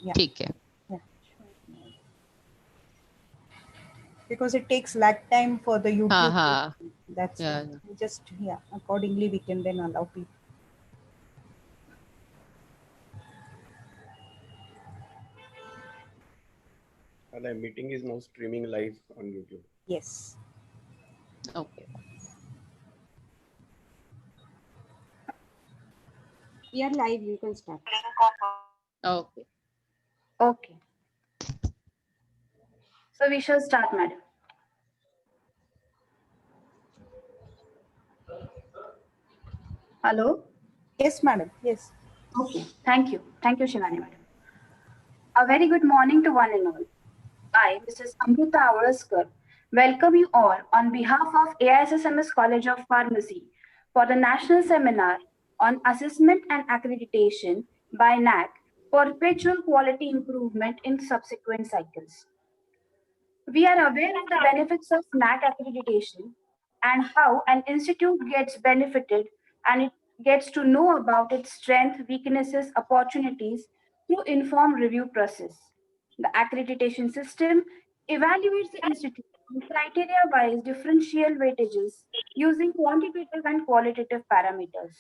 Yeah. ठीक है. Yeah. Because it takes lag time for the हाँ YouTube. हाँ. That's why. Yeah. We just, yeah, accordingly we can then allow people. The meeting is now streaming live on YouTube. Yes. Okay. We are live, you can start. Okay. Okay. So we shall start, madam. Hello? Yes, madam. Yes. Okay. Thank you. Thank you, Shivani, madam. A very good morning to one and all. I, Mrs. Amrita Avaraskar, welcome you all on behalf of AISSMS College of Pharmacy for the National Seminar on Assessment and Accreditation by NAAC for Perpetual Quality Improvement in Subsequent Cycles. We are aware of the benefits of NAAC accreditation and how an institute gets benefited and it gets to know about its strengths, weaknesses, opportunities through informed review process. The accreditation system evaluates the institute on criteria-wise differential weightages using quantitative and qualitative parameters.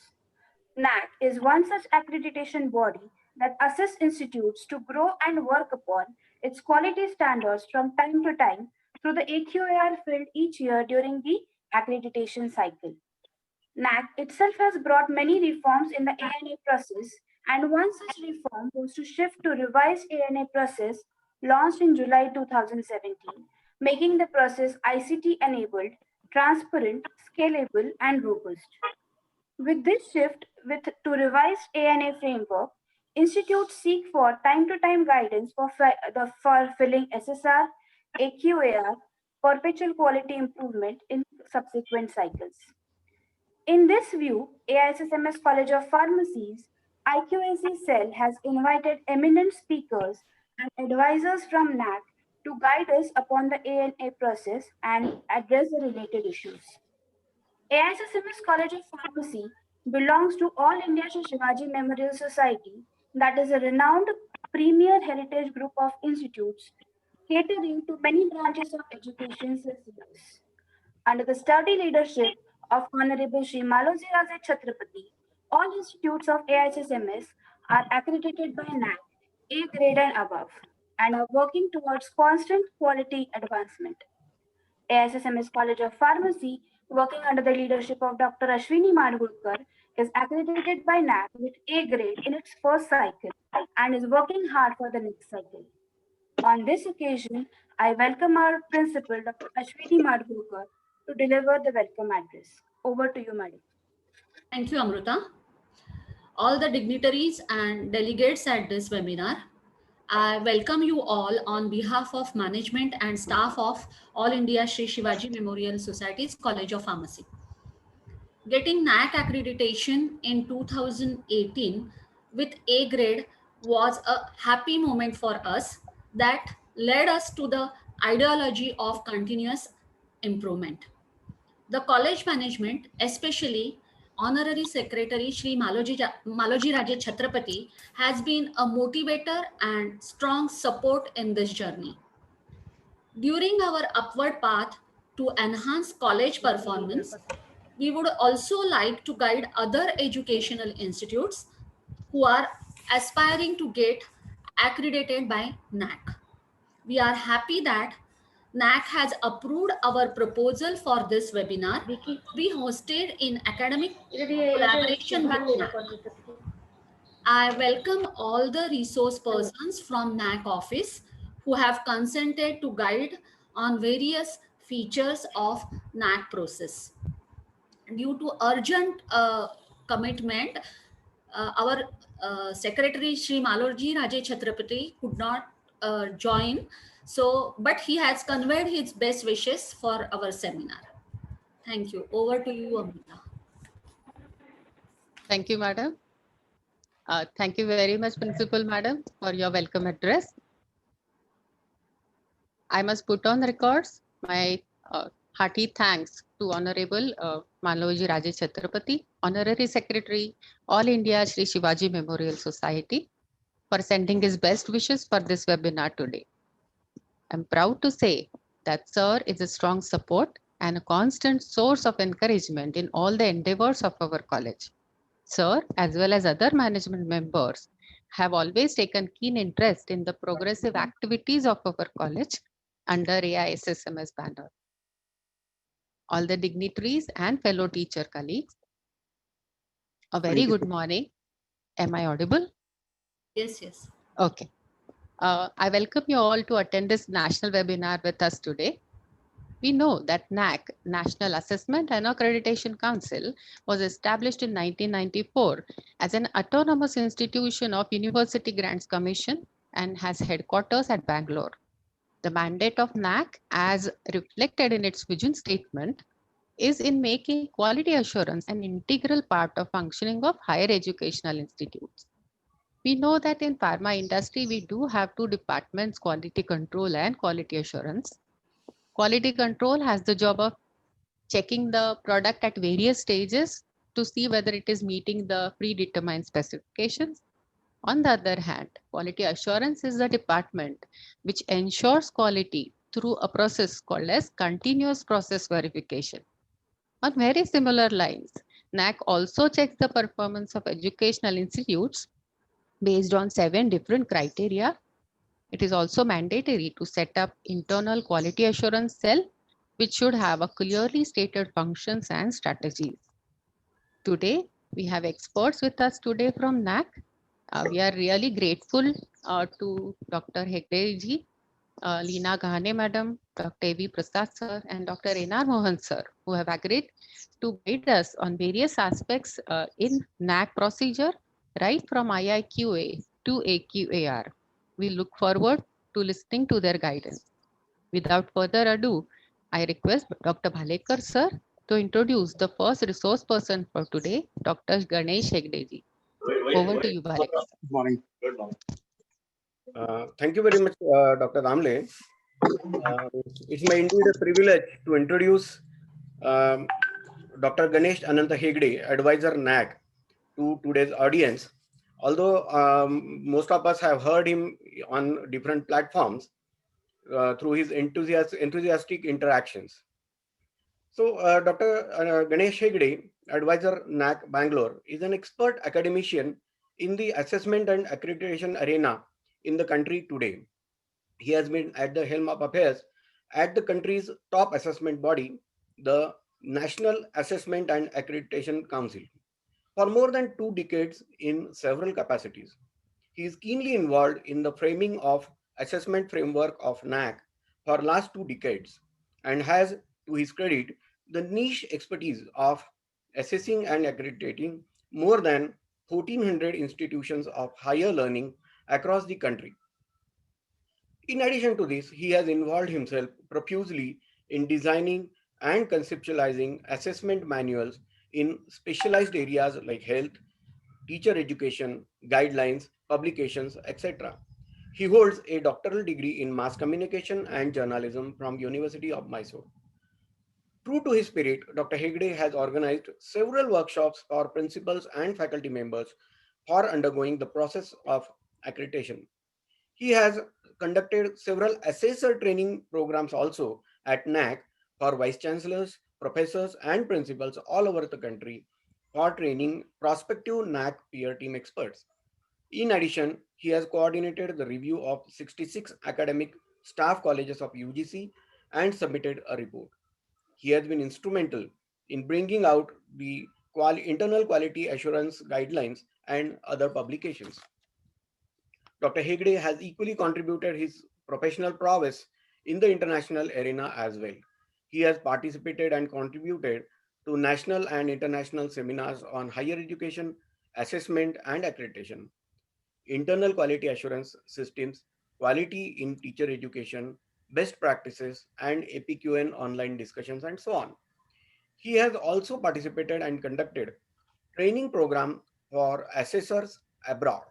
NAAC is one such accreditation body that assists institutes to grow and work upon its quality standards from time to time through the AQAR field each year during the accreditation cycle. NAAC itself has brought many reforms in the ANA process, and one such reform was to shift to revised ANA process launched in July 2017, making the process ICT enabled, transparent, scalable, and robust. With this shift to revised ANA framework, institutes seek for time-to-time guidance for filling SSR, AQAR, perpetual quality improvement in subsequent cycles. In this view, AISSMS College of Pharmacy's IQAC cell has invited eminent speakers and advisors from NAAC to guide us upon the ANA process and address the related issues. AISSMS College of Pharmacy belongs to All India Shri Shivaji Memorial Society, that is a renowned premier heritage group of institutes catering to many branches of education systems. Under the sturdy leadership of Honorable Shri Maloji Raja Chhatrapati, all institutes of AISSMS are accredited by NAAC, A grade and above, and are working towards constant quality advancement. AISSMS College of Pharmacy, working under the leadership of Dr. Ashwini Madgulkar, is accredited by NAAC with A grade in its first cycle and is working hard for the next cycle. On this occasion, I welcome our principal, Dr. Ashwini Madgulkar, to deliver the welcome address. Over to you, madam. Thank you, Amruta. All the dignitaries and delegates at this webinar, I welcome you all on behalf of management and staff of All India Shri Shivaji Memorial Society's College of Pharmacy. Getting NAAC accreditation in 2018 with A grade was a happy moment for us that led us to the ideology of continuous improvement. The college management, especially Honorary Secretary Shri Maloji Raje Chhatrapati, has been a motivator and strong support in this journey. During our upward path to enhance college performance, we would also like to guide other educational institutes who are aspiring to get accredited by NAAC. We are happy that NAAC has approved our proposal for this webinar. We hosted in academic collaboration with NAAC. I welcome all the resource persons from NAAC office who have consented to guide on various features of NAAC process. Due to urgent commitment, our secretary Shri Maloji Raje Chhatrapati could not join. So, but he has conveyed his best wishes for our seminar. Thank you. Over to you, Amrita. Thank you, madam. Thank you very much, Principal Madam, for your welcome address. I must put on records my hearty thanks to Honorable Maloji Raje Chhatrapati, Honorary Secretary, All India Shri Shivaji Memorial Society. for sending his best wishes for this webinar today. I'm proud to say that Sir is a strong support and a constant source of encouragement in all the endeavors of our college. Sir, as well as other management members, have always taken keen interest in the progressive activities of our college under AISSMS banner. All the dignitaries and fellow teacher colleagues, a very good morning. Am I audible? Yes, yes. Okay. I welcome you all to attend this national webinar with us today. We know that NAAC, National Assessment and Accreditation Council, was established in 1994 as an autonomous institution of University Grants Commission and has headquarters at Bangalore. The mandate of NAAC, as reflected in its vision statement, is in making quality assurance an integral part of functioning of higher educational institutes. We know that in pharma industry, we do have two departments, quality control and quality assurance. Quality control has the job of checking the product at various stages to see whether it is meeting the predetermined specifications. On the other hand, quality assurance is the department which ensures quality through a process called as continuous process verification. On very similar lines, NAAC also checks the performance of educational institutes based on 7 different criteria. It is also mandatory to set up internal quality assurance cell, which should have a clearly stated functions and strategies. Today, we have experts with us today from NAAC. We are really grateful to Dr. Hegde ji, Leena Ghane madam, Dr. A.V. Prasad sir, and Dr. Enar Mohan sir, who have agreed to guide us on various aspects in NAAC procedure, right from IIQA to AQAR. We look forward to listening to their guidance. Without further ado, I request Dr. Bhalekar sir to introduce the first resource person for today, Dr. Ganesh Hegdeji. Over to you, Bhalekar sir. Good morning. Good morning. Thank you very much, Dr. Damle. It's my indeed a privilege to introduce Dr. Ganesh Ananta Hegde, Advisor NAAC, to today's audience. Although most of us have heard him on different platforms through his enthusiastic interactions. So, Dr. Ganesh Hegde, Advisor NAAC Bangalore, is an expert academician in the assessment and accreditation arena in the country today. He has been at the helm of affairs at the country's top assessment body, the National Assessment and Accreditation Council, for more than 2 decades in several capacities. He is keenly involved in the framing of assessment framework of NAAC for last 2 decades and has, to his credit, the niche expertise of assessing and accrediting more than 1,400 institutions of higher learning across the country. In addition to this, he has involved himself profusely in designing and conceptualizing assessment manuals in specialized areas like health, teacher education, guidelines, publications, etc. He holds a doctoral degree in mass communication and journalism from University of Mysore. True to his spirit, Dr. Hegde has organized several workshops for principals and faculty members for undergoing the process of accreditation. He has conducted several assessor training programs also at NAAC for vice chancellors, professors, and principals all over the country for training prospective NAAC peer team experts. In addition, he has coordinated the review of 66 academic staff colleges of UGC and submitted a report. He has been instrumental in bringing out the internal quality assurance guidelines and other publications. Dr. Hegde has equally contributed his professional prowess in the international arena as well. He has participated and contributed to national and international seminars on higher education, assessment and accreditation, internal quality assurance systems, quality in teacher education, best practices, and APQN online discussions, and so on. He has also participated and conducted training program for assessors abroad.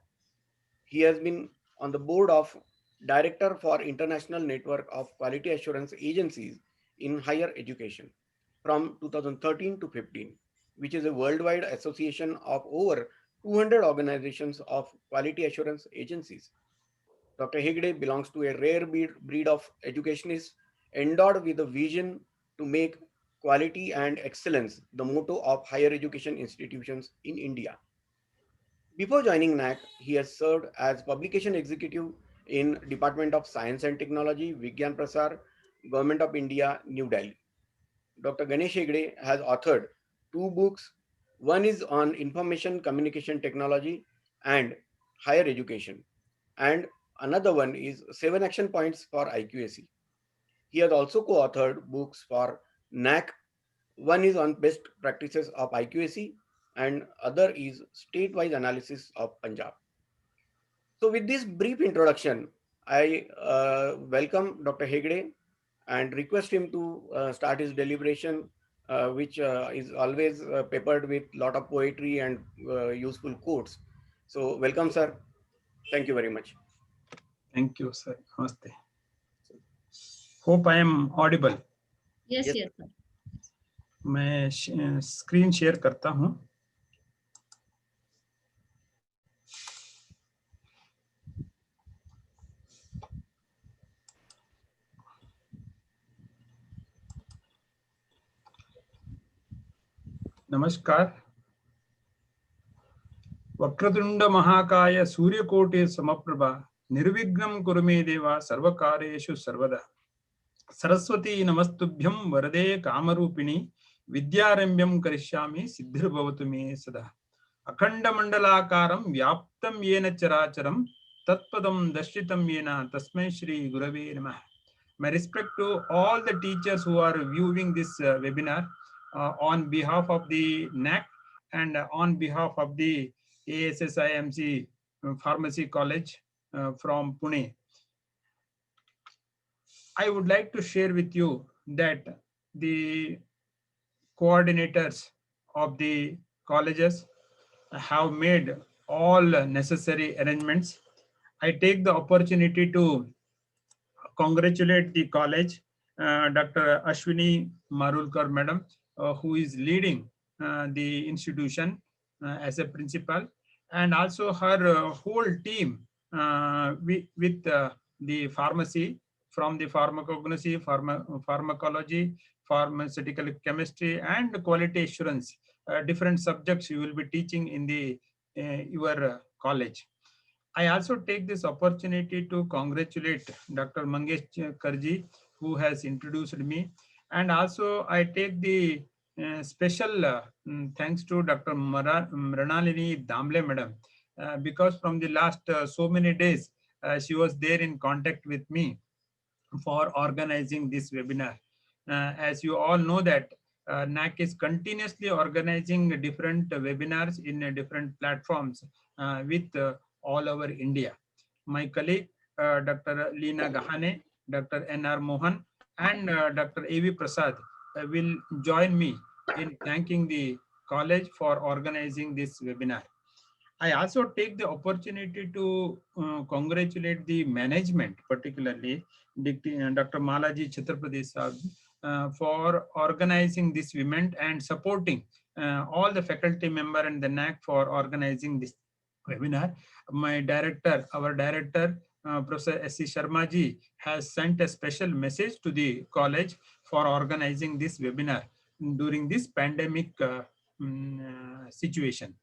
He has been on the board of Director for International Network of Quality Assurance Agencies in Higher Education from 2013 to 15, which is a worldwide association of over 200 organizations of quality assurance agencies. Dr. Hegde belongs to a rare breed of educationists endowed with a vision to make quality and excellence the motto of higher education institutions in India. Before joining NAAC, he has served as publication executive in Department of Science and Technology, Vigyan Prasar, Government of India, New Delhi. Dr. Ganesh Hegde has authored two books. One is on information communication technology and higher education, and another one is 7 action points for IQAC. He has also co-authored books for NAAC. One is on best practices of IQAC and other is state-wise analysis of Punjab. So with this brief introduction, I welcome Dr. Hegde and request him to start his deliberation, which is always peppered with lot of poetry and useful quotes. So welcome, sir. Thank you very much. Thank you, sir. Namaste. Hope I am audible. Yes, Yes. yes, sir. मैं screen share करता हूं. नमस्कार. वक्रतुंड महाकाय सूर्यकोटि समप्रभा निर्विघ्नं कुरु मे देवा सर्वकार्येषु सर्वदा. सरस्वती नमस्तुभ्यं वरदे कामरूपिणी विद्यारम्भं करिष्यामि सिद्धिर्भवतु मे सदा. अखण्डमण्डलाकारं व्याप्तं येन चराचरं तत्पदं दर्शितं येन तस्मै श्री गुरवे नमः. My respect to all the teachers who are viewing this webinar on behalf of the NAAC and on behalf of the ASSIMC Pharmacy College from Pune. I would like to share with you that the coordinators of the colleges have made all necessary arrangements. I take the opportunity to congratulate the college, Dr. Ashwini Marulkar Madam, who is leading the institution as a principal, and also her whole team with the pharmacy, from the pharmacognosy, pharmacology, pharmaceutical chemistry, and quality assurance. Different subjects you will be teaching in the your college. I also take this opportunity to congratulate Dr. Mangesh Karji, who has introduced me, and also I take the special thanks to Dr. Mranalini Damble Madam, because from the last so many days she was there in contact with me for organizing this webinar. As you all know that NAAC is continuously organizing different webinars in different platforms with all over India. My colleague, Dr. Leena Gahane, Dr. N.R. Mohan, and Dr. A.V. Prasad will join me in thanking the college for organizing this webinar. I also take the opportunity to congratulate the management, particularly Dr. Malaji Chhatrapati Saab, for organizing this event and supporting all the faculty member and the NAAC for organizing this webinar. My director, our director, Professor S.C. Sharma ji, has sent a special message to the college for organizing this webinar during this pandemic situation.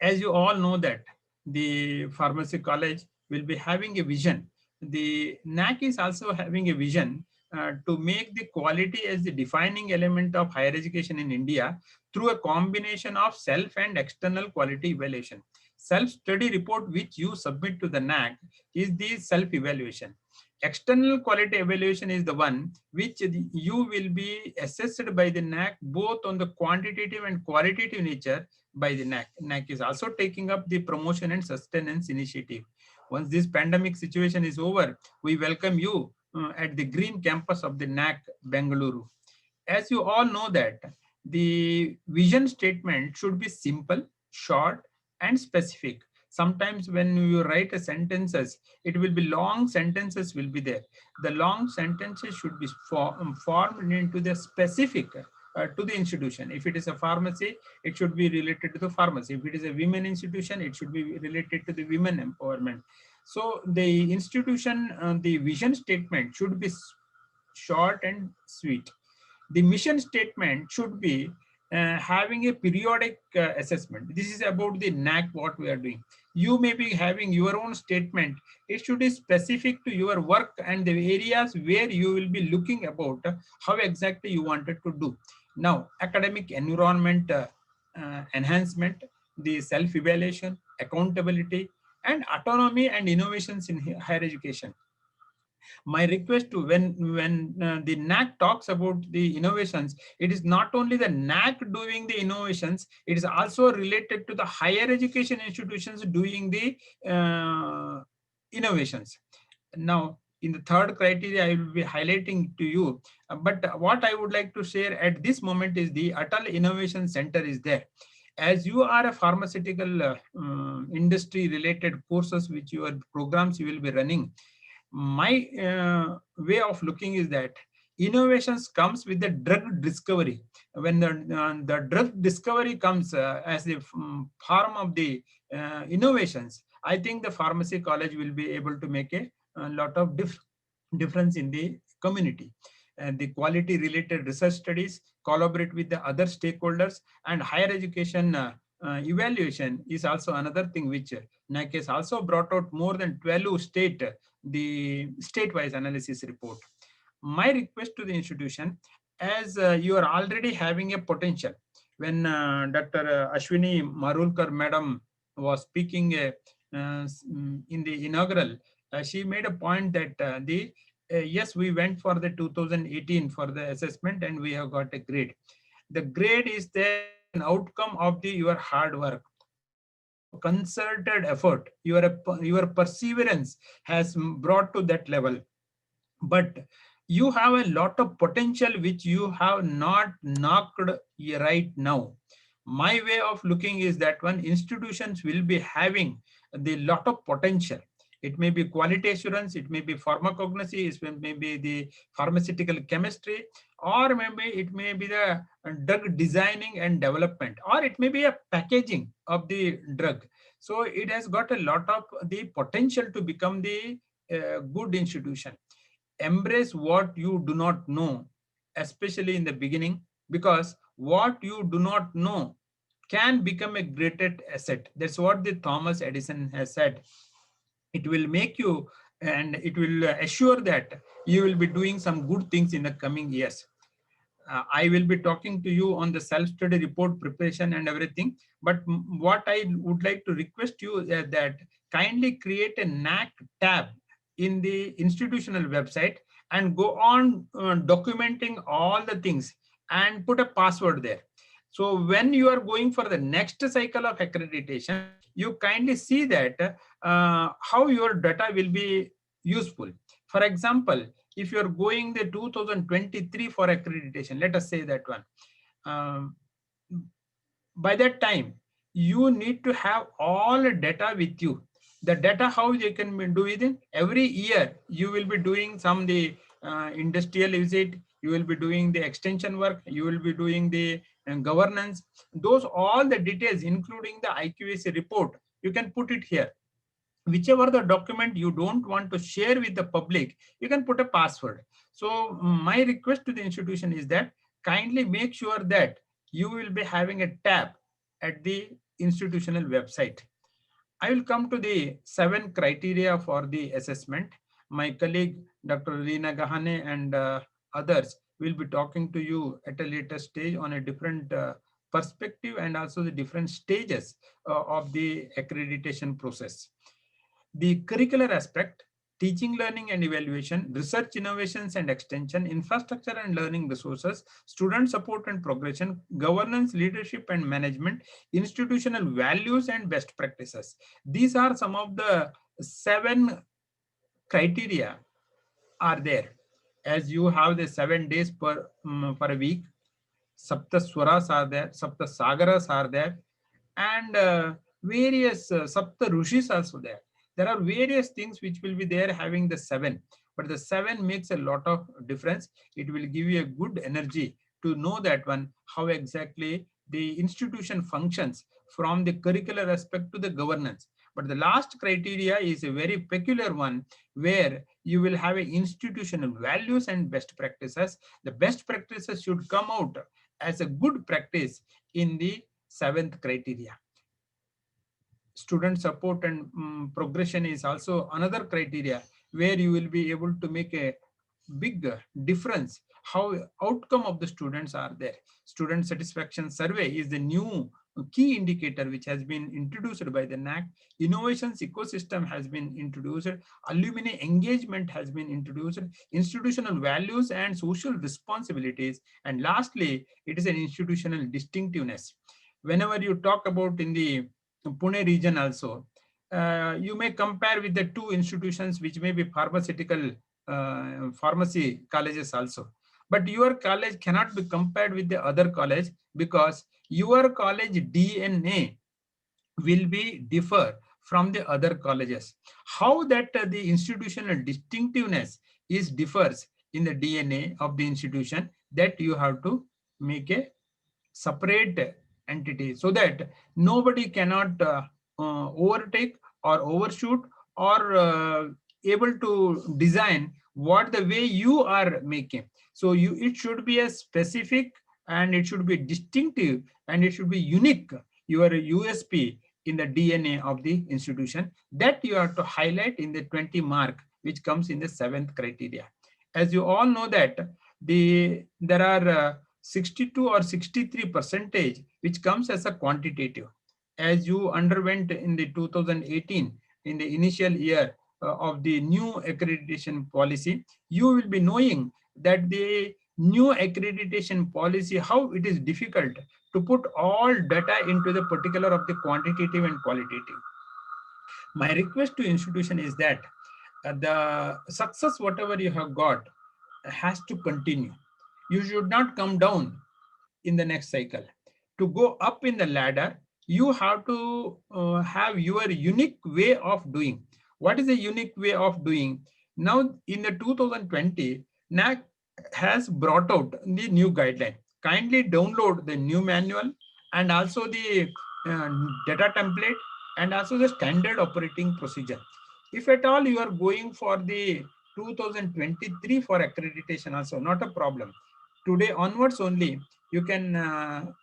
As you all know that the pharmacy college will be having a vision. The NAAC is also having a vision to make the quality as the defining element of higher education in India through a combination of self and external quality evaluation. Self-study report which you submit to the NAAC is the self-evaluation. External quality evaluation is the one which you will be assessed by the NAAC both on the quantitative and qualitative nature by the NAAC. NAAC is also taking up the promotion and sustenance initiative. Once this pandemic situation is over, we welcome you at the green campus of the NAAC Bengaluru. As you all know that the vision statement should be simple, short, and specific. Sometimes when you write a sentences, it will be long sentences will be there. The long sentences should be formed into the specific to the institution. If it is a pharmacy, it should be related to the pharmacy. If it is a women institution, it should be related to the women empowerment. So the institution, the vision statement should be short and sweet. The mission statement should be having a periodic assessment. This is about the NAAC, what we are doing. You may be having your own statement. It should be specific to your work and the areas where you will be looking about how exactly you wanted to do. Now, academic environment enhancement, the self-evaluation, accountability, and autonomy and innovations in higher education. My request to when the NAAC talks about the innovations, it is not only the NAAC doing the innovations, it is also related to the higher education institutions doing the innovations. Now, in the third criteria, I will be highlighting to you, but what I would like to share at this moment is the Atal Innovation Center is there. As you are a pharmaceutical industry related courses, which your programs you will be running, my way of looking is that innovations comes with the drug discovery. When the drug discovery comes as the form of the innovations, I think the pharmacy college will be able to make a lot of difference in the community. And the quality related research studies, collaborate with the other stakeholders, and higher education evaluation is also another thing which NAAC has also brought out more than 12 the state-wise analysis report. My request to the institution, as you are already having a potential, when Dr. Ashwini Marulkar madam was speaking in the inaugural, she made a point that yes, we went for the 2018 for the assessment and we have got a grade. The grade is there as an outcome of your hard work, your concerted effort, your perseverance has brought to that level. But you have a lot of potential which you have not knocked right now. My way of looking is that one, institutions will be having the lot of potential. It may be quality assurance, it may be pharmacognosy, it may be the pharmaceutical chemistry, or maybe it may be the drug designing and development, or it may be a packaging of the drug. So it has got a lot of the potential to become the good institution. Embrace what you do not know, especially in the beginning, because what you do not know can become a greater asset. That's what the Thomas Edison has said. It will make you, and it will assure that you will be doing some good things in the coming years. I will be talking to you on the self-study report preparation and everything. But what I would like to request you is that kindly create a NAAC tab in the institutional website and go on documenting all the things and put a password there. So when you are going for the next cycle of accreditation, you kindly see that how your data will be useful. For example, if you're going the 2023 for accreditation, let us say that one, by that time, you need to have all the data with you. The data, how you can do it in every year, you will be doing some the industrial visit, you will be doing the extension work, you will be doing the governance. Those all the details, including the IQAC report, you can put it here. Whichever the document you don't want to share with the public, you can put a password. So my request to the institution is that kindly make sure that you will be having a tab at the institutional website. I will come to the 7 criteria for the assessment. My colleague, Dr. Reena Gahane and others will be talking to you at a later stage on a different perspective and also the different stages of the accreditation process. The curricular aspect, teaching, learning and evaluation, research, innovations and extension, infrastructure and learning resources, student support and progression, governance, leadership and management, institutional values and best practices. These are some of the 7 criteria are there. As you have the 7 days per a week, Sapta Swaras are there, Sapta Sagaras are there, and various Sapta Rushis also there. There are various things which will be there having the 7, but the 7 makes a lot of difference. It will give you a good energy to know that one, how exactly the institution functions from the curricular aspect to the governance. But the last criteria is a very peculiar one, where you will have a institutional values and best practices. The best practices should come out as a good practice in the seventh criteria. Student support and progression is also another criteria, where you will be able to make a big difference how outcome of the students are there. Student satisfaction survey is the new key indicator which has been introduced by the NAAC. Innovations ecosystem has been introduced. Alumni engagement has been introduced. Institutional values and social responsibilities. And lastly, it is an institutional distinctiveness. Whenever you talk about in the Pune region also, you may compare with the two institutions which may be pharmaceutical pharmacy colleges also. But your college cannot be compared with the other college, because your college DNA will be differ from the other colleges. How that the institutional distinctiveness is differs in the DNA of the institution, that you have to make a separate entity, so that nobody cannot overtake or overshoot, or able to design what the way you are making. So it should be a specific, and it should be distinctive, and it should be unique, your USP in the DNA of the institution, that you have to highlight in the 20 mark, which comes in the seventh criteria. As you all know that there are 62 or 63% which comes as a quantitative. As you underwent in the 2018, in the initial year of the new accreditation policy, you will be knowing that the new accreditation policy, how it is difficult to put all data into the particular of the quantitative and qualitative. My request to institution is that the success whatever you have got has to continue. You should not come down in the next cycle. To go up in the ladder, you have to have your unique way of doing. What is the unique way of doing? Now, in the 2020, NAAC has brought out the new guideline. Kindly download the new manual, and also the uh, data template, and also the standard operating procedure. If at all you are going for the 2023 for accreditation also, not a problem. Today onwards only, you can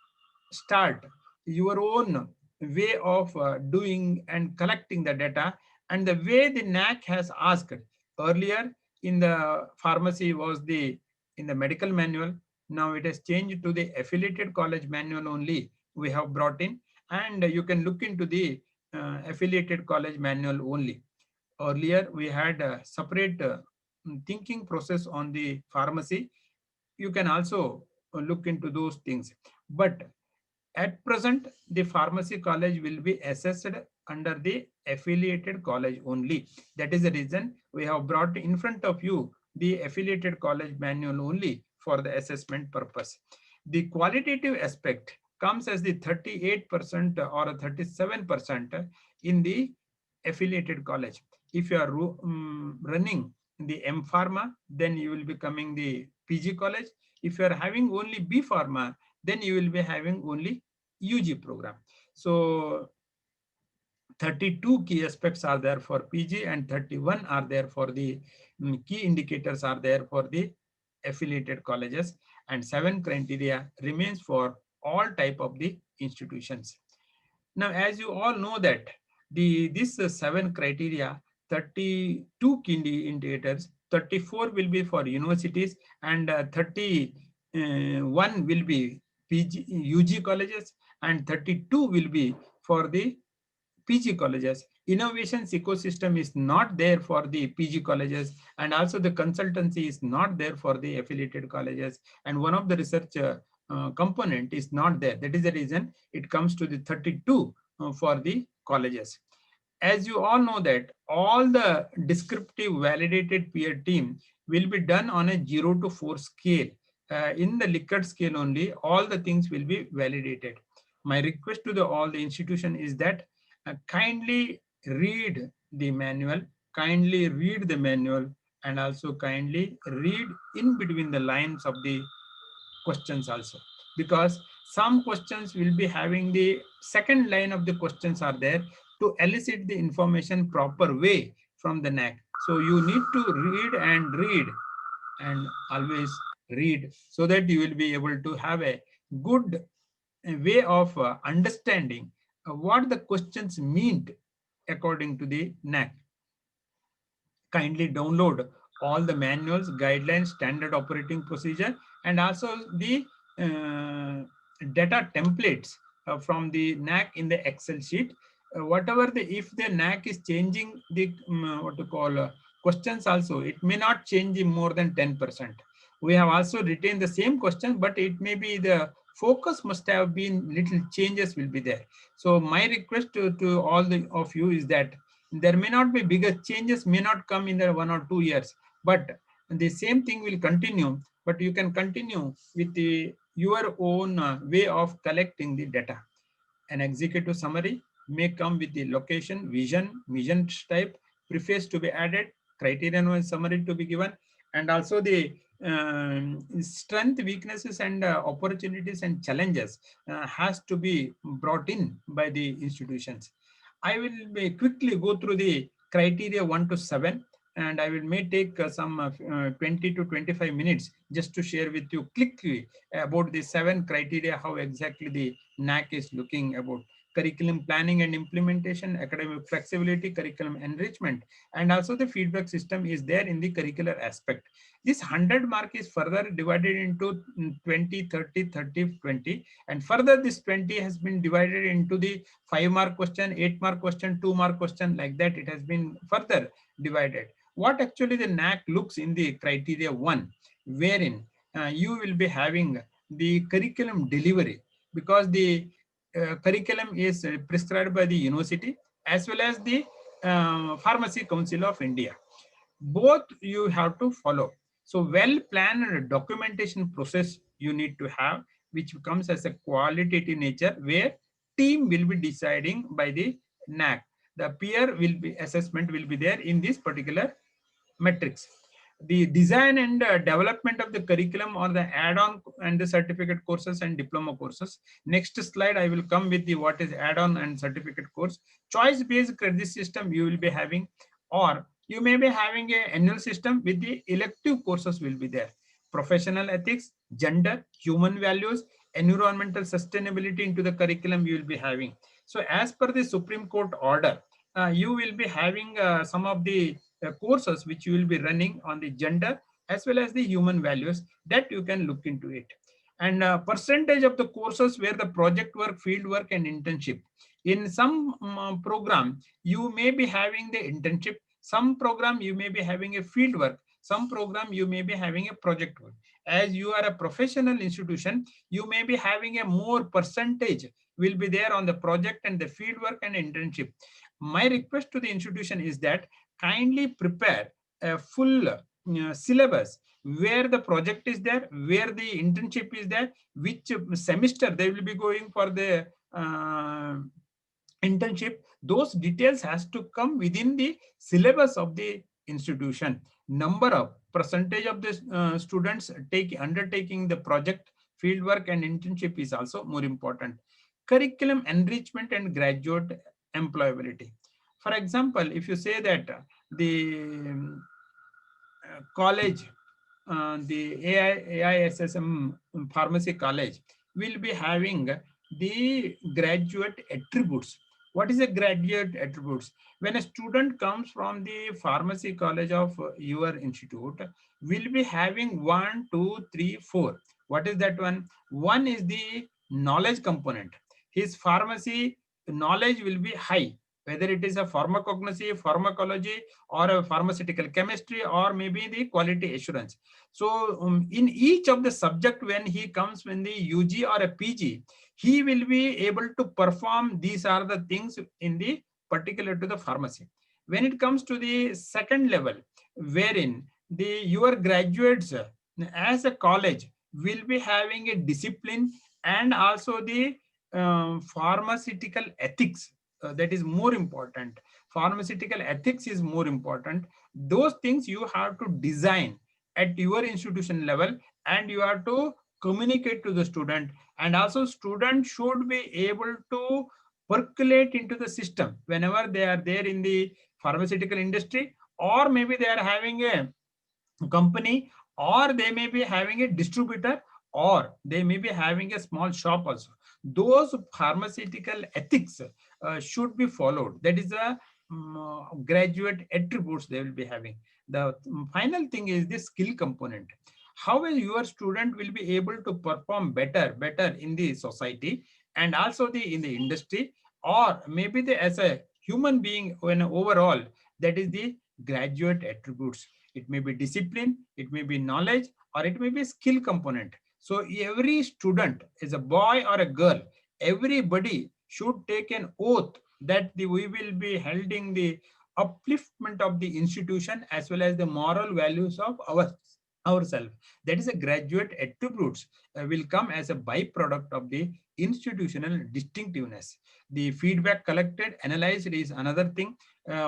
start your own way of doing and collecting the data. And the way the NAAC has asked earlier in the pharmacy was in the medical manual. Now it has changed to the affiliated college manual only we have brought in, and you can look into the affiliated college manual only. Earlier we had a separate thinking process on the pharmacy. You can also look into those things. But at present, the pharmacy college will be assessed under the affiliated college only. That is the reason we have brought in front of you the affiliated college manual only for the assessment purpose. The qualitative aspect comes as the 38% or 37% in the affiliated college. If you are running the M Pharma, then you will be coming the PG college. If you are having only B Pharma, then you will be having only UG program. So 32 key aspects are there for PG, and 31 are there for the key indicators are there for the affiliated colleges, and 7 criteria remains for all type of the institutions. Now, as you all know that this 7 criteria, 32 key indicators, 34 will be for universities, and 31 will be PG, UG colleges, and 32 will be for the PG colleges. Innovations ecosystem is not there for the PG colleges, and also the consultancy is not there for the affiliated colleges, and one of the research component is not there. That is the reason it comes to the 32 for the colleges. As you all know that all the descriptive validated peer team will be done on a 0 to 4 scale. In the Likert scale only, all the things will be validated. My request to all the institution is that kindly read the manual, and also kindly read in between the lines of the questions also, because some questions will be having the second line of the questions are there to elicit the information proper way from the NAAC. So you need to read and always read, so that you will be able to have a good way of understanding what the questions mean according to the NAAC. Kindly download all the manuals, guidelines, standard operating procedure, and also the data templates from the NAAC in the Excel sheet. Whatever if the NAAC is changing the what to call questions also, it may not change in more than 10%. We have also retained the same questions, but it may be the focus must have been little changes will be there. So my request to all of you is that there may not be bigger changes, may not come in the 1 or 2 years, but the same thing will continue, but you can continue with your own way of collecting the data. An executive summary may come with the location, mission type, preface to be added, criterion and summary to be given, and also the strength, weaknesses, and opportunities and challenges has to be brought in by the institutions. I will quickly go through the criteria 1 to 7, and I will may take some 20 to 25 minutes just to share with you quickly about the 7 criteria, how exactly the NAAC is looking about curriculum planning and implementation, academic flexibility, curriculum enrichment, and also the feedback system is there in the curricular aspect. This 100 mark is further divided into 20, 30, 30, 20, and further this 20 has been divided into the 5 mark question, 8 mark question, 2 mark question, like that it has been further divided. What actually the NAAC looks in the criteria 1, wherein you will be having the curriculum delivery, because the curriculum is prescribed by the university as well as the Pharmacy Council of India. Both you have to follow. So well-planned documentation process you need to have, which comes as a qualitative nature, where team will be deciding by the NAAC. The peer will be assessment will be there in this particular metrics. The design and development of the curriculum or the add-on and the certificate courses and diploma courses. Next slide, I will come with the what is add-on and certificate course. Choice-based credit system you will be having, or you may be having an annual system with the elective courses will be there. Professional ethics, gender, human values, environmental sustainability into the curriculum you will be having. So as per the Supreme Court order, you will be having some of the courses which you will be running on the gender as well as the human values, that you can look into it. And percentage of the courses where the project work, field work, and internship. In some program, you may be having the internship, some program you may be having a field work, some program you may be having a project work. As you are a professional institution, you may be having a more percentage will be there on the project and the field work and internship. My request to the institution is that kindly prepare a full syllabus where the project is there, where the internship is there, which semester they will be going for the internship. Those details has to come within the syllabus of the institution. Number of percentage of the students undertaking the project, field work, and internship is also more important. Curriculum enrichment and graduate employability. For example, if you say that the college, the AISSM pharmacy college will be having the graduate attributes. What is a graduate attributes? When a student comes from the pharmacy college of your institute, will be having 1, 2, 3, 4. What is that one? One is the knowledge component. His pharmacy knowledge will be high, whether it is a pharmacognosy, pharmacology, or a pharmaceutical chemistry, or maybe the quality assurance. So in each of the subject, when he comes in the UG or a PG, he will be able to perform. These are the things in the particular to the pharmacy. When it comes to the second level, wherein your graduates as a college will be having a discipline and also the pharmaceutical ethics. That is more important. Pharmaceutical ethics is more important. Those things you have to design at your institution level, and you have to communicate to the student, and also student should be able to percolate into the system whenever they are there in the pharmaceutical industry, or maybe they are having a company, or they may be having a distributor, or they may be having a small shop also. Those pharmaceutical ethics should be followed. That is a graduate attributes they will be having. The final thing is the skill component. How will your student will be able to perform better in the society, and also in the industry, or maybe as a human being when overall. That is the graduate attributes. It may be discipline, it may be knowledge, or it may be skill component. So every student, is a boy or a girl, everybody should take an oath that we will be holding the upliftment of the institution as well as the moral values of ourselves. That is a graduate attributes will come as a byproduct of the institutional distinctiveness. The feedback collected, analyzed is another thing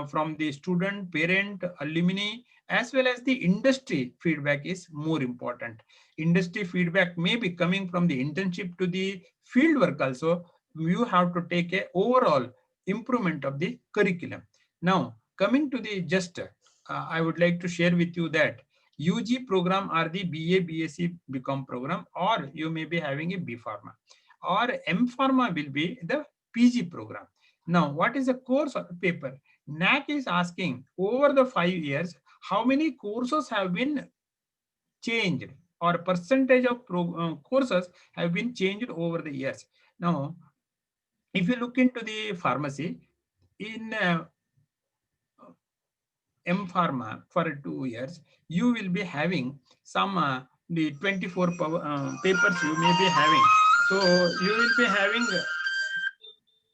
from the student, parent, alumni, as well as the industry feedback is more important. Industry feedback may be coming from the internship to the field work also. You have to take a overall improvement of the curriculum. Now, coming to the I would like to share with you that UG program are the BA, BSc, BCom program, or you may be having a B Pharma, or M Pharma will be the PG program. Now, what is a course or paper? NAAC is asking over the 5 years, how many courses have been changed, or percentage of courses have been changed over the years. Now, if you look into the pharmacy, in M Pharma for 2 years, you will be having some the 24 papers you may be having. So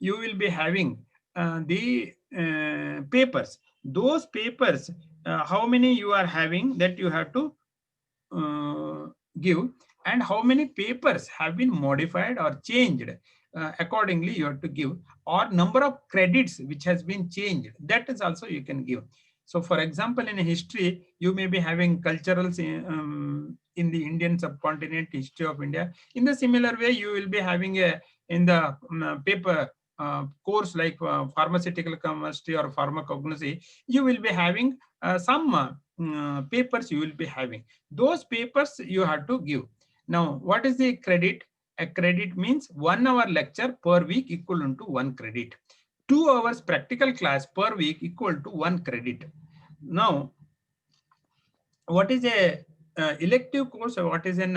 you will be having the papers. Those papers, how many you are having, that you have to give, and how many papers have been modified or changed accordingly you have to give, or number of credits which has been changed, that is also you can give. So for example, in history, you may be having culturals in the Indian subcontinent, history of India. In the similar way, you will be having in the paper course like pharmaceutical chemistry or pharmacognosy, you will be having some papers you will be having. Those papers you have to give. Now, what is the credit? A credit means 1 hour lecture per week equal to 1 credit. 2 hours practical class per week equal to 1 credit. Now, what is a elective course, or what is an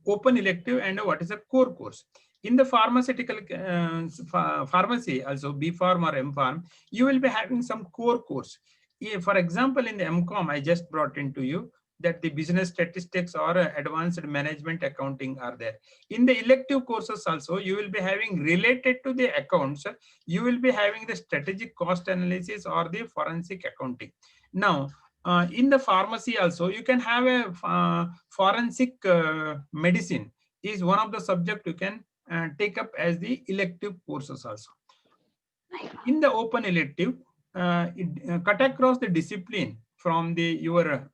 open elective, and what is a core course? In the pharmaceutical pharmacy, also B Pharm or M Pharm, you will be having some core course. For example, in the MCom, I just brought into you that the business statistics or advanced management accounting are there. In the elective courses also, you will be having related to the accounts, you will be having the strategic cost analysis or the forensic accounting. Now, in the pharmacy also, you can have a forensic medicine is one of the subject you can take up as the elective courses also. In the open elective, cut across the discipline from your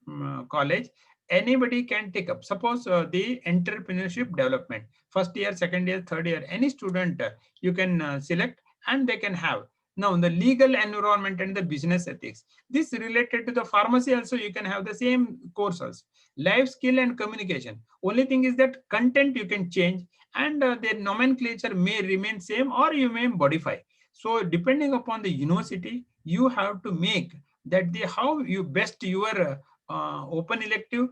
college, anybody can take up. Suppose the entrepreneurship development, first year, second year, third year, any student you can select and they can have. Now, the legal environment and the business ethics, this related to the pharmacy also, you can have the same courses. Life skill and communication. Only thing is that content you can change, and their nomenclature may remain same or you may modify. So depending upon the university, you have to make that how you best your open elective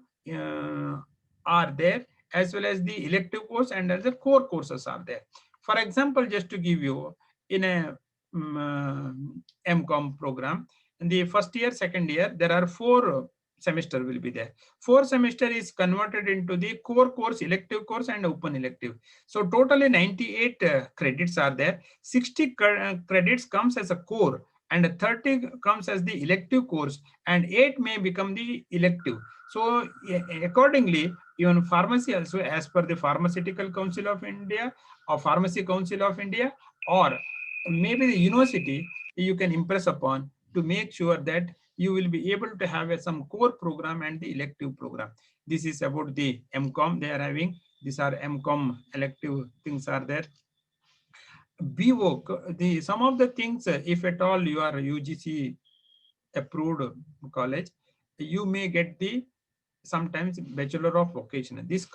are there, as well as the elective course and the core courses are there. For example, just to give you, in a MCom program, in the first year, second year, there are 4 semester will be there. 4 semester is converted into the core course, elective course, and open elective. So totally 98 credits are there. 60 credits comes as a core, and 30 comes as the elective course, and 8 may become the elective. So accordingly, even pharmacy also, as per the Pharmaceutical Council of India or Pharmacy Council of India, or maybe the university, you can impress upon to make sure that you will be able to have some core program and the elective program. This is about the MCOM they are having. These are MCOM elective things are there. BVOC, some of the things, if at all you are UGC approved college, you may get the sometimes Bachelor of Vocational. This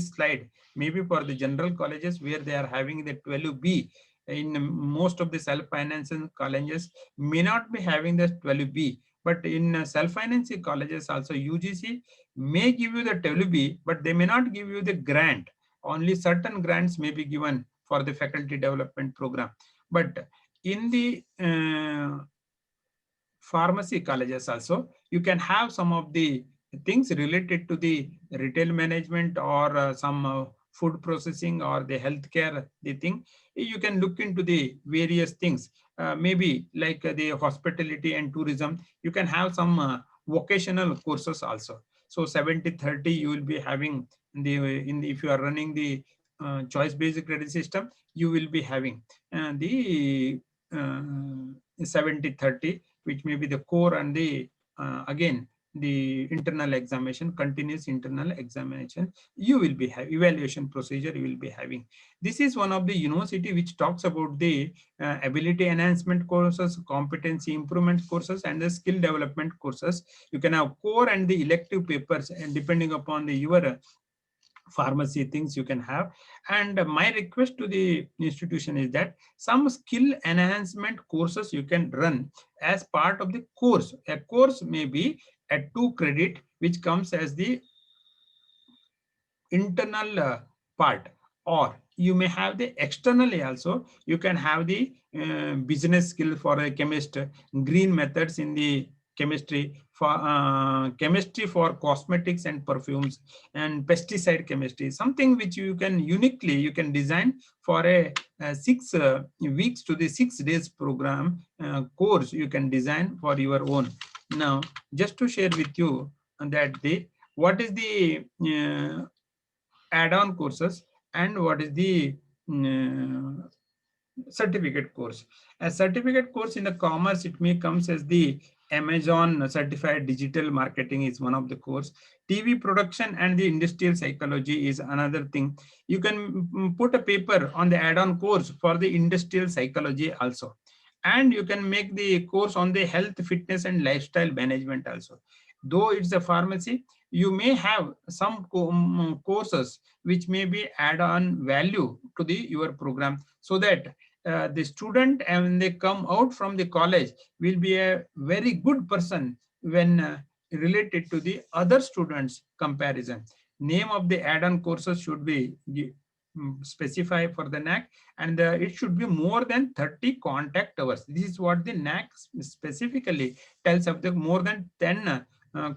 slide maybe for the general colleges where they are having the 12B. In most of the self-financing colleges may not be having the 12B, but in self-financing colleges also UGC may give you the 12B, but they may not give you the grant. Only certain grants may be given for the faculty development program. But in the pharmacy colleges also, you can have some of the things related to the retail management or some food processing or the healthcare, the thing. You can look into the various things, maybe like the hospitality and tourism. You can have some vocational courses also. So 70-30 you will be having if you are running the choice-based credit system, you will be having the 70-30, which may be the core and the again the internal examination, continuous internal examination. You will be having evaluation procedure. You will be having. This is one of the university which talks about the ability enhancement courses, competency improvement courses, and the skill development courses. You can have core and the elective papers, and depending upon the your pharmacy things you can have. And my request to the institution is that some skill enhancement courses you can run as part of the course. A course may be a 2 credit which comes as the internal part, or you may have the externally also. You can have the business skill for a chemist, green methods in the chemistry, for chemistry for cosmetics and perfumes, and pesticide chemistry, something which you can uniquely you can design for a 6 weeks to the 6 days program course you can design for your own. Now just to share with you that the what is the add-on courses and what is the certificate course. A certificate course in the commerce, it may comes as the Amazon certified digital marketing is one of the course. TV production and the industrial psychology is another thing. You can put a paper on the add-on course for the industrial psychology also. And you can make the course on the health, fitness, and lifestyle management also. Though it's a pharmacy, you may have some courses which may be add-on value to the your program, so that the student, and when they come out from the college, will be a very good person when related to the other students comparison. Name of the add-on courses should be specify for the NAAC, and it should be more than 30 contact hours. This is what the NAAC specifically tells of the more than 10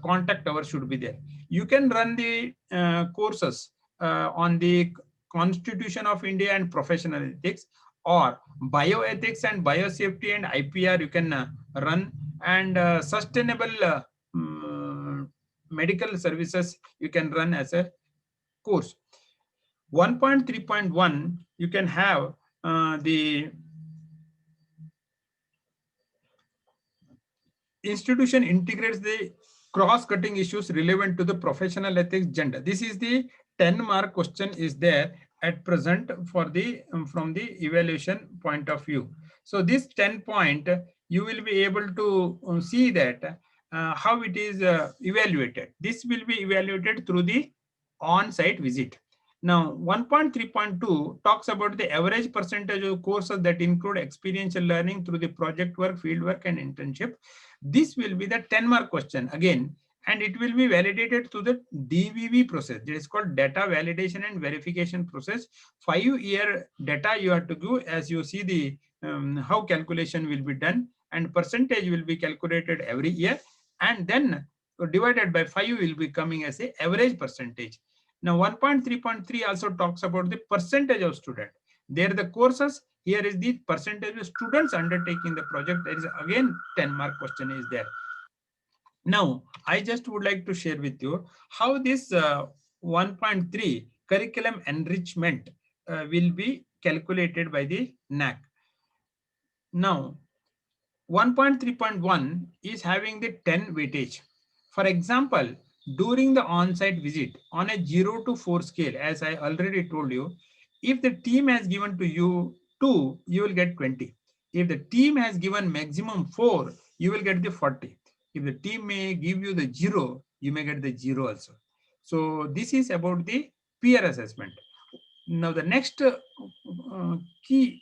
contact hours should be there. You can run the courses on the Constitution of India and professional ethics, or bioethics and biosafety and IPR you can run, and sustainable medical services you can run as a course. 1.3.1 you can have the institution integrates the cross-cutting issues relevant to the professional ethics gender. This is the 10-mark question is there at present for the from the evaluation point of view. So this 10 point you will be able to see that how it is evaluated. This will be evaluated through the on-site visit. Now 1.3.2 talks about the average percentage of courses that include experiential learning through the project work, field work, and internship. This will be the 10-mark question again, and it will be validated through the DVV process. It is called data validation and verification process. 5-year data you have to give, as you see the how calculation will be done, and percentage will be calculated every year, and then divided by 5 will be coming as a average percentage. Now 1.3.3 also talks about the percentage of student. There the courses, here is the percentage of students undertaking the project. There is again 10-mark question is there. Now I just would like to share with you how this 1.3 curriculum enrichment will be calculated by the NAAC. Now 1.3.1 is having the 10 weightage. For example, during the on-site visit on a 0 to 4 scale, as I already told you, if the team has given to you 2, you will get 20. If the team has given maximum 4, you will get the 40. If the team may give you the 0, you may get the 0 also. So this is about the peer assessment. Now the next key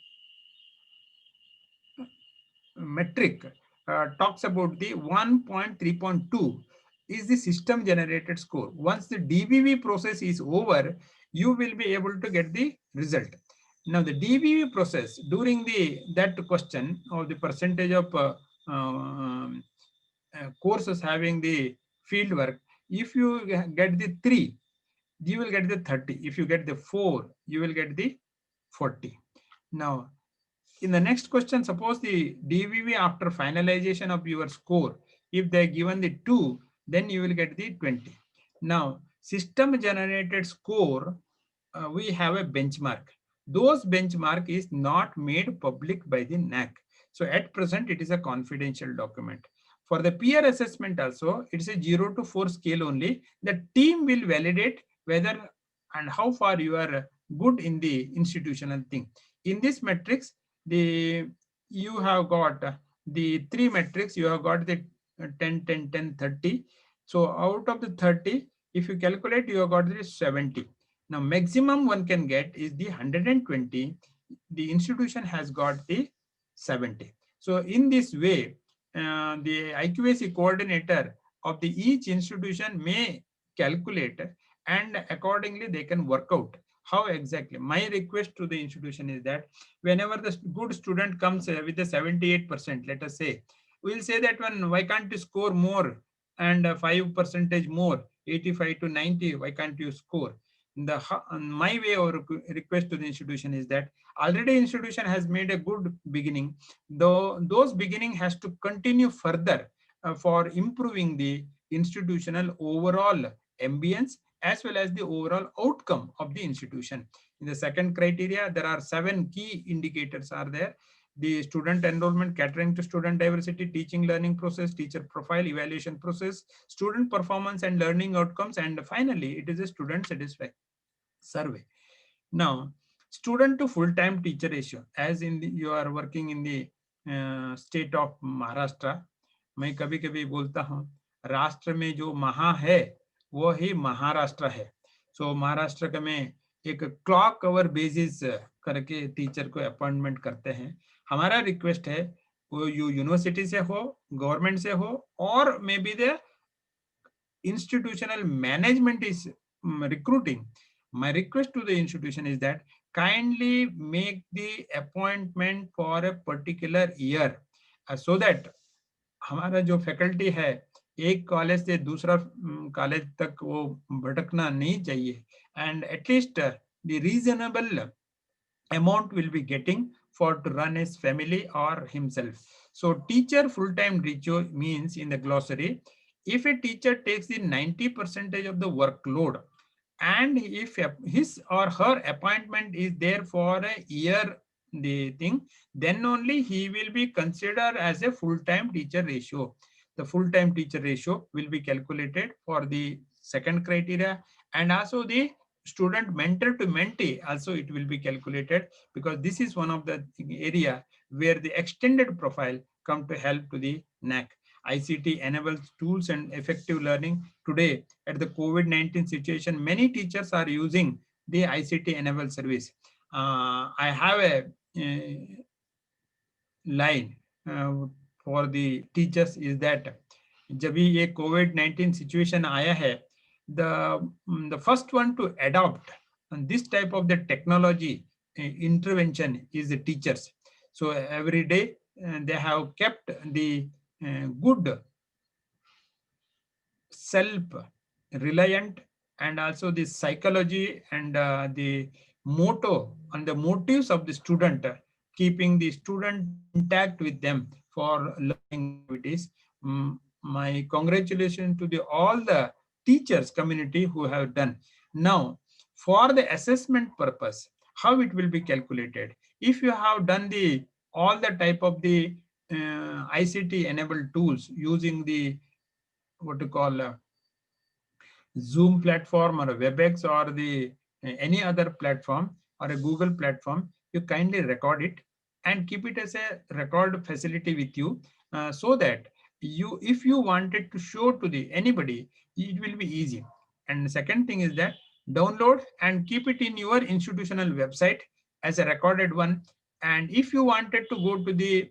metric talks about the 1.3.2 is the system generated score. Once the DBV process is over, you will be able to get the result. Now the DBV process, during that question of the percentage of courses having the field work, if you get the 3, you will get the 30. If you get the 4, you will get the 40. Now in the next question, suppose the DVV after finalization of your score, if they given the 2, then you will get the 20. Now, system generated score, we have a benchmark. Those benchmark is not made public by the NAAC. So at present, it is a confidential document. For the peer assessment also, it's a 0 to 4 scale only. The team will validate whether and how far you are good in the institutional thing. In this matrix, you have got the 3 metrics. You have got the 10, 10, 10, 30. So out of the 30, if you calculate, you have got the 70. Now maximum one can get is the 120. The institution has got the 70. So in this way, the IQAC coordinator of the each institution may calculate, and accordingly they can work out how exactly. My request to the institution is that whenever the good student comes with a 78%, let us say, we'll say that one, why can't you score more and 5% more, 85 to 90, why can't you score? My way or request to the institution is that already institution has made a good beginning, though those beginning has to continue further for improving the institutional overall ambience as well as the overall outcome of the institution. In the second criteria, there are 7 key indicators are there. The student enrollment, catering to student diversity, teaching learning process, teacher profile, evaluation process, student performance and learning outcomes, and finally, it is a student satisfaction survey. Now, student to full-time teacher ratio, as in you are working in the state of Maharashtra, मैं कभी कभी बोलता हूँ राष्ट्र में जो महा है वो ही महाराष्ट्र है. सो महाराष्ट्र का में एक क्लॉक आवर बेसिस करके टीचर को अपॉइंटमेंट करते हैं. हमारा रिक्वेस्ट है वो यूनिवर्सिटी से हो, गवर्नमेंट से हो, और may be the institutional management is recruiting. My request to the institution is that kindly make the appointment for a particular year so that हमारा जो फैकल्टी है एक कॉलेज से दूसरा कॉलेज तक वो भटकना नहीं चाहिए, and at least the reasonable amount will be getting for to run his family or himself. So teacher full-time ratio means in the glossary, if a teacher takes the 90% of the workload and if his or her appointment is there for a year, the thing, then only he will be considered as a full-time teacher ratio. The full-time teacher ratio will be calculated for the second criteria, and also the student mentor to mentee also it will be calculated, because this is one of the area where the extended profile come to help to the NAAC. ICT enables tools and effective learning. Today, at the COVID-19 situation, many teachers are using the ICT enabled service. I have a line for the teachers is that जब भी ये COVID-19 situation आया है, the first one to adopt this type of the technology intervention is the teachers. So every day they have kept the good self-reliant and also the psychology and the motto and the motives of the student, keeping the student intact with them for learning activities. My congratulations to all the teachers community who have done. Now, for the assessment purpose, how it will be calculated? If you have done all the type of the ICT enabled tools using the what to call Zoom platform or a WebEx or the any other platform or a Google platform, you kindly record it and keep it as a record facility with you, so that you, if you wanted to show to the anybody, it will be easy. And the second thing is that download and keep it in your institutional website as a recorded one. And if you wanted to go to the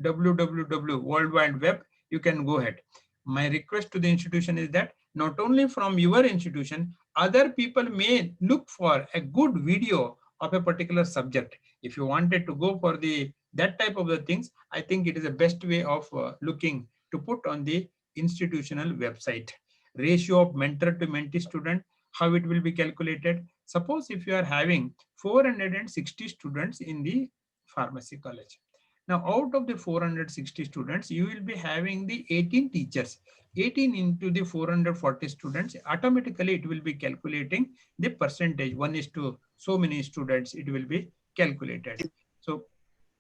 www World Wide Web, you can go ahead. My request to the institution is that not only from your institution, other people may look for a good video of a particular subject. If you wanted to go for the that type of the things, I think it is the best way of looking to put on the institutional website. Ratio of mentor to mentee student, how it will be calculated. Suppose if you are having 460 students in the pharmacy college. Now, out of the 460 students, you will be having the 18 teachers. 18 into the 440 students, automatically it will be calculating the percentage. 1 is to so many students, it will be calculated. So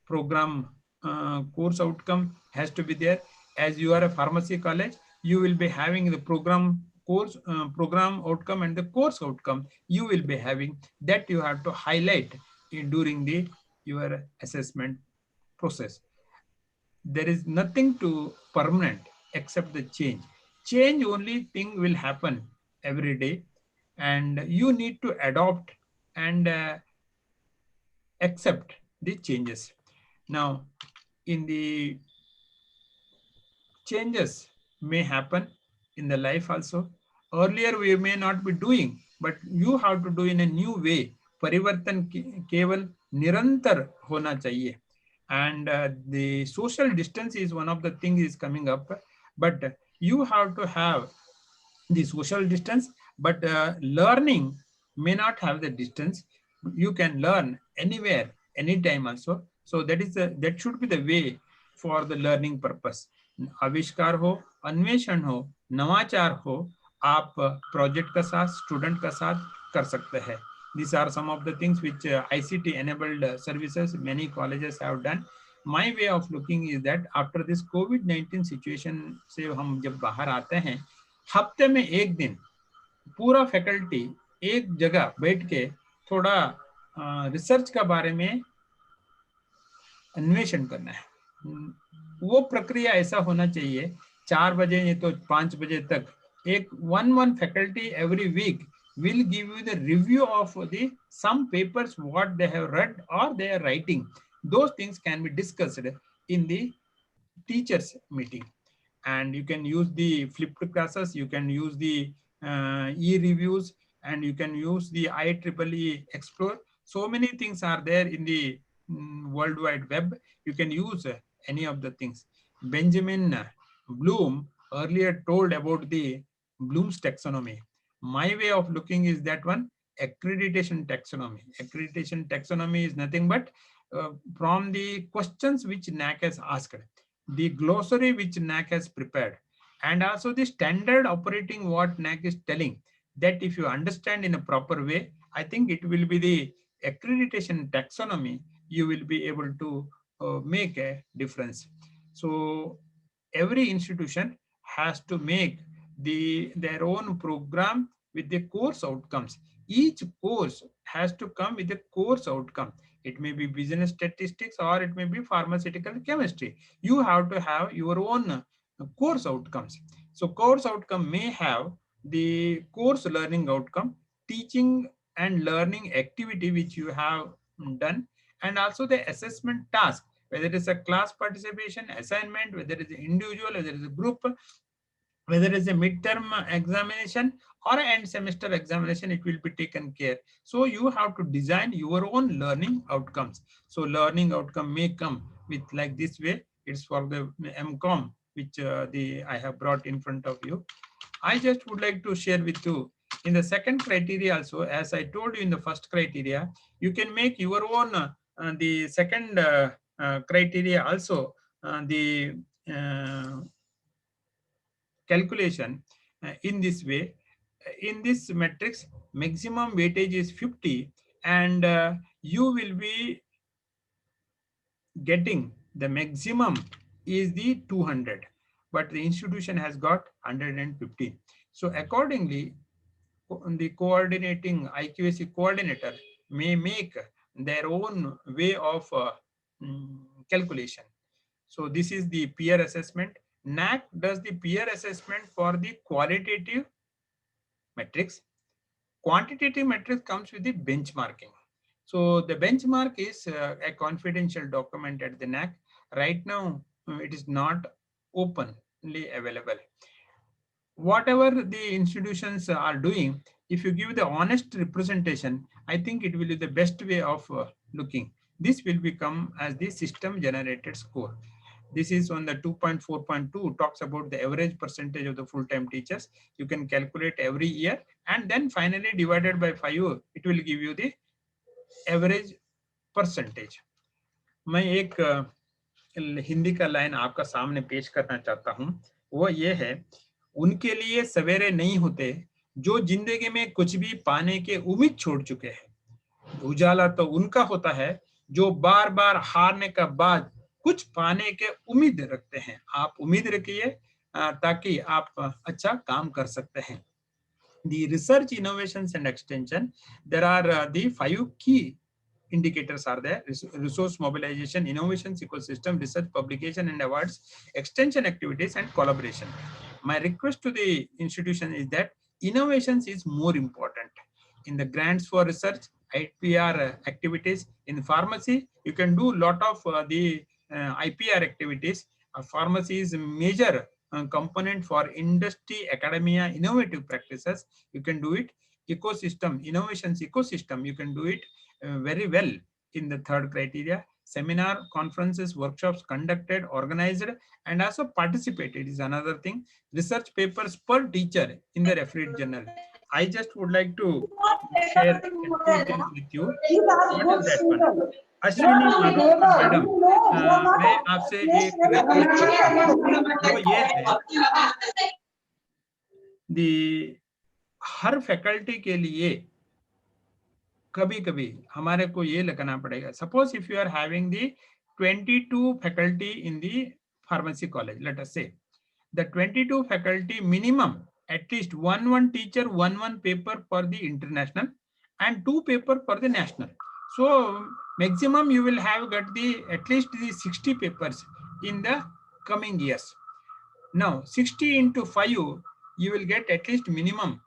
program course outcome has to be there. As you are a pharmacy college, you will be having the program course program outcome and the course outcome you will be having, that you have to highlight during the your assessment process. There is nothing to permanent except the change. Change only thing will happen every day, and you need to adopt and accept the changes. Now, in the changes may happen in the life also. Earlier we may not be doing, but you have to do in a new way. परिवर्तन केवल निरंतर होना चाहिए. And the social distance is one of the things is coming up, but you have to have the social distance, but learning may not have the distance. You can learn anywhere, anytime also. So that is that should be the way for the learning purpose. आविष्कार हो, अन्वेषण हो, नवाचार हो, आप project का साथ, student का साथ कर सकते हैं. These are some of the things which ICT enabled services many colleges have done. My way of looking is that after this COVID-19 situation से हम जब बाहर आते हैं, हफ्ते में एक दिन पूरा फैकल्टी एक जगह बैठ के थोड़ा रिसर्च का बारे में अन्वेषण करना है. वो प्रक्रिया ऐसा होना चाहिए 4 बजे नहीं तो 5 बजे तक एक one faculty every week will give you the review of the some papers what they have read or they are writing. Those things can be discussed in the teachers meeting, and you can use the flipped classes, you can use the e-reviews, and you can use the IEEE Explore. So many things are there in the World Wide Web. You can use any of the things. Benjamin Bloom earlier told about the Bloom's taxonomy. My way of looking is that one, accreditation taxonomy. Accreditation taxonomy is nothing but from the questions which NAAC has asked, the glossary which NAAC has prepared, and also the standard operating what NAAC is telling, that if you understand in a proper way, I think it will be the accreditation taxonomy, you will be able to make a difference. So every institution has to make their own program with the course outcomes. Each course has to come with a course outcome. It may be business statistics or it may be pharmaceutical chemistry. You have to have your own course outcomes. So course outcome may have the course learning outcome, teaching and learning activity which you have done, and also the assessment task, whether it is a class participation, assignment, whether it is individual, whether it is a group, whether it is a midterm examination or an end semester examination, it will be taken care. So you have to design your own learning outcomes. So learning outcome may come with like this way. It's for the MCOM, which I have brought in front of you. I just would like to share with you in the second criteria also, as I told you in the first criteria, you can make your own the second criteria also, the calculation in this way. In this matrix, maximum weightage is 50, and you will be getting The maximum is the 200, but the institution has got 150. So accordingly, the coordinating IQAC coordinator may make their own way of calculation. So this is the peer assessment. NAAC does the peer assessment for the qualitative metrics. Quantitative metrics comes with the benchmarking. So the benchmark is a confidential document at the NAAC. Right now, it is not openly available. Whatever the institutions are doing, if you give the honest representation, I think it will be the best way of looking. This will become as the system generated score. This is on the 2.4.2, talks about the average percentage of the full-time teachers. You can calculate every year, and then finally divided by 5, it will give you the average percentage. मैं एक हिंदी का line आपका सामने पेश करना चाहता हूं, वो ये है, उनके लिए सवेरे नहीं होते जो जिंदगी में कुछ भी पाने के उम्मीद छोड़ चुके हैं। उजाला तो उनका होता है जो बार बार हारने का बाद कुछ पाने के उम्मीद रखते हैं। आप उम्मीद रखिए ताकि आप अच्छा काम कर सकते हैं। The research, innovations and extension, there are the 5 key indicators are there: resource mobilization, innovations ecosystem, research publication and awards, extension activities and collaboration. My request to the institution is that innovations is more important. In the grants for research, IPR activities. In pharmacy, you can do a lot of the IPR activities. Pharmacy is a major component for industry, academia, innovative practices. You can do it. Ecosystem, innovations ecosystem, you can do it very well in the third criteria. Seminar, conferences, workshops conducted, organized, and also participated is another thing. Research papers per teacher in the refereed journal. I just would like to share 2 things with you. What is that one? Ashwini madam, मैं आपसे एक request करता हूँ, वो ये है, हर faculty के लिए कभी कभी हमारे को ये लगना पड़ेगा. Suppose if you are having the 22 faculty in the pharmacy college, let us say, the 22 faculty minimum, at least one teacher, one paper for the international and 2 paper for the national. So maximum you will have got the at least the 60 papers in the coming years. Now 60 into 5, you will get at least minimum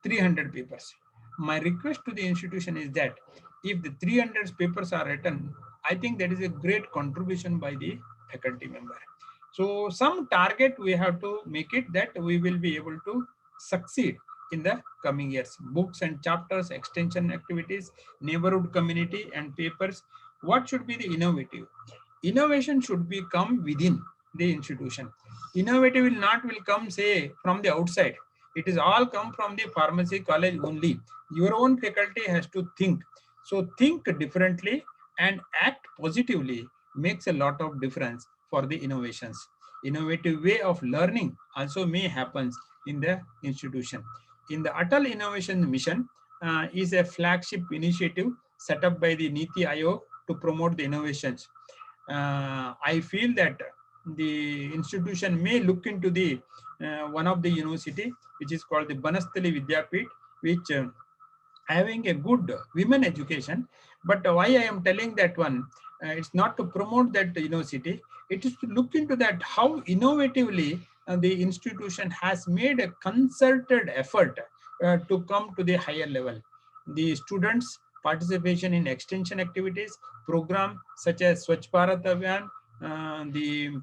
300 papers. My request to the institution is that if the 300 papers are written, I think that is a great contribution by the faculty member. So some target we have to make it that we will be able to succeed in the coming years. Books and chapters, extension activities, neighborhood community and papers. What should be the innovative? Innovation should be come within the institution. Innovative will come say from the outside. It is all come from the pharmacy college only. Your own faculty has to think. So think differently and act positively makes a lot of difference for the innovations. Innovative way of learning also may happen in the institution. In the Atal Innovation Mission is a flagship initiative set up by the Niti Aayog to promote the innovations. I feel that the institution may look into the one of the university which is called the Banastali Vidyapeeth, which having a good women education. But why I am telling that one, it's not to promote that university, it is to look into that how innovatively the institution has made a concerted effort to come to the higher level. The students' participation in extension activities, program such as Swachh Bharat Abhiyan, the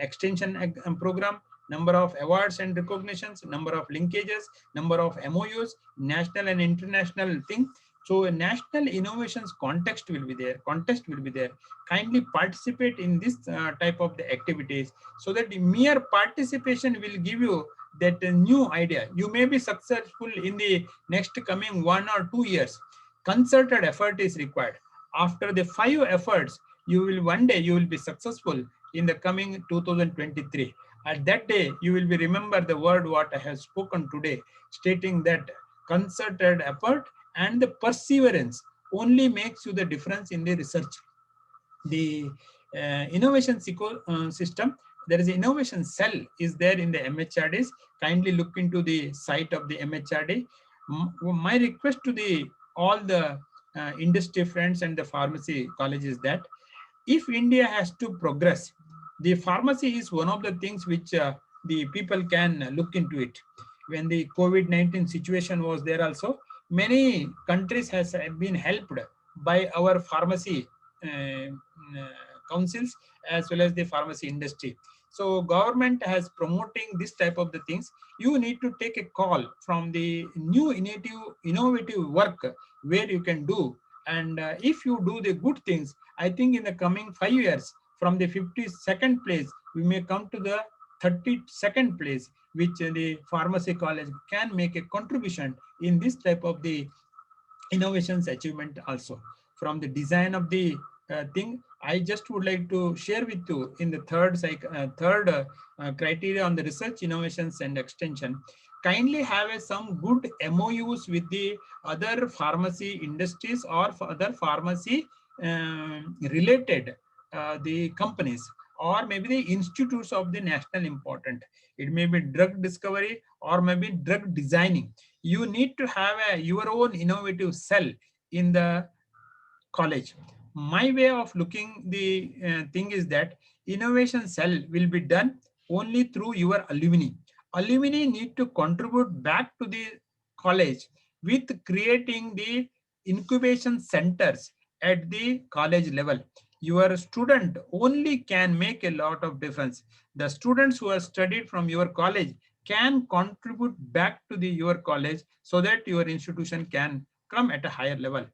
extension program, number of awards and recognitions, number of linkages, number of MOUs, national and international thing. So a national innovations context will be there, contest will be there. Kindly participate in this type of the activities so that the mere participation will give you that new idea. You may be successful in the next coming 1 or 2 years. Concerted effort is required. After the 5 efforts, you will one day you will be successful in the coming 2023. At that day, you will be remember the word what I have spoken today, stating that concerted effort and the perseverance only makes you the difference in the research. The innovation system. There is an innovation cell is there in the MHRDs. Kindly look into the site of the MHRD. My request to the all the industry friends and the pharmacy colleges that if India has to progress, the pharmacy is one of the things which the people can look into it. When the COVID-19 situation was there also, many countries has been helped by our pharmacy councils as well as the pharmacy industry. So government has promoting this type of the things. You need to take a call from the new innovative work where you can do. And if you do the good things, I think in the coming 5 years, from the 52nd place, we may come to the 32nd place, which the pharmacy college can make a contribution in this type of the innovations achievement also. From the design of the thing, I just would like to share with you in the third criteria on the research, innovations and extension. Kindly have some good MOUs with the other pharmacy industries or other pharmacy related the companies, or maybe the institutes of the national important. It may be drug discovery or maybe drug designing. You need to have your own innovative cell in the college. My way of looking the thing is that innovation cell will be done only through your alumni. Alumni need to contribute back to the college with creating the incubation centers at the college level. Your student only can make a lot of difference. The students who have studied from your college can contribute back to your college so that your institution can come at a higher level.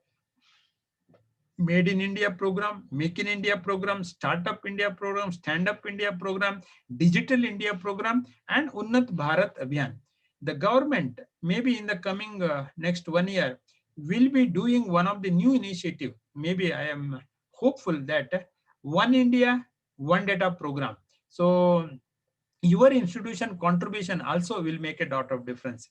Made in India program, Make in India program, Startup India program, Stand Up India program, Digital India program, and Unnat Bharat Abhiyan. The government, maybe in the coming next 1 year, will be doing one of the new initiative. Maybe I am hopeful that One India, One Data program. So your institution contribution also will make a lot of difference.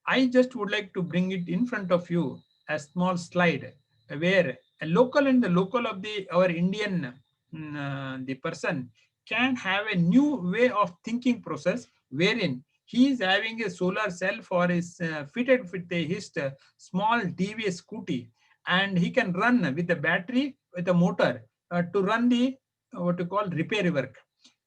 I just would like to bring it in front of you a small slide where a local and the local of our Indian the person can have a new way of thinking process wherein he is having a solar cell for his fitted with his small TVS scooty, and he can run with a battery with a motor to run the what you call repair work.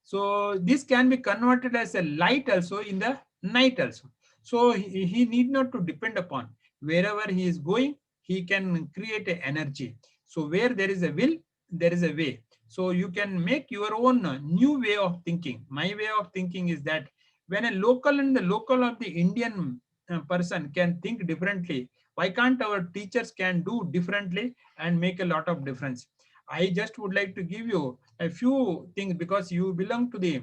So this can be converted as a light also in the night also. So he need not to depend upon wherever he is going, he can create a energy. So where there is a will, there is a way. So you can make your own new way of thinking. My way of thinking is that when a local and the local of the Indian person can think differently, why can't our teachers can do differently and make a lot of difference? I just would like to give you a few things because you belong to the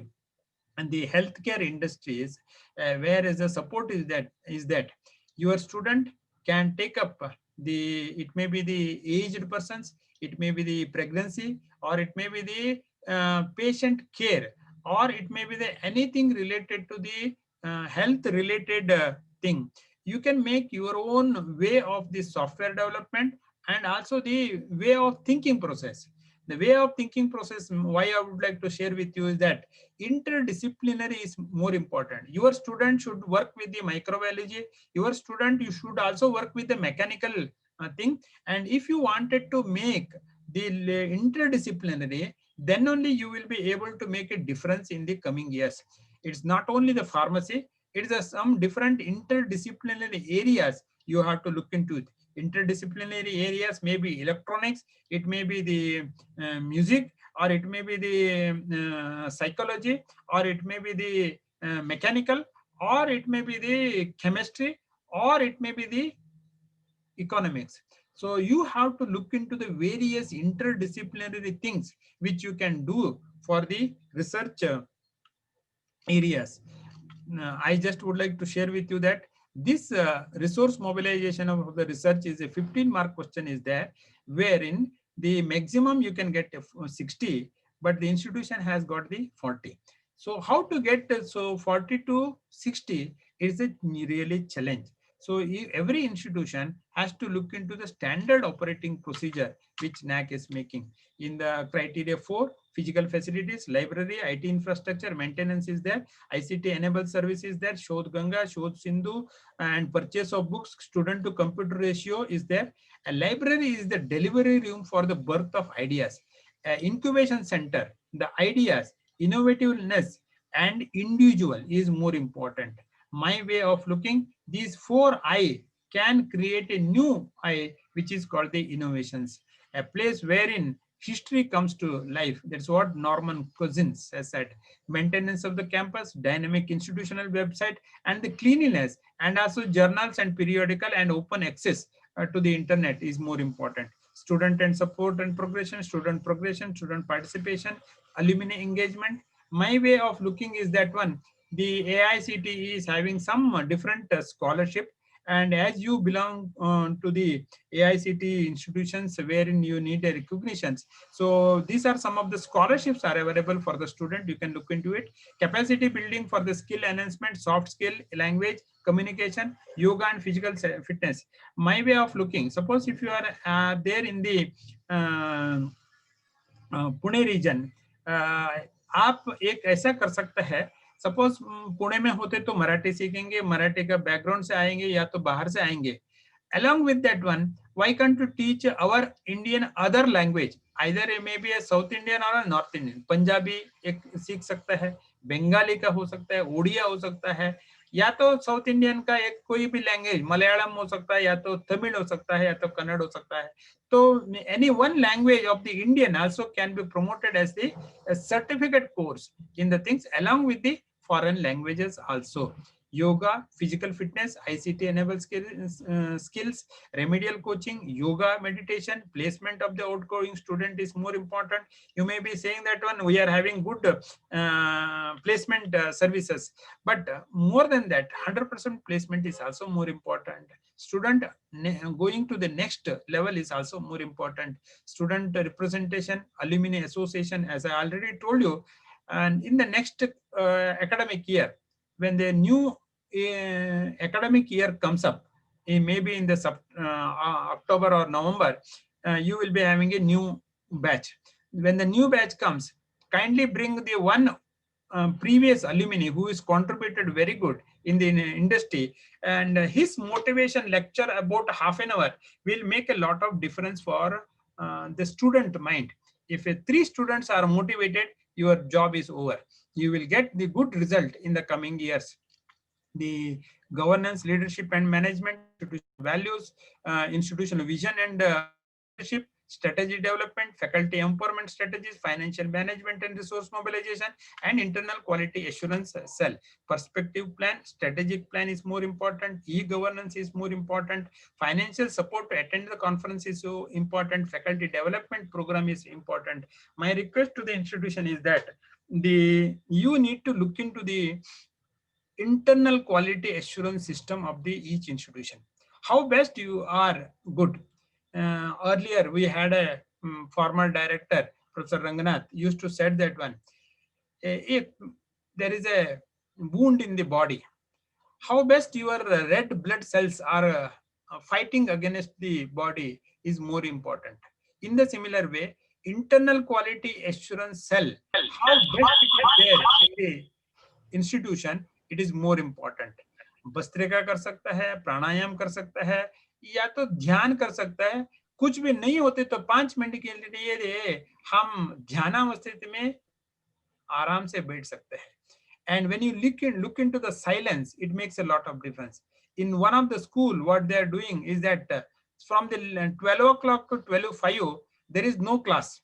healthcare industries, where as a support is that your student can take up it may be the aged persons, it may be the pregnancy, or it may be the patient care, or it may be the anything related to the health related thing. You can make your own way of the software development and also the way of thinking process. The way of thinking process, why I would like to share with you is that interdisciplinary is more important. Your student should work with the microbiology. Your student, you should also work with the mechanical thing. And if you wanted to make the interdisciplinary, then only you will be able to make a difference in the coming years. It's not only the pharmacy, it is some different interdisciplinary areas you have to look into it. Interdisciplinary areas may be electronics, it may be the music, or it may be the psychology, or it may be the mechanical, or it may be the chemistry, or it may be the economics. So you have to look into the various interdisciplinary things which you can do for the research areas. I just would like to share with you that this resource mobilization of the research is a 15-mark question is there, wherein the maximum you can get 60, but the institution has got the 40. So how to get so 40 to 60 is a really challenge. So every institution has to look into the standard operating procedure which NAAC is making. In the criteria 4, physical facilities, library, IT infrastructure, maintenance is there, ICT enabled service is there, Shodh Ganga, Shodh Sindhu, and purchase of books, student to computer ratio is there. A library is the delivery room for the birth of ideas. Incubation center, the ideas, innovativeness, and individual is more important. My way of looking, these 4 I can create a new I, which is called the innovations, a place wherein history comes to life. That's what Norman Cousins has said. Maintenance of the campus, dynamic institutional website, and the cleanliness, and also journals and periodical and open access to the internet is more important. Student and support and progression, student participation, alumni engagement. My way of looking is that one, the AICTE is having some different scholarship, and as you belong to the AICTE institutions wherein you need a recognitions, so these are some of the scholarships are available for the student. You can look into it. Capacity building for the skill enhancement, soft skill, language, communication, yoga, and physical fitness. My way of looking, suppose if you are there in the Pune region, आप एक ऐसा कर सकते हैं, suppose Pune में होते तो मराठी सीखेंगे, मराठी का बैकग्राउंड से आएंगे या तो बाहर से आएंगे. Along with that one, why can't you teach our Indian other language? Either it may be a South Indian or a North Indian. Punjabi एक सीख सकता है, बंगाली का हो सकता है, उड़िया हो सकता है, या तो साउथ इंडियन का एक कोई भी लैंग्वेज, मलयालम हो सकता है, या तो तमिल हो सकता है, या तो कन्नड़ हो सकता है. So any one language of the Indian also can be promoted as the certificate course in the things along with the foreign languages also. Yoga, physical fitness, ICT enabled skills, remedial coaching, yoga, meditation, placement of the outgoing student is more important. You may be saying that one, we are having good placement services, but more than that, 100% placement is also more important. Student going to the next level is also more important. Student representation, alumni association, as I already told you, and in the next academic year, when the new academic year comes up, maybe in the October or November, you will be having a new batch. When the new batch comes, kindly bring the one previous alumni who is contributed very good in the industry, and his motivation lecture about half an hour will make a lot of difference for the student mind. If 3 students are motivated, your job is over. You will get the good result in the coming years. The governance, leadership and management, institutional values, institutional vision and leadership, strategy development, faculty empowerment strategies, financial management and resource mobilization, and internal quality assurance cell. Perspective plan, strategic plan is more important. E-governance is more important. Financial support to attend the conference is so important. Faculty development program is important. My request to the institution is that you need to look into the internal quality assurance system of the each institution. How best you are good. Earlier we had a former director, Professor Ranganath, used to said that one, if there is a wound in the body, how best your red blood cells are fighting against the body is more important. In the similar way, internal quality assurance cell, how best it is there in the institution, it is more important. Bhastrika कर सकता है, प्राणायाम कर सकता है, या तो ध्यान कर सकता है. कुछ भी नहीं होते तो 5 मिनट के लिए हम ध्यानावस्थिति में आराम से बैठ सकते हैं. And when you look into the silence, it makes a lot of difference. In one of the school, what they are doing is that from the 12 o'clock to 12:05, there is no class.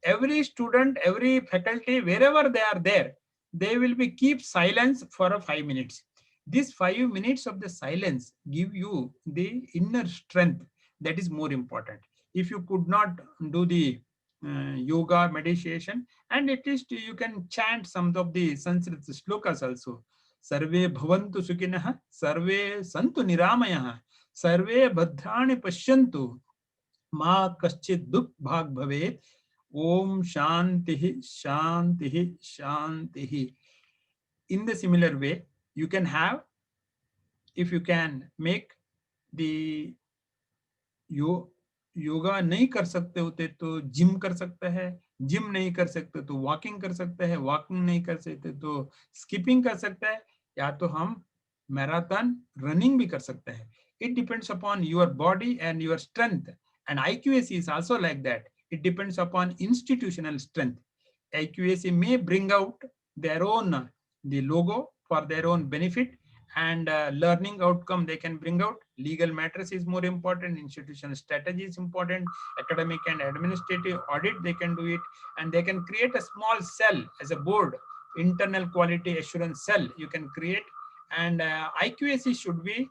Every student, every faculty, wherever they are there, they will be keep silence for 5 minutes. These 5 minutes of the silence give you the inner strength. That is more important. If you could not do the yoga, meditation, and at least you can chant some of the Sanskrit shlokas also. Sarve bhavantu sukhinah, sarve santu niramayah, sarve bhadrani pashyantu, ma kaschid dukh bhag bhavet. Om Shanti Shanti Shanti. In the similar way, you can have if you can make the yoga नहीं कर सकते होते तो gym कर सकते हैं, gym नहीं कर सकते तो वॉकिंग कर सकते हैं, वॉकिंग नहीं कर सकते तो स्किपिंग कर सकते हैं, या तो हम मैराथन रनिंग भी कर सकते हैं. It depends upon your body and your strength, and IQAC is also like that. It depends upon institutional strength. IQAC may bring out their own the logo for their own benefit, and learning outcome they can bring out. Legal matters is more important, institutional strategy is important, academic and administrative audit they can do it, and they can create a small cell as a board, internal quality assurance cell you can create. And IQAC should be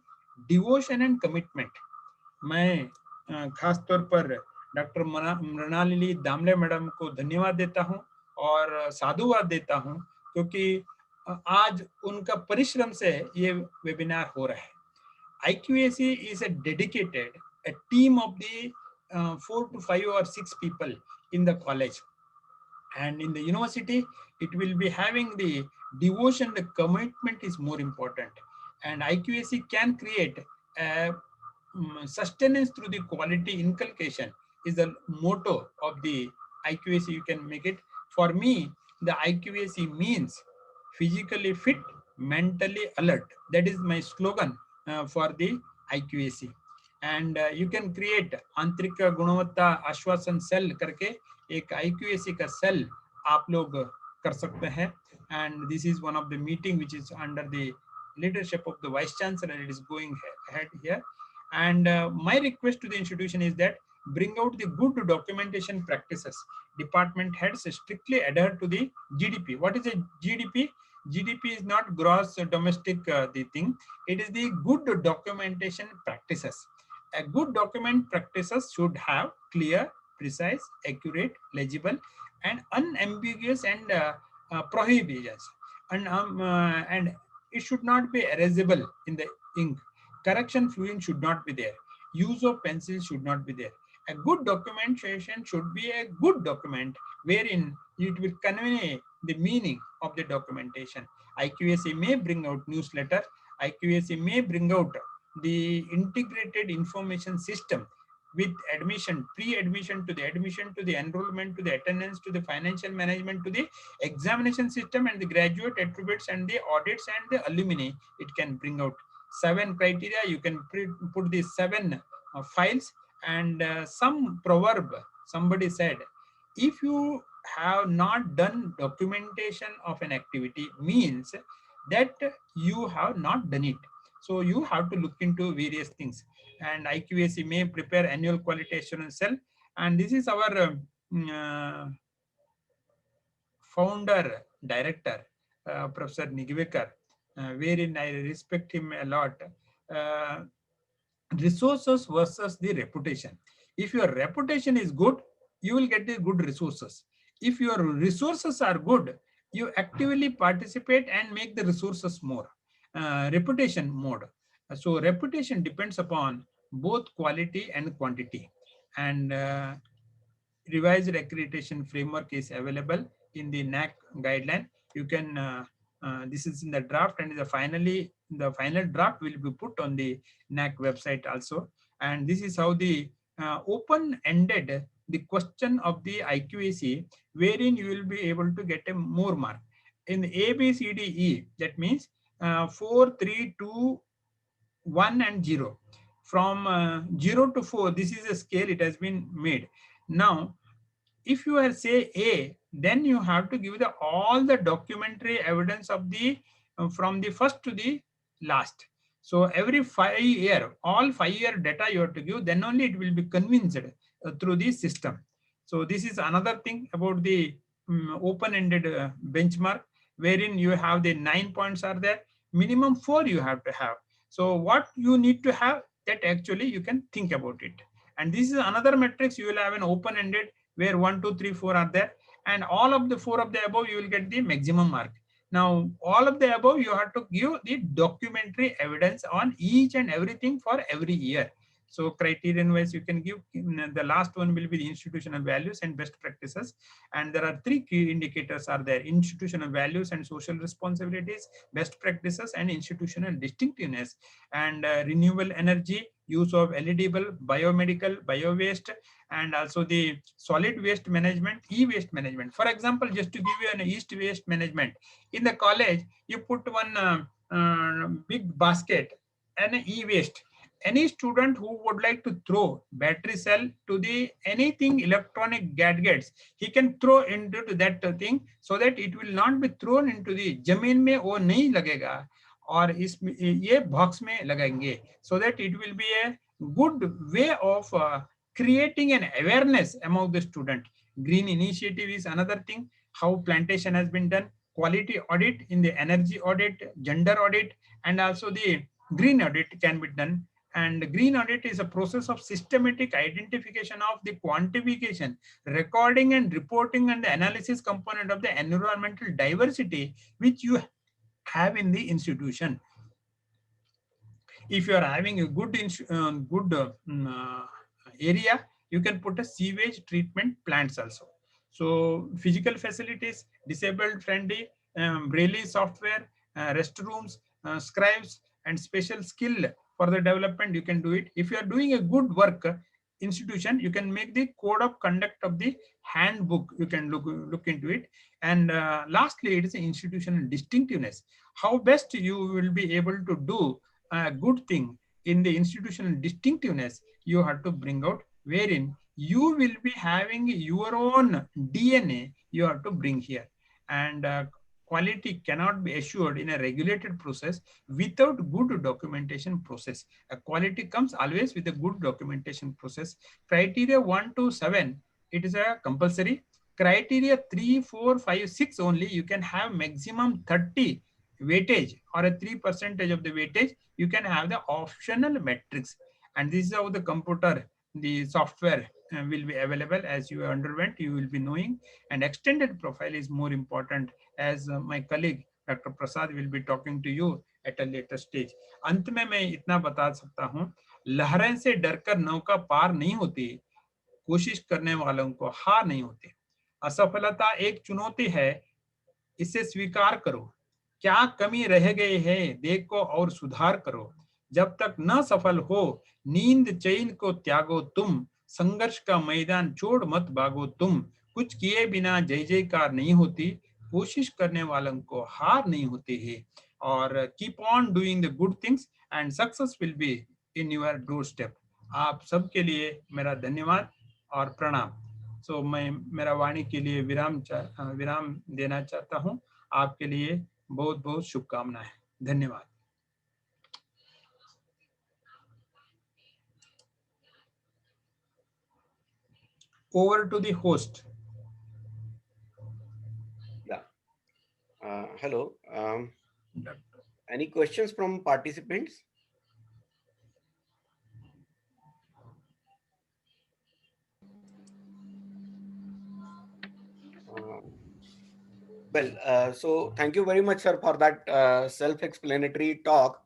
devotion and commitment. मैं खास तौर पर doctor Mrinalini Damle madam को धन्यवाद देता हूं और साधुवाद देता हूं, क्योंकि आज उनका परिश्रम से ये वेबिनार हो रहा है. IQAC is a dedicated a team of the 4 to 5 or 6 people in the college, and in the university it will be having the devotion, the commitment is more important, and IQAC can create a sustenance through the quality inculcation is the motto of the IQAC. You can make it. For me, the IQAC means physically fit, mentally alert. That is my slogan for the IQAC. And you can create आंतरिक गुणवत्ता आश्वासन cell करके एक IQAC का cell आप लोग कर सकते हैं. And this is one of the meeting which is under the leadership of the Vice Chancellor. It is going ahead here. And my request to the institution is that bring out the good documentation practices. Department heads strictly adhere to the GDP. What is a GDP? GDP is not gross domestic the thing. It is the good documentation practices. A good document practices should have clear, precise, accurate, legible, and unambiguous and prohibitions. And it should not be erasable in the ink. Correction fluid should not be there. Use of pencil should not be there. A good documentation should be a good document wherein it will convey the meaning of the documentation. IQAC may bring out newsletter. IQAC may bring out the integrated information system with admission, pre-admission to the admission, to the enrollment, to the attendance, to the financial management, to the examination system, and the graduate attributes and the audits and the alumni. It can bring out 7 criteria. You can put these 7 files, and some proverb somebody said, if you have not done documentation of an activity means that you have not done it. So you have to look into various things, and IQAC may prepare annual quality assurance cell, and this is our founder director, Professor Nigvekar, wherein I respect him a lot. Resources versus the reputation. If your reputation is good, you will get the good resources. If your resources are good, you actively participate and make the resources more. Reputation mode. So reputation depends upon both quality and quantity. And revised accreditation framework is available in the NAAC guideline. You can this is in the draft, and the final draft will be put on the NAAC website also. And this is how the open-ended the question of the IQAC, wherein you will be able to get a more mark. In the A, B, C, D, E, that means 4, 3, 2, 1, and 0. From 0 to 4, this is a scale it has been made. Now, if you are say A, then you have to give all the documentary evidence of the from the first to the last. So every 5 year, all 5 year data you have to give, then only it will be convinced through the system. So this is another thing about the open-ended benchmark, wherein you have the 9 points are there, minimum 4 you have to have. So what you need to have, that actually you can think about it. And this is another matrix. You will have an open-ended where 1, 2, 3, 4 are there, and all of the 4 of the above you will get the maximum mark. Now all of the above you have to give the documentary evidence on each and everything for every year. So criterion wise, you can give. The last one will be the institutional values and best practices. And there are three key indicators are there: institutional values and social responsibilities, best practices, and institutional distinctiveness. And renewable energy, use of eligible biomedical, bio-waste, and also the solid waste management, e-waste management. For example, just to give you an e-waste management, in the college, you put one big basket and e-waste. Any student who would like to throw battery cell to the anything electronic gadgets, he can throw into that thing, so that it will not be thrown into the जमीन में वो नहीं लगेगा और इस ये box में लगाएंगे, so that it will be a good way of creating an awareness among the student. Green initiative is another thing, how plantation has been done, quality audit in the energy audit, gender audit, and also the green audit can be done. And green audit is a process of systematic identification of the quantification, recording and reporting and the analysis component of the environmental diversity which you have in the institution. If you are having a good area, you can put a sewage treatment plants also. So physical facilities, disabled friendly, Braille software, restrooms, scribes, and special skill for the development, you can do it. If you are doing a good work institution, you can make the code of conduct of the handbook. You can look into it. And lastly, it is institutional distinctiveness. How best you will be able to do a good thing in the institutional distinctiveness, you have to bring out, wherein you will be having your own DNA you have to bring here. And quality cannot be assured in a regulated process without good documentation process. A quality comes always with a good documentation process. Criteria 1 to 7, it is a compulsory. Criteria 3, 4, 5, 6 only, you can have maximum 30 weightage or a 3% of the weightage. You can have the optional metrics. And this is how the computer, the software will be available. As you underwent, you will be knowing. And extended profile is more important, as my colleague Dr. Prasad will be talking to you at a later stage. अंत में मैं इतना बता सकता हूँ, लहरें से डरकर नौका पार नहीं होती, कोशिश करने वालों को हार नहीं होती। असफलता एक चुनौती है, इसे स्वीकार करो। क्या कमी रह गई है देखो और सुधार करो। जब तक न सफल हो नींद चैन को त्यागो तुम, संघर्ष का मैदान छोड़ मत भागो तुम। कुछ किए बिना जय जयकार नहीं होती, कोशिश करने वालों को हार नहीं होती है। और keep on doing the good things and success will be in your door step. आप सबके लिए मेरा धन्यवाद और प्रणाम। सो मैं मेरा वाणी के लिए विराम देना चाहता हूँ। आपके लिए बहुत बहुत शुभकामनाएं। धन्यवाद। Over to the host. Yeah. Hello. Any questions from participants? So thank you very much, sir, for that self-explanatory talk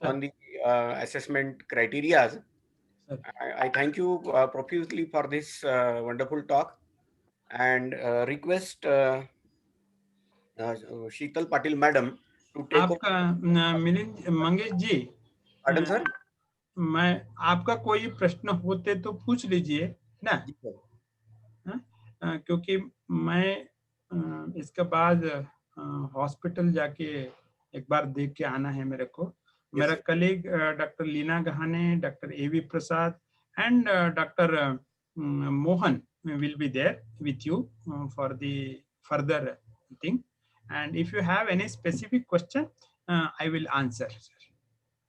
on the assessment criteria. I thank you profusely for this wonderful talk, and request Sheetal Patil madam to take आपका मिलिंद मंगेश जी, pardon sir, मैं आपका कोई प्रश्न होते तो पूछ लीजिए ना, क्योंकि मैं इसके बाद हॉस्पिटल जाके एक बार देख के आना है मेरे को। मेरा colleague doctor Leena Gahane, doctor AV Prasad and doctor Mohan will be there with you for the further thing. And if you have any specific question, I will answer.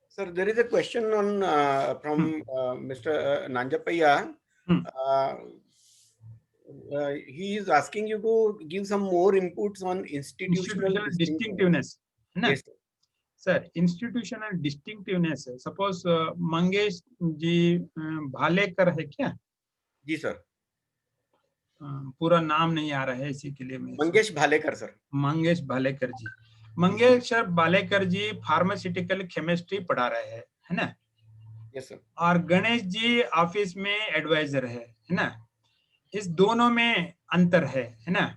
Sir, there is a question on from Mr. Nanjapaya. He is asking you to give some more inputs on institutional distinctiveness. Yes, sir, institutional distinctiveness. Suppose Mangesh ji Bhalekar है क्या? जी sir, पूरा नाम नहीं आ रहा है, इसी के लिए मैं मंगेश भालेकर सर। मंगेश भालेकर जी, मंगेश भालेकर जी फार्मास्यूटिकल केमिस्ट्री पढ़ा रहे हैं, है ना? Yes sir. और गणेश जी ऑफिस में एडवाइजर है ना, इस दोनों में अंतर है ना।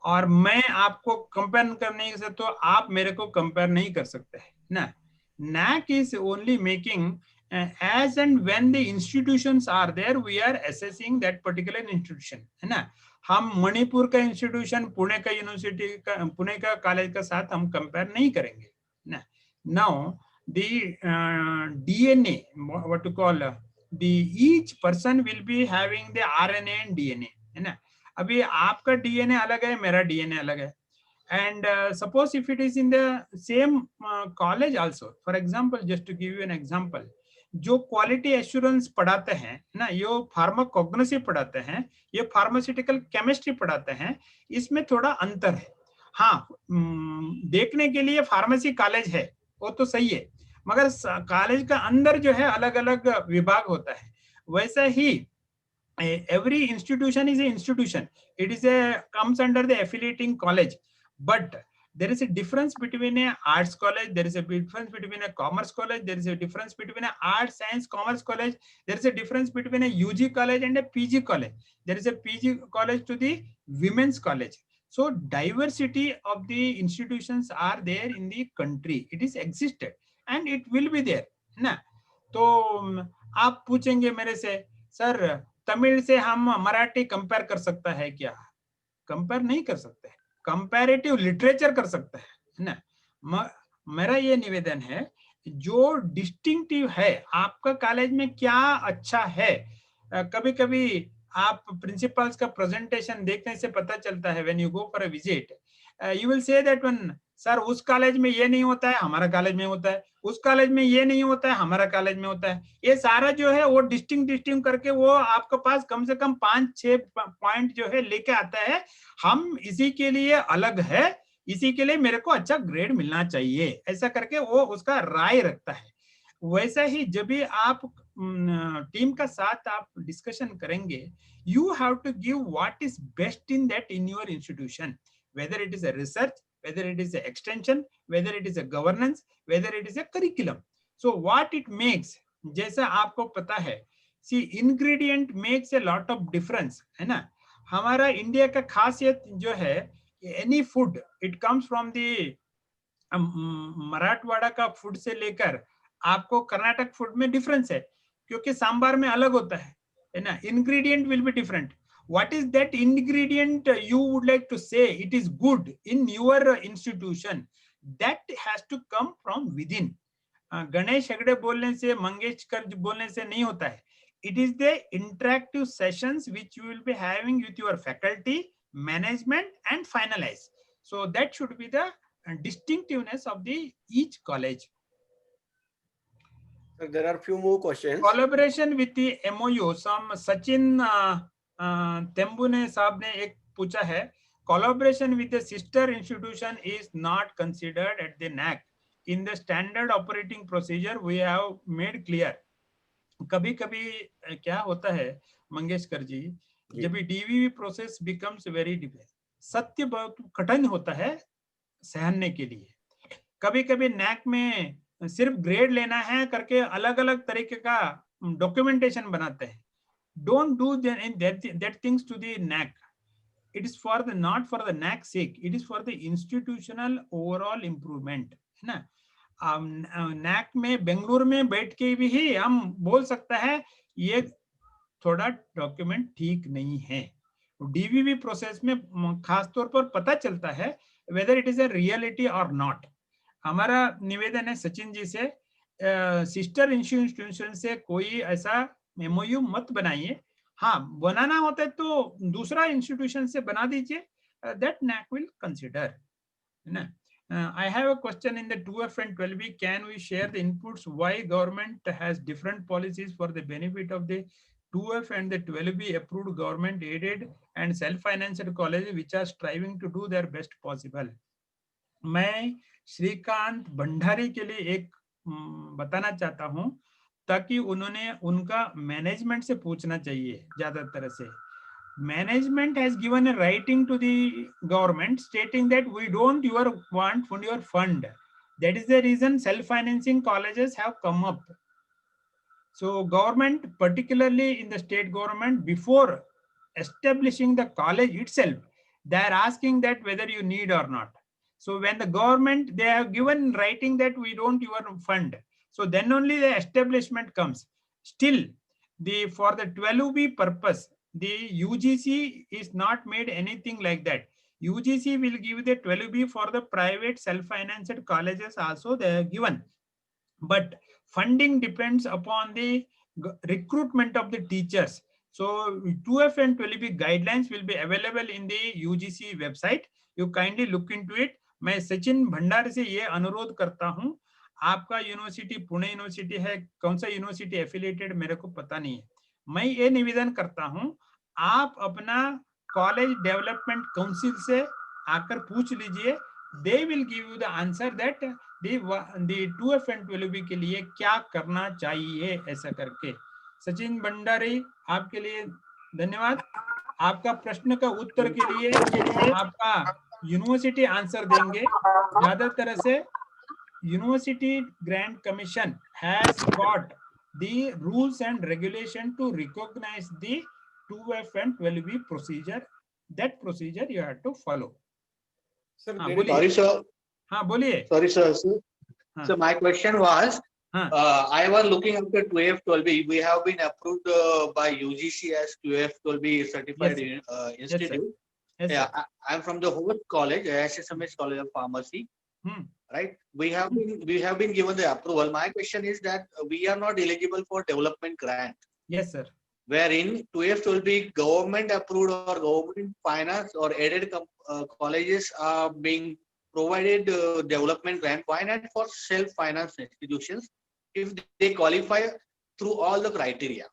और मैं आपको कंपेयर करने से तो आप मेरे को कंपेयर नहीं कर सकते है ना। NAAC is only making as and when the institutions are there, we are assessing that particular institution, है ना। हम मणिपुर का इंस्टीट्यूशन पुणे का यूनिवर्सिटी का, पुणे का कॉलेज का साथ हम कंपेयर नहीं करेंगे ना। Now the DNA, what to call, each person will be having the RNA and DNA, है ना। अभी आपका DNA अलग है, मेरा DNA अलग है, and suppose if it is in the same college also, for example, just to give you an example, जो क्वालिटी एश्योरेंस पढ़ाते हैं ना, ये फार्माकोग्नोसी पढ़ाते हैं, ये फार्मास्यूटिकल केमिस्ट्री पढ़ाते हैं, इसमें थोड़ा अंतर है। हाँ, देखने के लिए फार्मेसी कॉलेज है, वो तो सही है, मगर कॉलेज का अंदर जो है अलग अलग विभाग होता है। वैसा ही every institution is an institution. It is comes under the affiliating college, but there is a difference between a arts college, there is a difference between a commerce college, there is a difference between a arts, science, commerce college, there is a difference between a UG college and a PG college, there is a PG college to the women's college. So diversity of the institutions are there in the country, it is existed and it will be there ना। तो आप पूछेंगे मेरे से, sir Tamil से हम Marathi compare कर सकता है क्या? कंपेयर नहीं कर सकते, कंपैरेटिव लिटरेचर कर सकते हैं ना। मेरा ये निवेदन है, जो डिस्टिंक्टिव है आपका कॉलेज में क्या अच्छा है, कभी कभी आप प्रिंसिपल्स का प्रेजेंटेशन देखने से पता चलता है, when you go for a visit you will say that one, sir उस कॉलेज में ये नहीं होता है, हमारा कॉलेज में होता है, उस कॉलेज में ये नहीं होता है, हमारा कॉलेज में होता है। ये सारा जो है वो डिस्टिंग करके वो आपके पास कम से कम 5-6 पॉइंट जो है लेके आता है, हम इसी के लिए अलग है, इसी के लिए मेरे को अच्छा ग्रेड मिलना चाहिए, ऐसा करके वो उसका राय रखता है। वैसा ही जब भी आप टीम का साथ आप डिस्कशन करेंगे, you have to give what is best in that in your institution, whether it is a research, whether it is a extension, whether it is a governance, whether it is a curriculum. So what it makes, जैसा आपको पता है, see ingredient makes a lot of difference, है ना। हमारा India का खासियत जो है, any food it comes from the Marathwada का फूड से लेकर आपको कर्नाटक फूड में डिफरेंस है, क्योंकि सांबार में अलग होता है ना, ingredient will be different. What is that ingredient you would like to say it is good in your institution? That has to come from within. Ganesh Hegde बोलने से, मंगेशकर बोलने से नहीं होता है। It is the interactive sessions which you will be having with your faculty, management and finalize. So that should be the distinctiveness of the each college. There are few more questions. Collaboration with the MOU, some Sachin तेम्बुने साहब ने एक पूछा है, collaboration with the sister institution is not considered at the NAAC. In the standard operating procedure we have made clear. कभी कभी क्या होता है मंगेशकर जी, जब भी DVV process becomes very difficult, सत्य बहुत कठिन होता है सहने के लिए। कभी कभी NAAC में सिर्फ ग्रेड लेना है करके अलग अलग तरीके का डॉक्यूमेंटेशन बनाते हैं। Don't do that things to the NAAC. It is for the not for the NAAC sake. It is for the institutional overall improvement, है ना। NAAC में बेंगलुरु में बैठ के भी हम बोल सकता है ये थोड़ा डॉक्यूमेंट ठीक नहीं है। DVV प्रोसेस में खास तौर पर पता चलता है whether it is a reality or not. हमारा निवेदन है सचिन जी से, सिस्टर इंस्टीट्यूशन से कोई ऐसा MOU मत बनाइए। हाँ, बनाना होता है तो दूसरा इंस्टीट्यूशन से बना दीजिए, that NAAC will consider, है ना। I have a question in the 2F and 12B. Can we share the inputs why government has different policies for the benefit of the 2F and the 12B approved government aided and self-financed colleges which are striving to do their best possible? मैं श्रीकांत भंडारी के लिए एक बताना चाहता हूं, ताकि उन्होंने उनका मैनेजमेंट से पूछना चाहिए। ज्यादातर से management has given a writing to the government stating that we don't want your fund, that is the reason self financing colleges have come up. So government, particularly in the state government, before establishing the college itself, they are asking that whether you need or not. So when the government, they have given writing that we don't your fund. So then only the establishment comes. Still, for the 12B purpose, the UGC is not made anything like that. UGC will give the 12B for the private self-financed colleges also they are given. But funding depends upon the recruitment of the teachers. So 2F and 12B guidelines will be available in the UGC website. You kindly look into it. मैं सचिन भंडार से ये अनुरोध करता हूं, आपका university Pune university है, कौन सा यूनिवर्सिटी एफिलिएटेड मेरे को पता नहीं है. मैं ये निवेदन करता हूं, आप अपना कॉलेज डेवलपमेंट काउंसिल से आकर पूछ लीजिए. They will give you the answer that the 2F and 12B के लिए क्या करना चाहिए ऐसा करके. सचिन भंडारी, आपके लिए धन्यवाद. आपका प्रश्न का उत्तर के लिए आपका यूनिवर्सिटी आंसर देंगे. ज्यादातर से university grant commission has got the rules and regulation to recognize the 2F and 12B procedure. That procedure you have to follow. Sir, Sorry, sir. हाँ बोलिए. Sorry, sir. हाँ. So my question was, हाँ. I was looking after 2F 12B. We have been approved by UGC as 2F 12B certified institute. Yes, yeah, I'm from the host college, SSMS College of Pharmacy. Right? We have been given the approval. My question is that we are not eligible for development grant. Yes, sir. Wherein 2F will be government approved or government finance or aided colleges are being provided development grant. Why not for self-finance institutions if they qualify through all the criteria?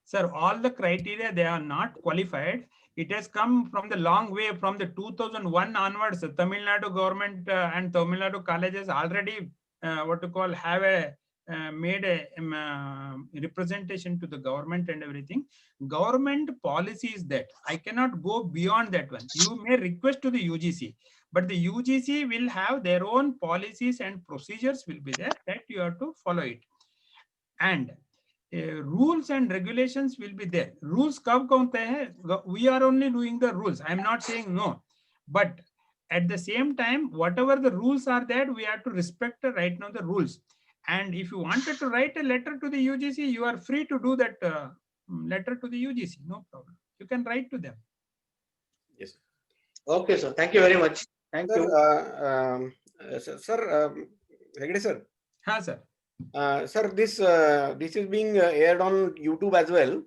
Sir, all the criteria, they are not qualified. It has come from the long way from the 2001 onwards. Tamil Nadu government and Tamil Nadu colleges already have a made a representation to the government and everything. Government policy is that I cannot go beyond that one. You may request to the UGC, but the UGC will have their own policies and procedures will be there that you have to follow it. And rules and regulations will be there. Rules kab kaun hai? We are only doing the rules. I am not saying no, but at the same time, whatever the rules are there, we have to respect right now the rules. And if you wanted to write a letter to the UGC, you are free to do that letter to the UGC. No problem. You can write to them. Yes. Okay, sir. Thank you very much. Thank you. Sir, Hegde sir. Haan, sir. Sir, this is being aired on YouTube as well.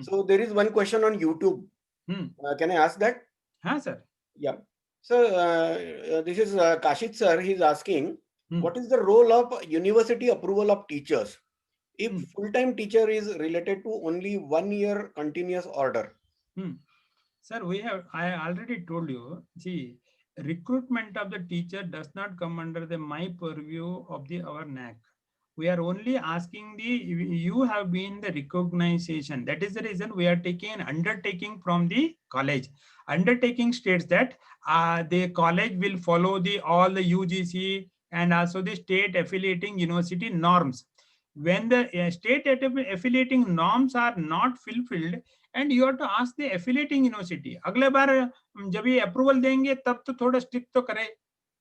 So there is one question on YouTube. Can I ask that? Haan, sir. Yeah. So this is Kashit sir. He's asking, what is the role of university approval of teachers if full-time teacher is related to only 1 year continuous order? Sir, I already told you, see, recruitment of the teacher does not come under my purview of our NAAC. We are only asking you have been the recognition. That is the reason we are taking an undertaking from the college. Undertaking states that the college will follow all the UGC and also the state affiliating university norms. When the state affiliating norms are not fulfilled, and you have to ask the affiliating university. अगले बार जब ये approval देंगे तब तो थोड़ा strict तो करे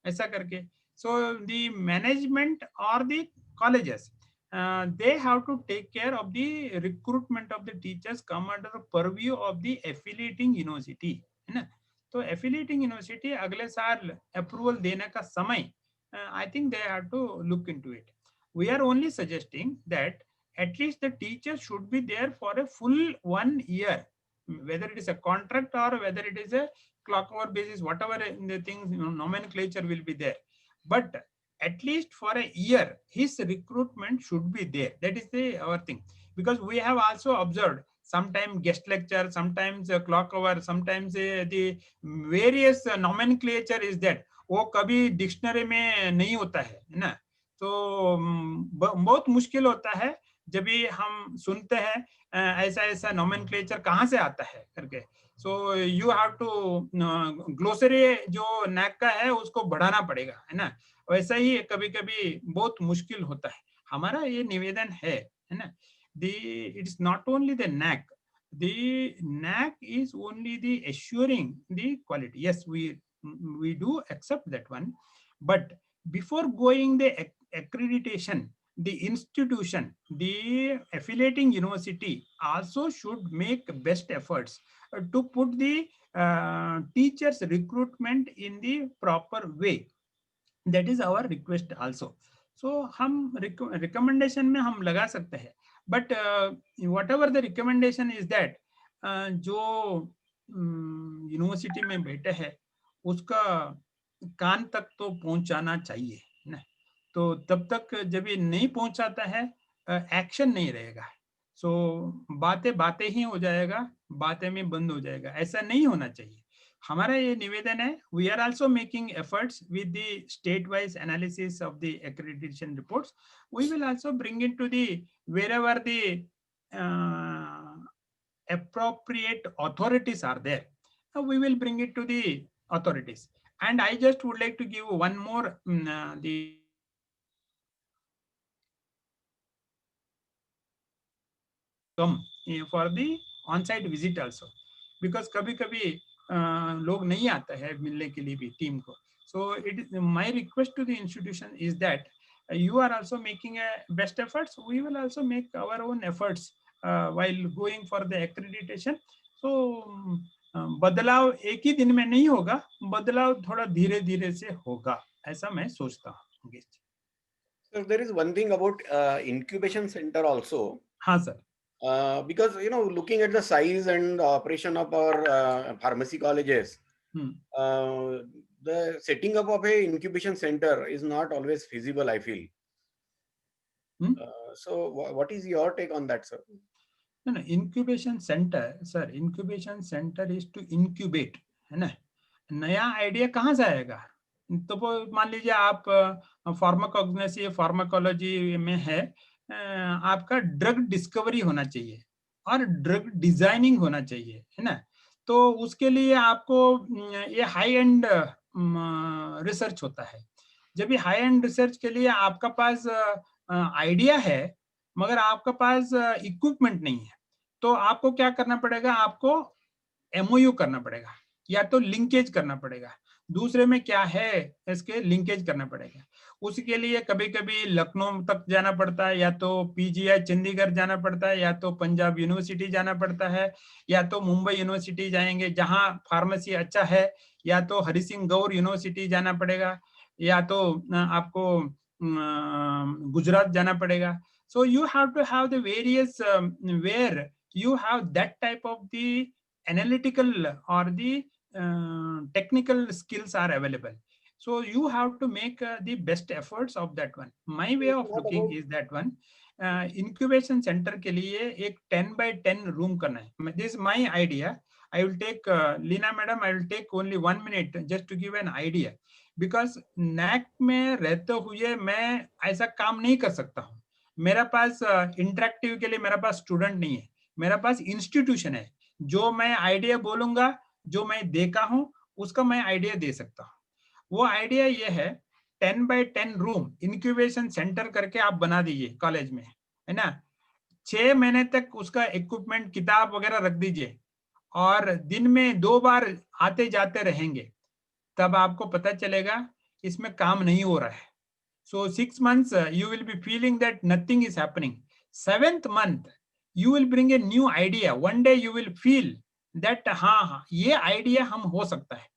ऐसा करके. So the management or the colleges, they have to take care of the recruitment of the teachers come under the purview of the affiliating university. है ना? तो affiliating university अगले साल approval देने का समय I think they have to look into it. We are only suggesting that at least the teacher should be there for a full 1 year, whether it is a contract or whether it is a clock hour basis, whatever the things, nomenclature will be there. But at least for a year, his recruitment should be there. That is our thing. Because we have also observed sometimes guest lecture, sometimes clock hour, sometimes the various nomenclature is that वो कभी dictionary में नहीं होता है ना, तो बहुत मुश्किल होता है जब भी हम सुनते हैं ऐसा ऐसा नोमेनक्लेचर कहाँ से आता है करके. So you have to glossary जो NAAC का है उसको बढ़ाना पड़ेगा, है ना. वैसा ही कभी कभी बहुत मुश्किल होता है. हमारा ये निवेदन है ना. it's not only the NAAC. The NAAC is only the assuring the quality. Yes, we do accept that one, but before going the accreditation, the institution, the affiliating university also should make best efforts to put the teachers recruitment in the proper way. That is our request also. So हम recommendation में हम लगा सकते हैं, but whatever the recommendation is that जो university में बैठे हैं उसका कान तक तो पहुंचाना चाहिए ना, तो तब तक जब ये नहीं पहुंचाता है एक्शन नहीं रहेगा. सो बातें बातें ही हो जाएगा, बातें में बंद हो जाएगा, ऐसा नहीं होना चाहिए. हमारा ये निवेदन है, we are also making efforts with the state wise analysis of the accreditation reports. We will also bring it to the wherever the appropriate authorities are there. We will bring it to the authorities. And I just would like to give one more the come for the on-site visit also, because कभी-कभी लोग नहीं आता है मिलने के लिए भी team को. So it is my request to the institution is that you are also making a best efforts. We will also make our own efforts while going for the accreditation. So बदलाव एक ही दिन में नहीं होगा, बदलाव थोड़ा धीरे-धीरे से होगा, ऐसा मैं सोचता हूँ. So there is one thing about incubation center also. हाँ sir. Because looking at the size and operation of our pharmacy colleges, the setting up of a incubation center is not always feasible, I feel. So what is your take on that, sir? No, incubation center, sir. Incubation center is to incubate, है ना. नया idea कहाँ से आएगा? तो मान लीजिए आप फार्माकोलॉजी में है, आपका ड्रग डिस्कवरी होना चाहिए और ड्रग डिजाइनिंग होना चाहिए, है ना. तो उसके लिए आपको ये हाई एंड रिसर्च होता है. जब ये हाई एंड रिसर्च के लिए आपका पास आइडिया है मगर आपका पास इक्विपमेंट नहीं है, तो आपको क्या करना पड़ेगा? आपको एमओयू करना पड़ेगा या तो लिंकेज करना पड़ेगा. दूसरे में क्या है इसके लिंकेज करना पड़ेगा. उसके लिए कभी-कभी लखनऊ तक जाना पड़ता है, या तो पीजीआई चंडीगढ़ जाना पड़ता है, या तो पंजाब यूनिवर्सिटी जाना पड़ता है, या तो मुंबई यूनिवर्सिटी जाएंगे जहां फार्मेसी अच्छा है, या तो हरि सिंह गौर यूनिवर्सिटी जाना पड़ेगा, या तो आपको गुजरात जाना पड़ेगा. So you have to have the various where you have that type of the analytical or the technical skills are available. So you have to make the best efforts of that one. My way of looking is that one. Incubation center के लिए एक 10 by 10 room करना है. This is my idea. I will take Leena madam. I will take only 1 minute just to give an idea. Because NAAC में रहते हुए मैं ऐसा काम नहीं कर सकता हूँ. मेरा पास इंटरेक्टिव के लिए मेरा पास स्टूडेंट नहीं है, मेरा पास इंस्टीट्यूशन है. जो मैं आइडिया बोलूंगा, जो मैं देखा हूं उसका मैं आइडिया दे सकता हूं. वो आइडिया ये है 10 by 10 रूम इंक्यूबेशन सेंटर करके आप बना दीजिए कॉलेज में, है ना. 6 महीने तक उसका इक्विपमेंट किताब वगैरह रख दीजिए और दिन में 2 बार आते जाते रहेंगे, तब आपको पता चलेगा इसमें काम नहीं हो रहा है. So 6 months you will be feeling that nothing is happening. 7th month you will bring a new idea. One day you will feel that हाँ ये आइडिया हम हो सकता है.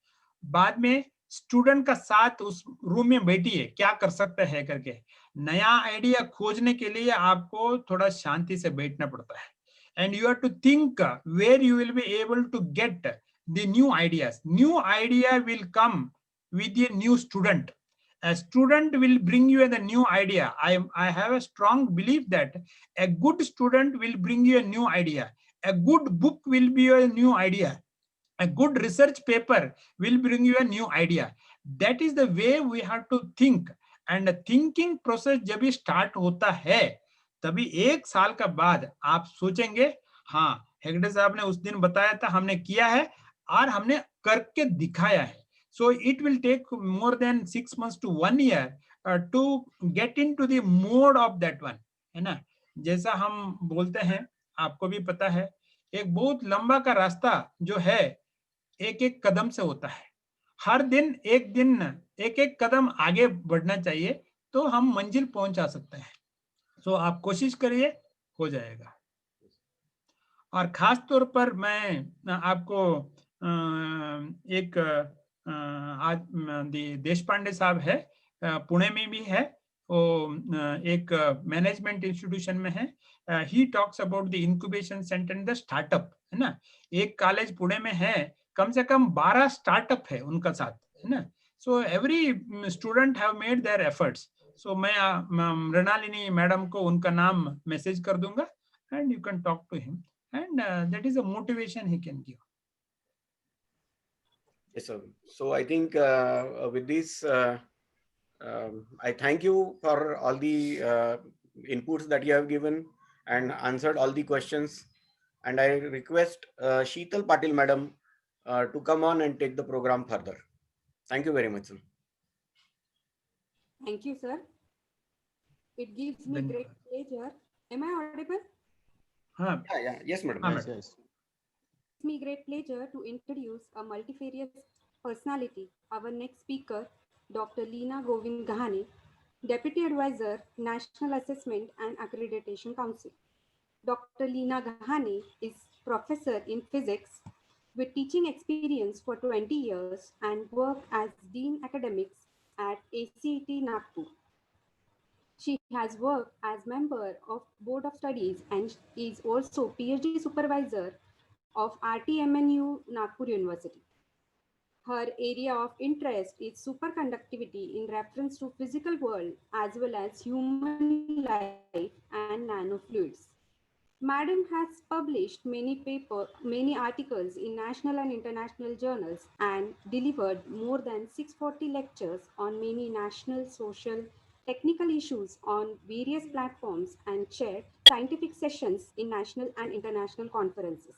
बाद में स्टूडेंट का साथ उस रूम में बैठिए क्या कर सकते हैं करके. नया आइडिया खोजने के लिए आपको थोड़ा शांति से बैठना पड़ता है. And you have to think where you will be able to get the new ideas. New idea will come with a new student. A student will bring you the new idea. I have a strong belief that a good student will bring you a new idea. A good book will be a new idea. A good research paper will bring you a new idea. That is the way we have to think. And the thinking process जब भी start होता है, तभी 1 साल का बाद आप सोचेंगे हाँ हेगड़े साहब ने उस दिन बताया था, हमने किया है और हमने करके दिखाया है. So it will take more than 6 months to 1 year to get into the mode of that one, है ना. जैसा हम बोलते हैं, आपको भी पता है, एक बहुत लंबा का रास्ता जो है एक एक कदम से होता है। हर दिन एक एक कदम आगे बढ़ना चाहिए, तो हम मंजिल पहुंचा सकते हैं। तो आप कोशिश करिए, हो जाएगा। और खास तौर पर मैं आपको एक आज देश पांडे साहब है, पुणे में भी है, वो एक मैनेजमेंट इंस्टीट्यूशन में है। He talks about the incubation centre in the startup, है ना। एक कॉलेज पुणे में है, कम से कम 12 स्टार्टअप है उनका साथ, है ना। So every student have made their efforts. So मैं मृणालिनी मैडम को उनका नाम मैसेज कर दूंगा, and you can talk to him, and that is a motivation he can give. Yes, sir. So I think with this, I thank you for all the inputs that you have given and answered all the questions. And I request Sheetal Patil madam to come on and take the program further. Thank you very much, sir. Thank you, sir. It gives me great pleasure. Am I audible? Yes, madam. Yes. It gives me great pleasure to introduce a multifarious personality, our next speaker, Dr. Leena Govind Ghane, Deputy Advisor, National Assessment and Accreditation Council. Dr. Leena Ghane is professor in physics with teaching experience for 20 years and worked as Dean Academics at ACET Nagpur. She has worked as member of Board of Studies and is also PhD supervisor of RTMNU Nagpur University. Her area of interest is superconductivity in reference to physical world as well as human life and nanofluids. Madam has published many articles in national and international journals and delivered more than 640 lectures on many national, social, technical issues on various platforms and chaired scientific sessions in national and international conferences.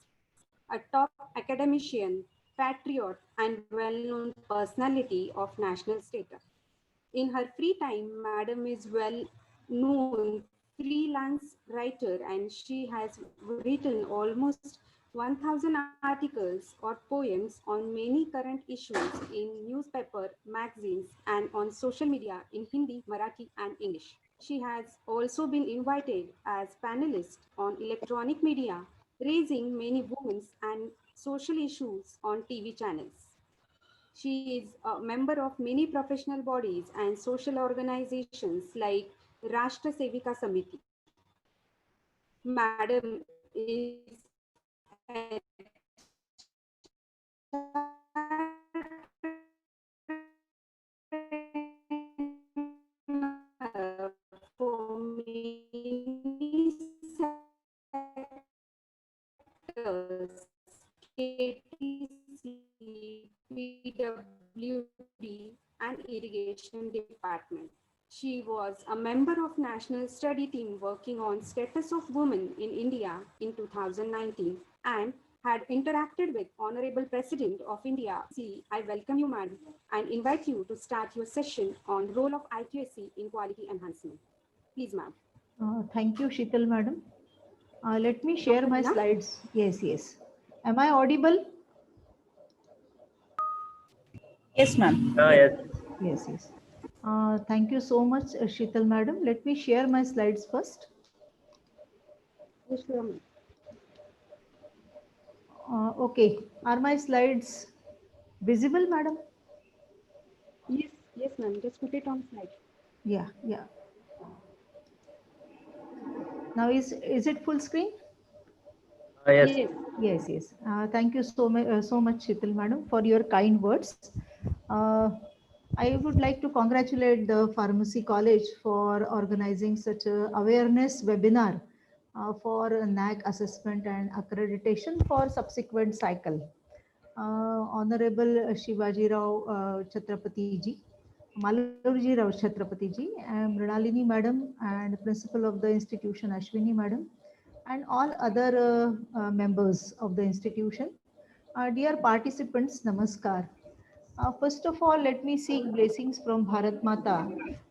A top academician, patriot, and well-known personality of national status. In her free time, Madam is well-known freelance writer and she has written almost 1,000 articles or poems on many current issues in newspaper, magazines, and on social media in Hindi, Marathi, and English. She has also been invited as panelist on electronic media, raising many women's and social issues on TV channels. She is a member of many professional bodies and social organizations like Rashtra Sevika Samiti. Madam is for many sectors, KTC, PWD, and Irrigation Department. She was a member of National Study Team working on status of women in India in 2019 and had interacted with Honorable President of India. I welcome you, madam, and invite you to start your session on role of IQSC in quality enhancement. Please, ma'am. Thank you, Sheetal madam. Let me share my slides. Yes, yes. Am I audible? Yes, ma'am. Yes, yes. Thank you so much, Sheetal madam. Let me share my slides first. Yes, ma'am. Okay. Are my slides visible, madam? Yes, ma'am. Just put it on slide. Yeah, yeah. Now is it full screen? Yes. Yes, yes. Thank you so much, Sheetal madam, for your kind words. I would like to congratulate the Pharmacy College for organizing such a awareness webinar for NAAC assessment and accreditation for subsequent cycle. Honorable Shivaji Rao Chhatrapati ji, Malurji Rao Chhatrapati ji, and Mrinalini madam, and principal of the institution Ashwini madam, and all other members of the institution. Dear participants, namaskar. First of all, let me seek blessings from Bharat Mata,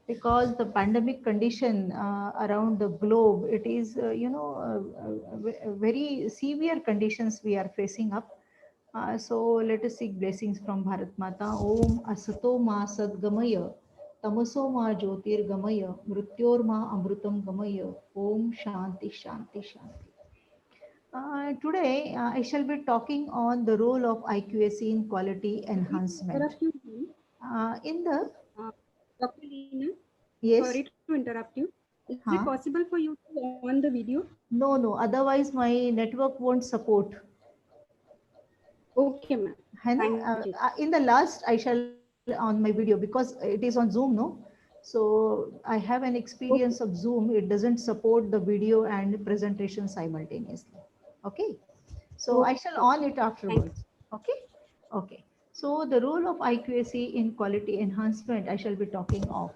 because the pandemic condition around the globe, it is, very severe conditions we are facing up. So let us seek blessings from Bharat Mata. Om Asato Ma Sadgamaya, Tamaso Ma Jyotirgamaya, Mrityor Ma Amrutam Gamaya. Om Shanti Shanti Shanti. Today, I shall be talking on the role of IQAC in quality enhancement. Interrupt you, ma'am. In the Dr. Lina, Yes, sorry to interrupt you. Is it huh? possible for you to on the video? No. Otherwise, my network won't support. Okay, ma'am. है ना? Thank you. In the last, I shall on my video because it is on Zoom, no? So I have an experience Okay. of Zoom. It doesn't support the video and presentation simultaneously. Okay. So I shall Okay. on it Thank you. afterwards. Okay. Okay. So the role of IQAC in quality enhancement, I shall be talking of.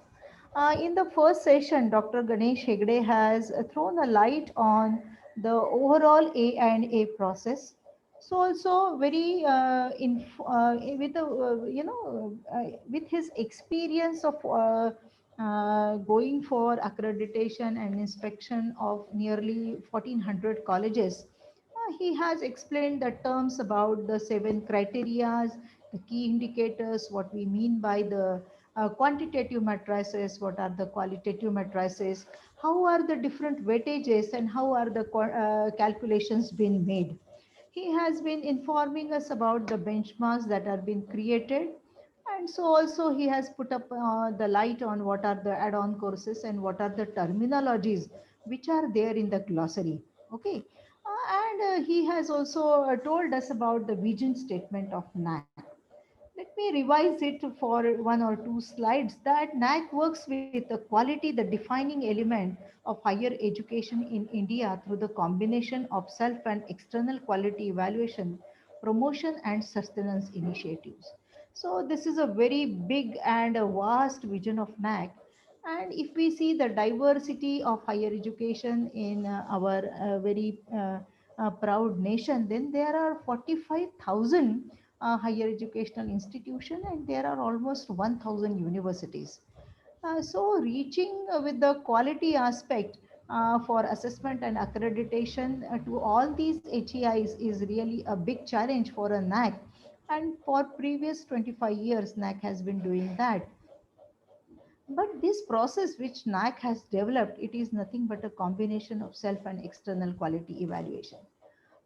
In the first session, Dr. Ganesh Hegde has thrown a light on the overall A&A process. So also very with the with his experience of going for accreditation and inspection of nearly 1400 colleges, he has explained the terms about the 7 criterias, the key indicators, what we mean by the quantitative matrices, what are the qualitative matrices, how are the different weightages, and how are the calculations being made. He has been informing us about the benchmarks that are being created, and so also he has put up the light on what are the add-on courses and what are the terminologies which are there in the glossary. Okay. And he has also told us about the vision statement of NAAC. Let me revise it for 1 or 2 slides that NAAC works with the quality, the defining element of higher education in India through the combination of self and external quality evaluation, promotion and sustenance initiatives. So this is a very big and a vast vision of NAAC. And if we see the diversity of higher education in our proud nation, then there are 45,000 higher educational institution and there are almost 1000 universities. So reaching with the quality aspect for assessment and accreditation to all these HEIs is really a big challenge for a NAC, and for previous 25 years NAC has been doing that. But this process which NAC has developed, it is nothing but a combination of self and external quality evaluation.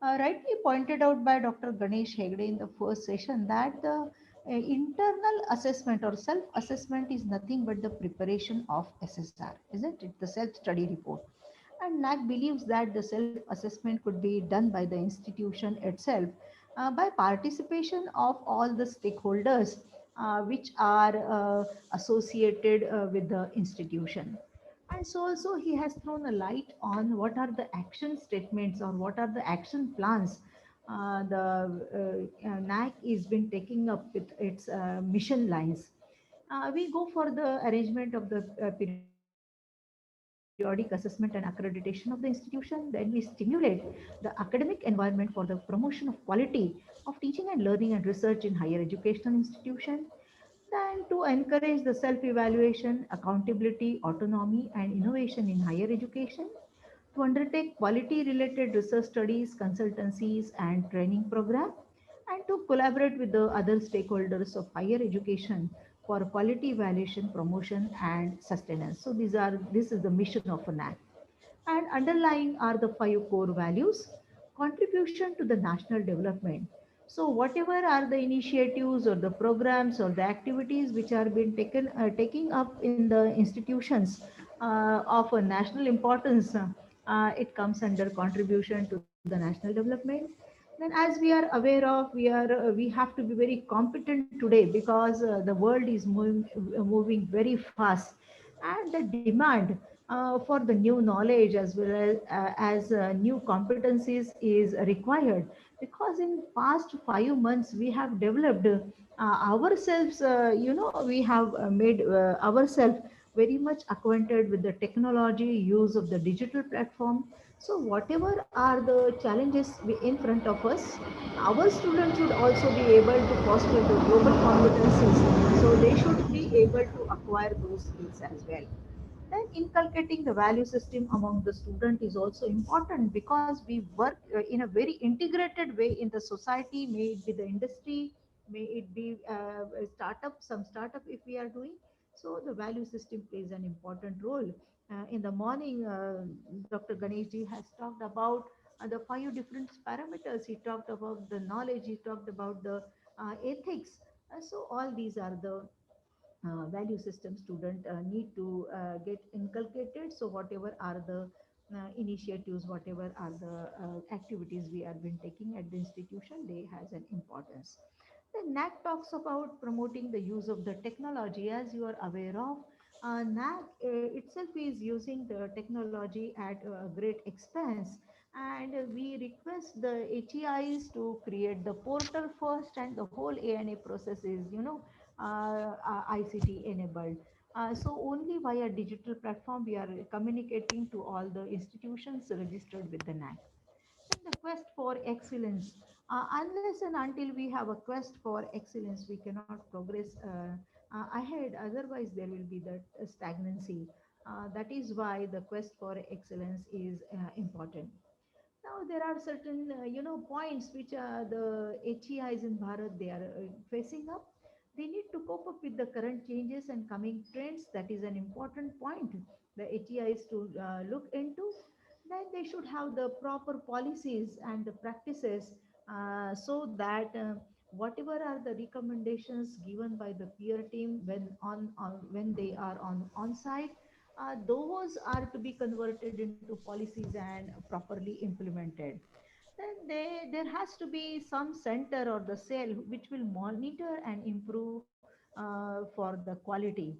Rightly pointed out by Dr. Ganesh Hegde in the first session that the internal assessment or self-assessment is nothing but the preparation of SSR, isn't it? The self-study report. And NAC believes that the self-assessment could be done by the institution itself by participation of all the stakeholders which are associated with the institution. And so also he has thrown a light on what are the action statements or what are the action plans the NAC is been taking up with its mission lines. We go for the arrangement of the periodic assessment and accreditation of the institution. Then we stimulate the academic environment for the promotion of quality of teaching and learning and research in higher educational institution. Then to encourage the self-evaluation, accountability, autonomy, and innovation in higher education, to undertake quality-related research studies, consultancies, and training program, and to collaborate with the other stakeholders of higher education for quality evaluation, promotion, and sustenance. So this is the mission of NAC. And underlying are the 5 core values: contribution to the national development. So whatever are the initiatives or the programs or the activities which are being taking up in the institutions of a national importance, it comes under contribution to the national development. Then as we are aware of, we have to be very competent today because the world is moving very fast, and the demand for the new knowledge as well as new competencies is required, because in past 5 months we have developed ourselves, we have made ourselves very much acquainted with the technology use of the digital platform. So whatever are the challenges in front of us, our students should also be able to foster the global competencies. So they should be able to acquire those skills as well. Then inculcating the value system among the student is also important, because we work in a very integrated way in the society, may it be the industry, may it be a startup, some startup if we are doing. So the value system plays an important role. In the morning, Dr. Ganesh ji has talked about the five different parameters. He talked about the knowledge, he talked about the ethics. So all these are the value system student need to get inculcated. So whatever are the initiatives, whatever are the activities we have been taking at the institution, they has an importance. The NAC talks about promoting the use of the technology. As you are aware of, NAC itself is using the technology at a great expense, and we request the HEIs to create the portal first, and the whole ANA process is, ICT enabled. So only via digital platform we are communicating to all the institutions registered with the NAC. And the quest for excellence. Unless and until we have a quest for excellence, we cannot progress ahead. Otherwise, there will be that stagnancy. That is why the quest for excellence is important. Now there are certain points which the HEIs in Bharat they are facing up. They need to cope up with the current changes and coming trends. That is an important point. The HEIs to look into. Then they should have the proper policies and the practices, so that whatever are the recommendations given by the peer team on when they are on site, those are to be converted into policies and properly implemented. Then there has to be some center or the cell which will monitor and improve for the quality.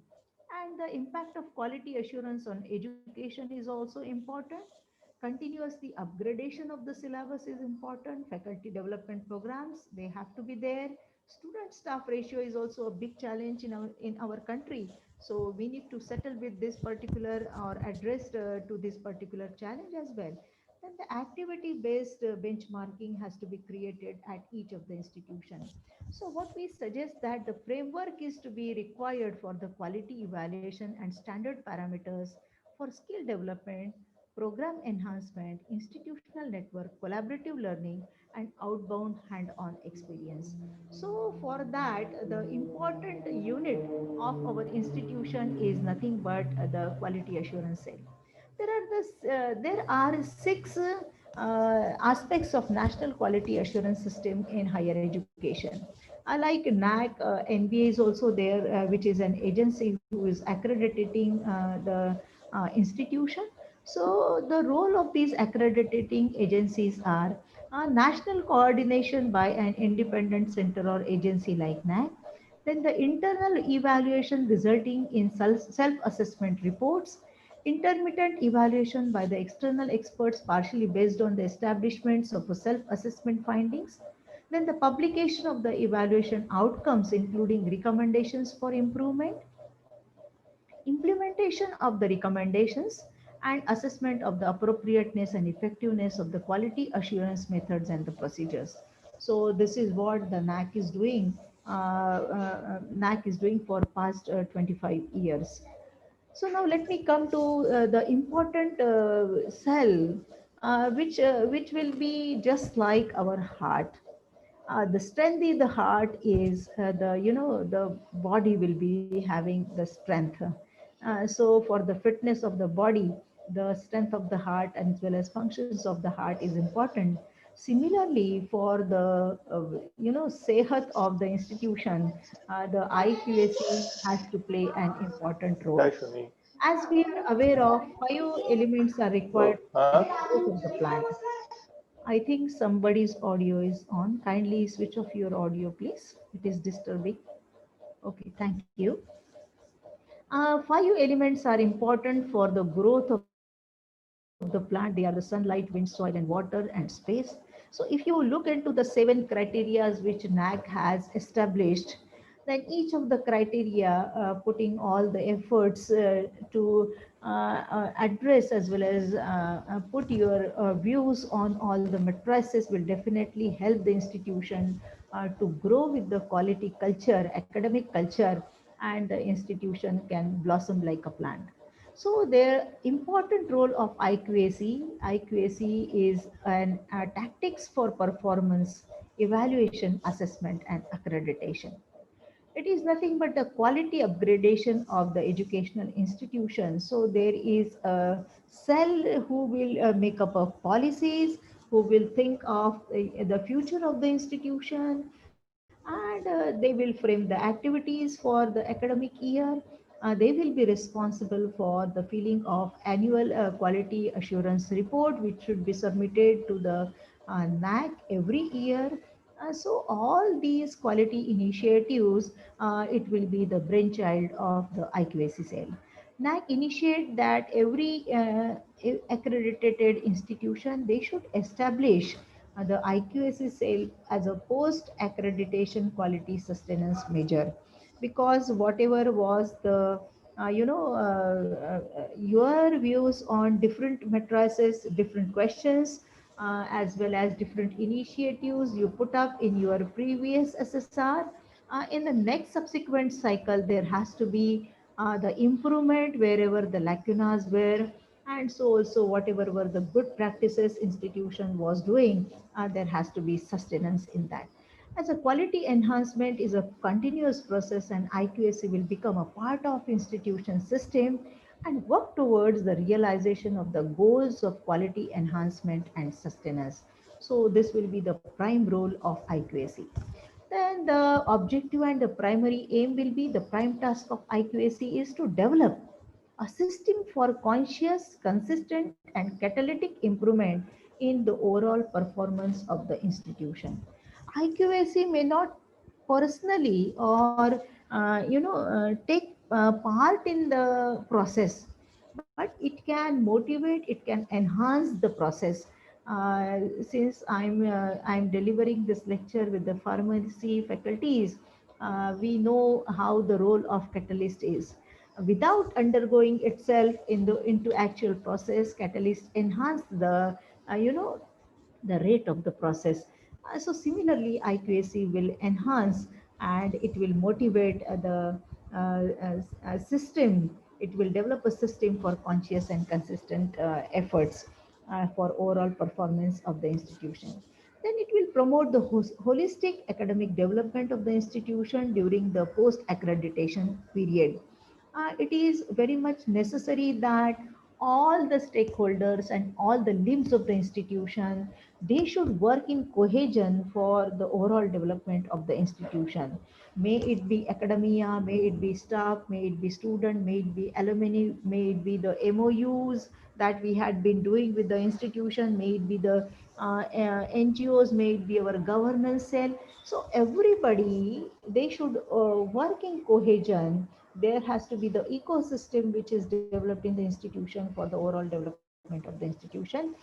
And the impact of quality assurance on education is also important. Continuously upgradation of the syllabus is important. Faculty development programs, they have to be there. Student staff ratio is also a big challenge in our country. So we need to settle with this particular or address to this particular challenge as well. Then the activity based benchmarking has to be created at each of the institution. So what we suggest that the framework is to be required for the quality evaluation and standard parameters for skill development, program enhancement, institutional network, collaborative learning, and outbound hand-on experience. So for that, the important unit of our institution is nothing but the quality assurance cell. There are six aspects of national quality assurance system in higher education. Like NAAC, NBA is also there, which is an agency who is accrediting the institution. So the role of these accrediting agencies are national coordination by an independent center or agency like NAAC, then the internal evaluation resulting in self-assessment reports, intermittent evaluation by the external experts partially based on the establishments of self-assessment findings, then the publication of the evaluation outcomes including recommendations for improvement, implementation of the recommendations, and assessment of the appropriateness and effectiveness of the quality assurance methods and the procedures. So this is what the NAAC is doing. NAAC is doing for past 25 years. So now let me come to the important cell, which will be just like our heart. The strength in the heart is the body will be having the strength. So for the fitness of the body, the strength of the heart as well as functions of the heart is important. Similarly, for the sehat of the institution, the IQAC has to play an important role. As we are aware of, five elements are required for the growth of the plant. I think somebody's audio is on. Kindly switch off your audio, please. It is disturbing. Okay, thank you. Five elements are important for the growth of the plant. They are the sunlight, wind, soil, and water and space. So if you look into the seven criteria which NAAC has established, then each of the criteria, putting all the efforts to address as well as put your views on all the matrices will definitely help the institution to grow with the quality culture, academic culture, and the institution can blossom like a plant. So the important role of IQAC is an tactics for performance, evaluation, assessment, and accreditation. It is nothing but the quality upgradation of the educational institution. So there is a cell who will make up of policies, who will think of the future of the institution, and they will frame the activities for the academic year. They will be responsible for the filling of annual quality assurance report, which should be submitted to the NAAC every year. So all these quality initiatives, it will be the brainchild of the IQAC cell. NAAC initiate that every accredited institution, they should establish the IQAC cell as a post accreditation quality sustenance measure, because whatever was the your views on different matrices, different questions, as well as different initiatives you put up in your previous SSR. In the next subsequent cycle, there has to be the improvement wherever the lacunas were, and so also whatever were the good practices institution was doing, there has to be sustenance in that. As a quality enhancement is a continuous process, and IQAC will become a part of institution system and work towards the realization of the goals of quality enhancement and sustenance. So this will be the prime role of IQAC. Then the objective and the primary aim will be, the prime task of IQAC is to develop a system for conscious, consistent, and catalytic improvement in the overall performance of the institution. IQAC may not personally or take part in the process, but it can motivate, it can enhance the process. Since I'm delivering this lecture with the pharmacy faculties, we know how the role of catalyst is. Without undergoing itself into actual process, catalyst enhance the the rate of the process. So similarly, IQAC will enhance and it will motivate the system. It will develop a system for conscious and consistent efforts for overall performance of the institution. Then it will promote the holistic academic development of the institution during the post-accreditation period. It is very much necessary that all the stakeholders and all the limbs of the institution, they should work in cohesion for the overall development of the institution. May it be academia, may it be staff, may it be student, may it be alumni, may it be the MOUs that we had been doing with the institution, may it be the NGOs, may it be our governance cell. So everybody, they should work in cohesion. There has to be the ecosystem which is developed in the institution for the overall development of the institution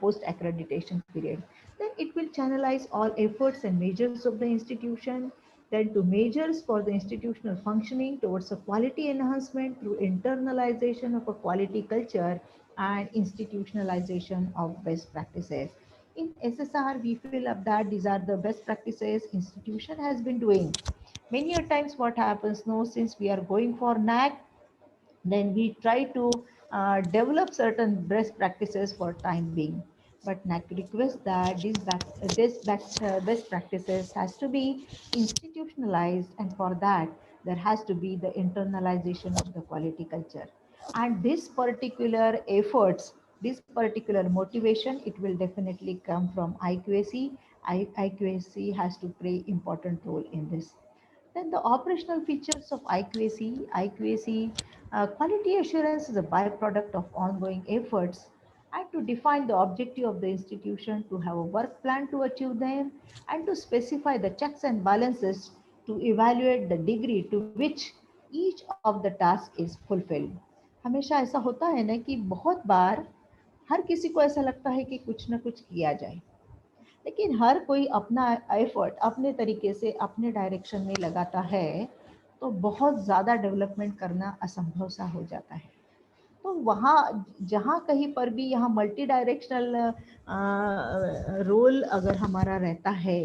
post accreditation period. Then it will channelize all efforts and measures of the institution, then to measures for the institutional functioning towards a quality enhancement through internalization of a quality culture and institutionalization of best practices. In SSR, we feel up that these are the best practices institution has been doing. Many a times what happens now, since we are going for NAC, then we try to develop certain best practices for time being. But NAC requests that best practices has to be institutionalized, and for that there has to be the internalization of the quality culture. And this particular efforts, this particular motivation, it will definitely come from IQAC. IQAC has to play important role in this. Then the operational features of IQAC quality assurance is a byproduct of ongoing efforts, and to define the objective of the institution, to have a work plan to achieve them, and to specify the checks and balances to evaluate the degree to which each of the task is fulfilled. हमेशा ऐसा होता है ना कि बहुत बार हर किसी को ऐसा लगता है कि कुछ ना कुछ किया जाए, लेकिन हर कोई अपना एफर्ट अपने तरीके से अपने डायरेक्शन में लगाता है तो बहुत ज़्यादा डेवलपमेंट करना असंभव सा हो जाता है। तो वहाँ जहाँ कहीं पर भी यहाँ मल्टी डायरेक्शनल रोल अगर हमारा रहता है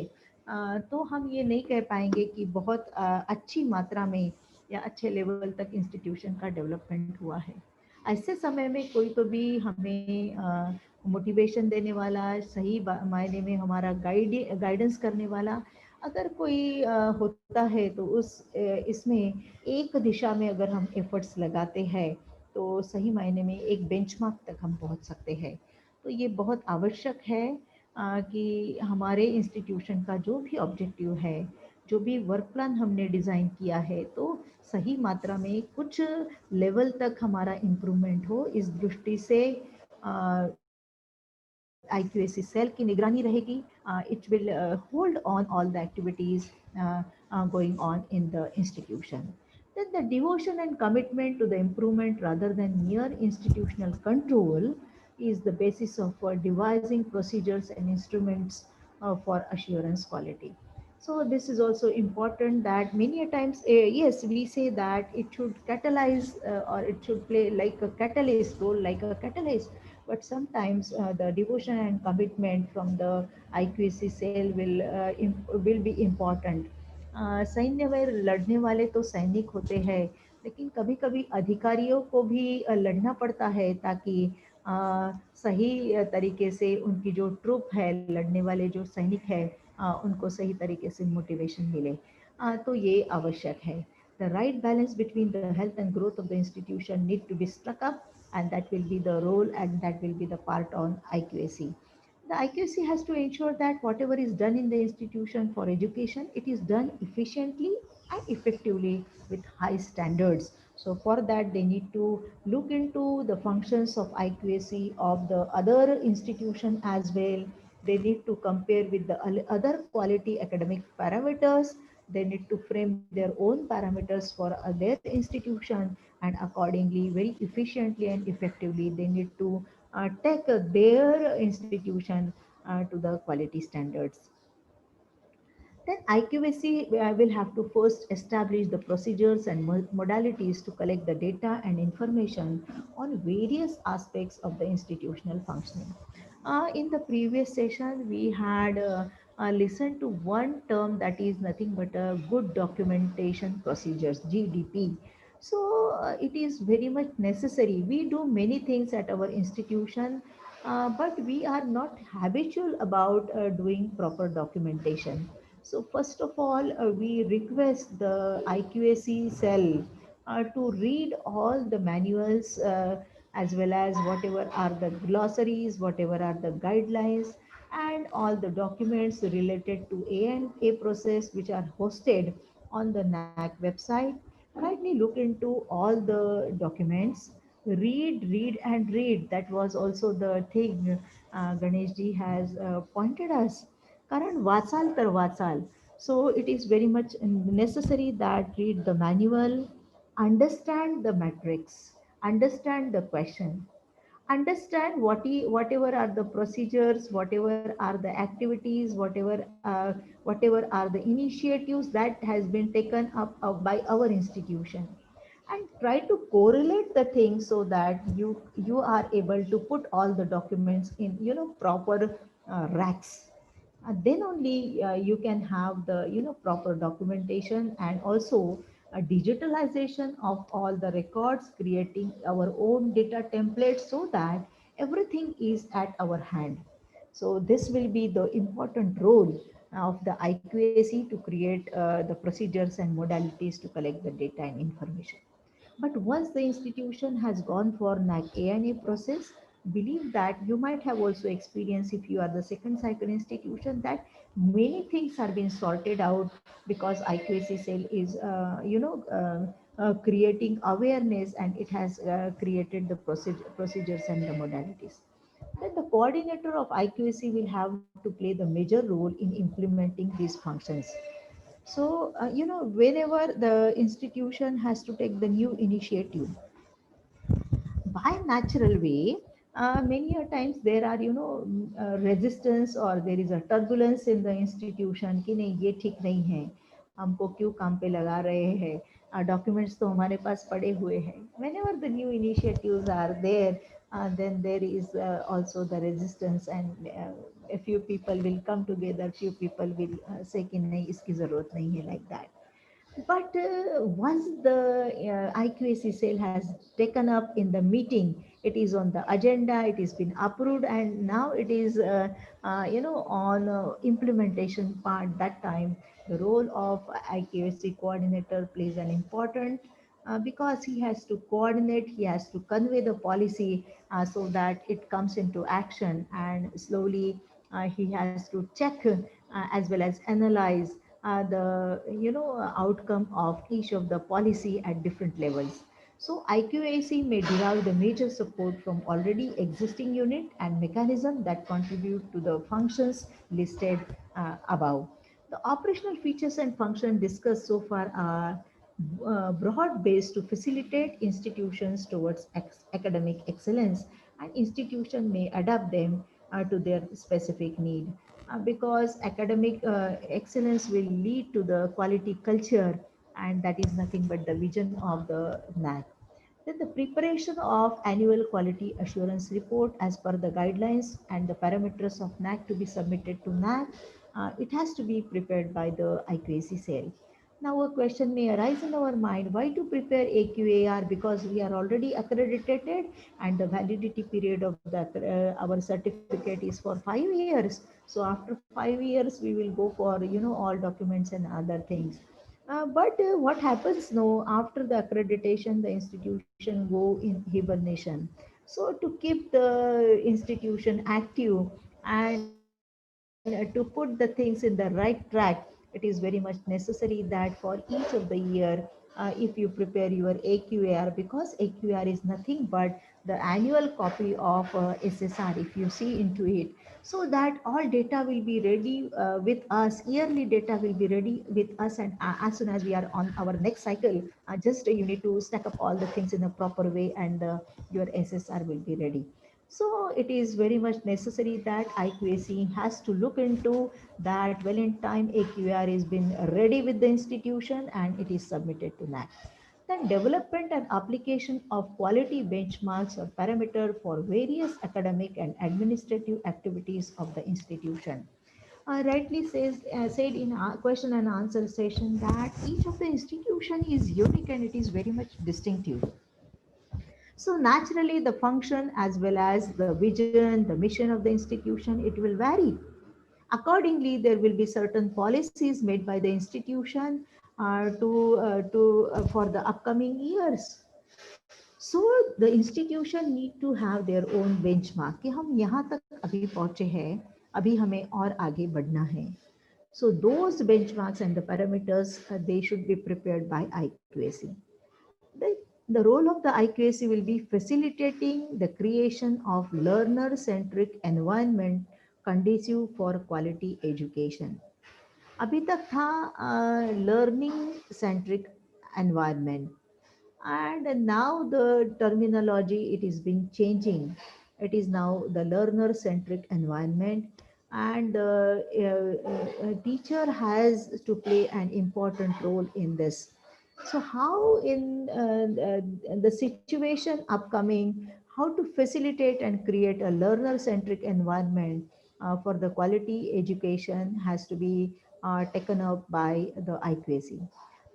तो हम ये नहीं कह पाएंगे कि बहुत अच्छी मात्रा में या अच्छे लेवल तक इंस्टीट्यूशन का डेवलपमेंट हुआ है। ऐसे समय में कोई तो भी हमें मोटिवेशन देने वाला, सही मायने में हमारा गाइडेंस करने वाला अगर कोई होता है तो इसमें एक दिशा में अगर हम एफर्ट्स लगाते हैं तो सही मायने में एक बेंचमार्क तक हम पहुंच सकते हैं। तो ये बहुत आवश्यक है कि हमारे इंस्टीट्यूशन का जो भी ऑब्जेक्टिव है, जो भी वर्क प्लान हमने डिज़ाइन किया है, तो सही मात्रा में कुछ लेवल तक हमारा इम्प्रूवमेंट हो, इस दृष्टि से IQAC cell की निगरानी रहेगी. It will hold on all the activities going on in the institution. Then the devotion and commitment to the improvement rather than mere institutional control is the basis of devising procedures and instruments for assurance quality. So this is also important that many a times, yes, we say that it should catalyze or it should play like a catalyst role, like a catalyst. But sometimes the devotion and commitment from the IQAC cell will be important. सैन्य में लड़ने वाले तो सैनिक होते हैं, लेकिन कभी कभी अधिकारियों को भी लड़ना पड़ता है ताकि सही तरीके से उनकी जो ट्रूप है, लड़ने वाले जो सैनिक है, उनको सही तरीके से मोटिवेशन मिले. तो ये आवश्यक है. The right balance between the health and growth of the institution need to be struck up, and that will be the role and that will be the part on IQAC. The IQAC has to ensure that whatever is done in the institution for education, it is done efficiently and effectively with high standards. So for that, they need to look into the functions of IQAC of the other institution as well. They need to compare with the other quality academic parameters. They need to frame their own parameters for their institution, and accordingly, very efficiently and effectively, they need to take their institution to the quality standards. Then IQAC will have to first establish the procedures and modalities to collect the data and information on various aspects of the institutional functioning. In the previous session, we had listened to one term that is nothing but a good documentation procedures, GDP. So it is very much necessary. We do many things at our institution, but we are not habitual about doing proper documentation. So first of all, we request the IQAC cell to read all the manuals as well as whatever are the glossaries, whatever are the guidelines, and all the documents related to A&A process which are hosted on the NAAC website. Kindly look into all the documents, read and read. That was also the thing Ganesh ji has pointed us. Karan वाचाल तर वाचाल. So it is very much necessary that read the manual, understand the matrix, understand the question, understand whatever are the procedures, whatever are the activities, whatever are the initiatives that has been taken up by our institution, and try to correlate the things so that you are able to put all the documents in proper racks. Then only you can have the proper documentation and also a digitalization of all the records, creating our own data templates so that everything is at our hand. So this will be the important role of the IQAC to create the procedures and modalities to collect the data and information. But once the institution has gone for NAAC ANA process, believe that you might have also experienced, if you are the second cycle institution, that many things are being sorted out because IQAC cell is creating awareness, and it has created the procedures and the modalities. Then the coordinator of IQAC will have to play the major role in implementing these functions. So, whenever the institution has to take the new initiative, by natural way, Many a times there are resistance or there is a turbulence in the institution कि नहीं ये ठीक नहीं है, हमको क्यों काम पे लगा रहे हैं, documents तो हमारे पास पड़े हुए हैं. Whenever the new initiatives are there, then there is also the resistance, and a few people will come together, few people will say कि नहीं इसकी जरूरत नहीं है, like that. But once the IQAC cell has taken up in the meeting, it is on the agenda, it has been approved, and now it is, on implementation part. That time, the role of IQAC coordinator plays an important, because he has to coordinate, he has to convey the policy so that it comes into action, and slowly he has to check as well as analyze the outcome of each of the policy at different levels. So IQAC may derive the major support from already existing unit and mechanism that contribute to the functions listed above. The operational features and function discussed so far are broad-based to facilitate institutions towards academic excellence, and institution may adapt them to their specific need, because academic excellence will lead to the quality culture, and that is nothing but the vision of the NAAC. Then the preparation of annual quality assurance report as per the guidelines and the parameters of NAAC to be submitted to NAAC, it has to be prepared by the IQAC cell. Now a question may arise in our mind, why to prepare AQAR? Because we are already accredited, and the validity period of our certificate is for 5 years. So after 5 years, we will go for all documents and other things. But what happens now after the accreditation, the institution go in hibernation. So to keep the institution active and to put the things in the right track, it is very much necessary that for each of the year, if you prepare your AQAR, because AQAR is nothing but the annual copy of SSR, if you see into it, so that all data will be ready with us, yearly data will be ready with us, and as soon as we are on our next cycle, just you need to stack up all the things in a proper way, and your SSR will be ready. So it is very much necessary that IQAC has to look into that well in time AQR is been ready with the institution and it is submitted to NAAC. Then development and application of quality benchmarks or parameter for various academic and administrative activities of the institution. Rightly said in our question and answer session that each of the institution is unique and it is very much distinctive. So naturally, the function as well as the vision, the mission of the institution, it will vary. Accordingly, there will be certain policies made by the institution for the upcoming years. So the institution need to have their own benchmark कि हम यहाँ तक अभी पहुँचे हैं, अभी हमें और आगे बढ़ना है. So those benchmarks and the parameters, they should be prepared by IQAC. The role of the IQAC will be facilitating the creation of learner-centric environment conducive for quality education. अभी तक था learning centric environment, and now the terminology it is being changing. It is now the learner centric environment, and the teacher has to play an important role in this. So how in the situation upcoming, how to facilitate and create a learner centric environment for the quality education has to be taken up by the IQAC.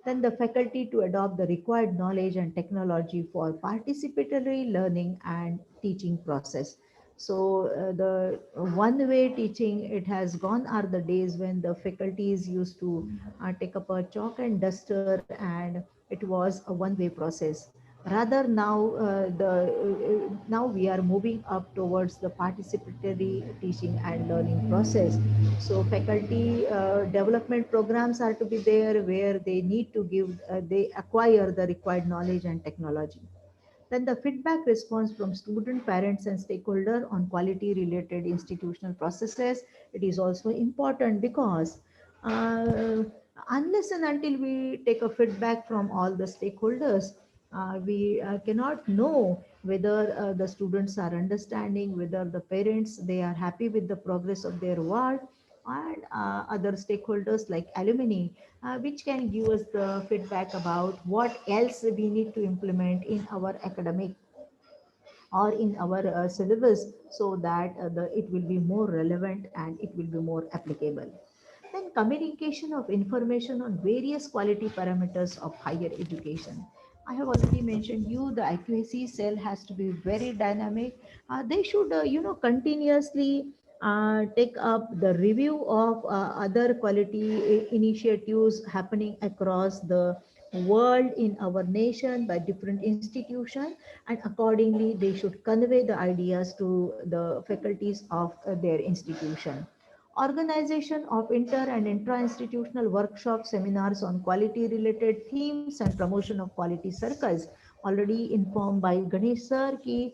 Then the faculty to adopt the required knowledge and technology for participatory learning and teaching process. So the one way teaching it has gone are the days when the faculties used to take up a chalk and duster, and it was a one way process. Rather now now we are moving up towards the participatory teaching and learning process. So faculty development programs are to be there where they need to give, they acquire the required knowledge and technology. Then the feedback response from student, parents, and stakeholder on quality related institutional processes, it is also important because uh, unless and until we take a feedback from all the stakeholders, we cannot know whether the students are understanding, whether the parents, they are happy with the progress of their ward, and other stakeholders like alumni, which can give us the feedback about what else we need to implement in our academic or in our syllabus, so that it will be more relevant and it will be more applicable. Then communication of information on various quality parameters of higher education. I have already mentioned you the accuracy cell has to be very dynamic. They should, continuously take up the review of other quality initiatives happening across the world in our nation by different institutions, and accordingly they should convey the ideas to the faculties of their institution. Organization of inter and intra-institutional workshop seminars on quality related themes and promotion of quality circles. Already informed by Ganesh sir ki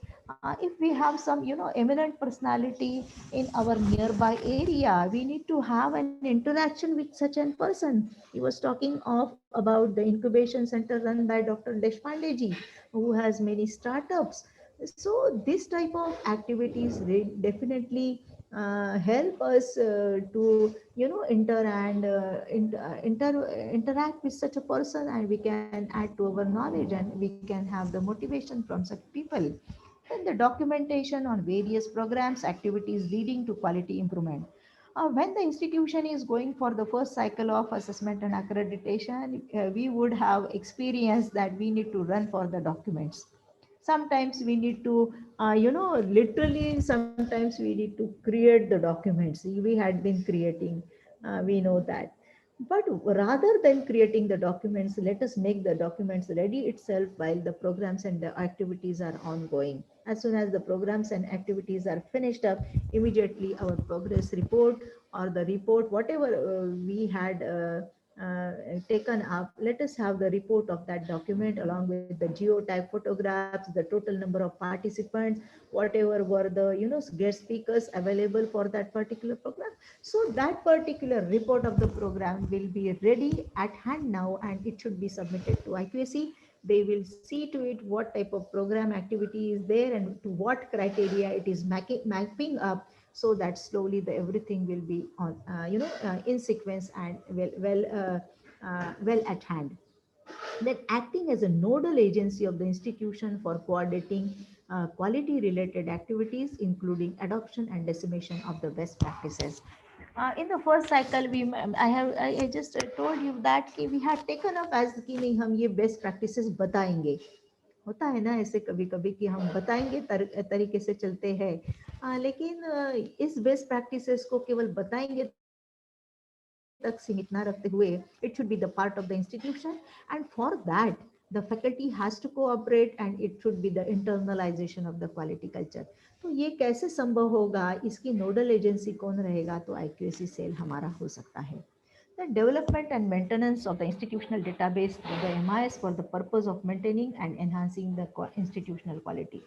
if we have some eminent personality in our nearby area, we need to have an interaction with such a person. He was talking of about the incubation center run by Dr. Deshpande ji, who has many startups. So this type of activities definitely help us to enter and interact with such a person, and we can add to our knowledge and we can have the motivation from such people. Then the documentation on various programs activities leading to quality improvement. When the institution is going for the first cycle of assessment and accreditation, we would have experienced that we need to run for the documents. Sometimes we need to literally sometimes we need to create the documents we had been creating. We know that, but rather than creating the documents, let us make the documents ready itself while the programs and the activities are ongoing. As soon as the programs and activities are finished up, immediately our progress report or the report whatever we had taken up, let us have the report of that document along with the geotype photographs, the total number of participants, whatever were the guest speakers available for that particular program. So that particular report of the program will be ready at hand now, and it should be submitted to IQAC. They will see to it what type of program activity is there and to what criteria it is mapping up, so that slowly the everything will be on in sequence and well at hand. Then acting as a nodal agency of the institution for coordinating quality related activities, including adoption and dissemination of the best practices. In the first cycle, I just told you that कि we had taken up as कि नहीं हम ये best practices बताएंगे. होता है ना ऐसे कभी कभी कि हम बताएंगे तरीके से चलते हैं, लेकिन इस बेस्ट प्रैक्टिसेस को केवल बताएंगे तक सीमित ना रखते हुए, it should be the part of the institution, and for that the faculty has to cooperate and it should be the internalization of the quality culture. तो ये कैसे संभव होगा, इसकी नोडल एजेंसी कौन रहेगा, तो IQAC सेल हमारा हो सकता है. The development and maintenance of the institutional database, the MIS, for the purpose of maintaining and enhancing the institutional quality.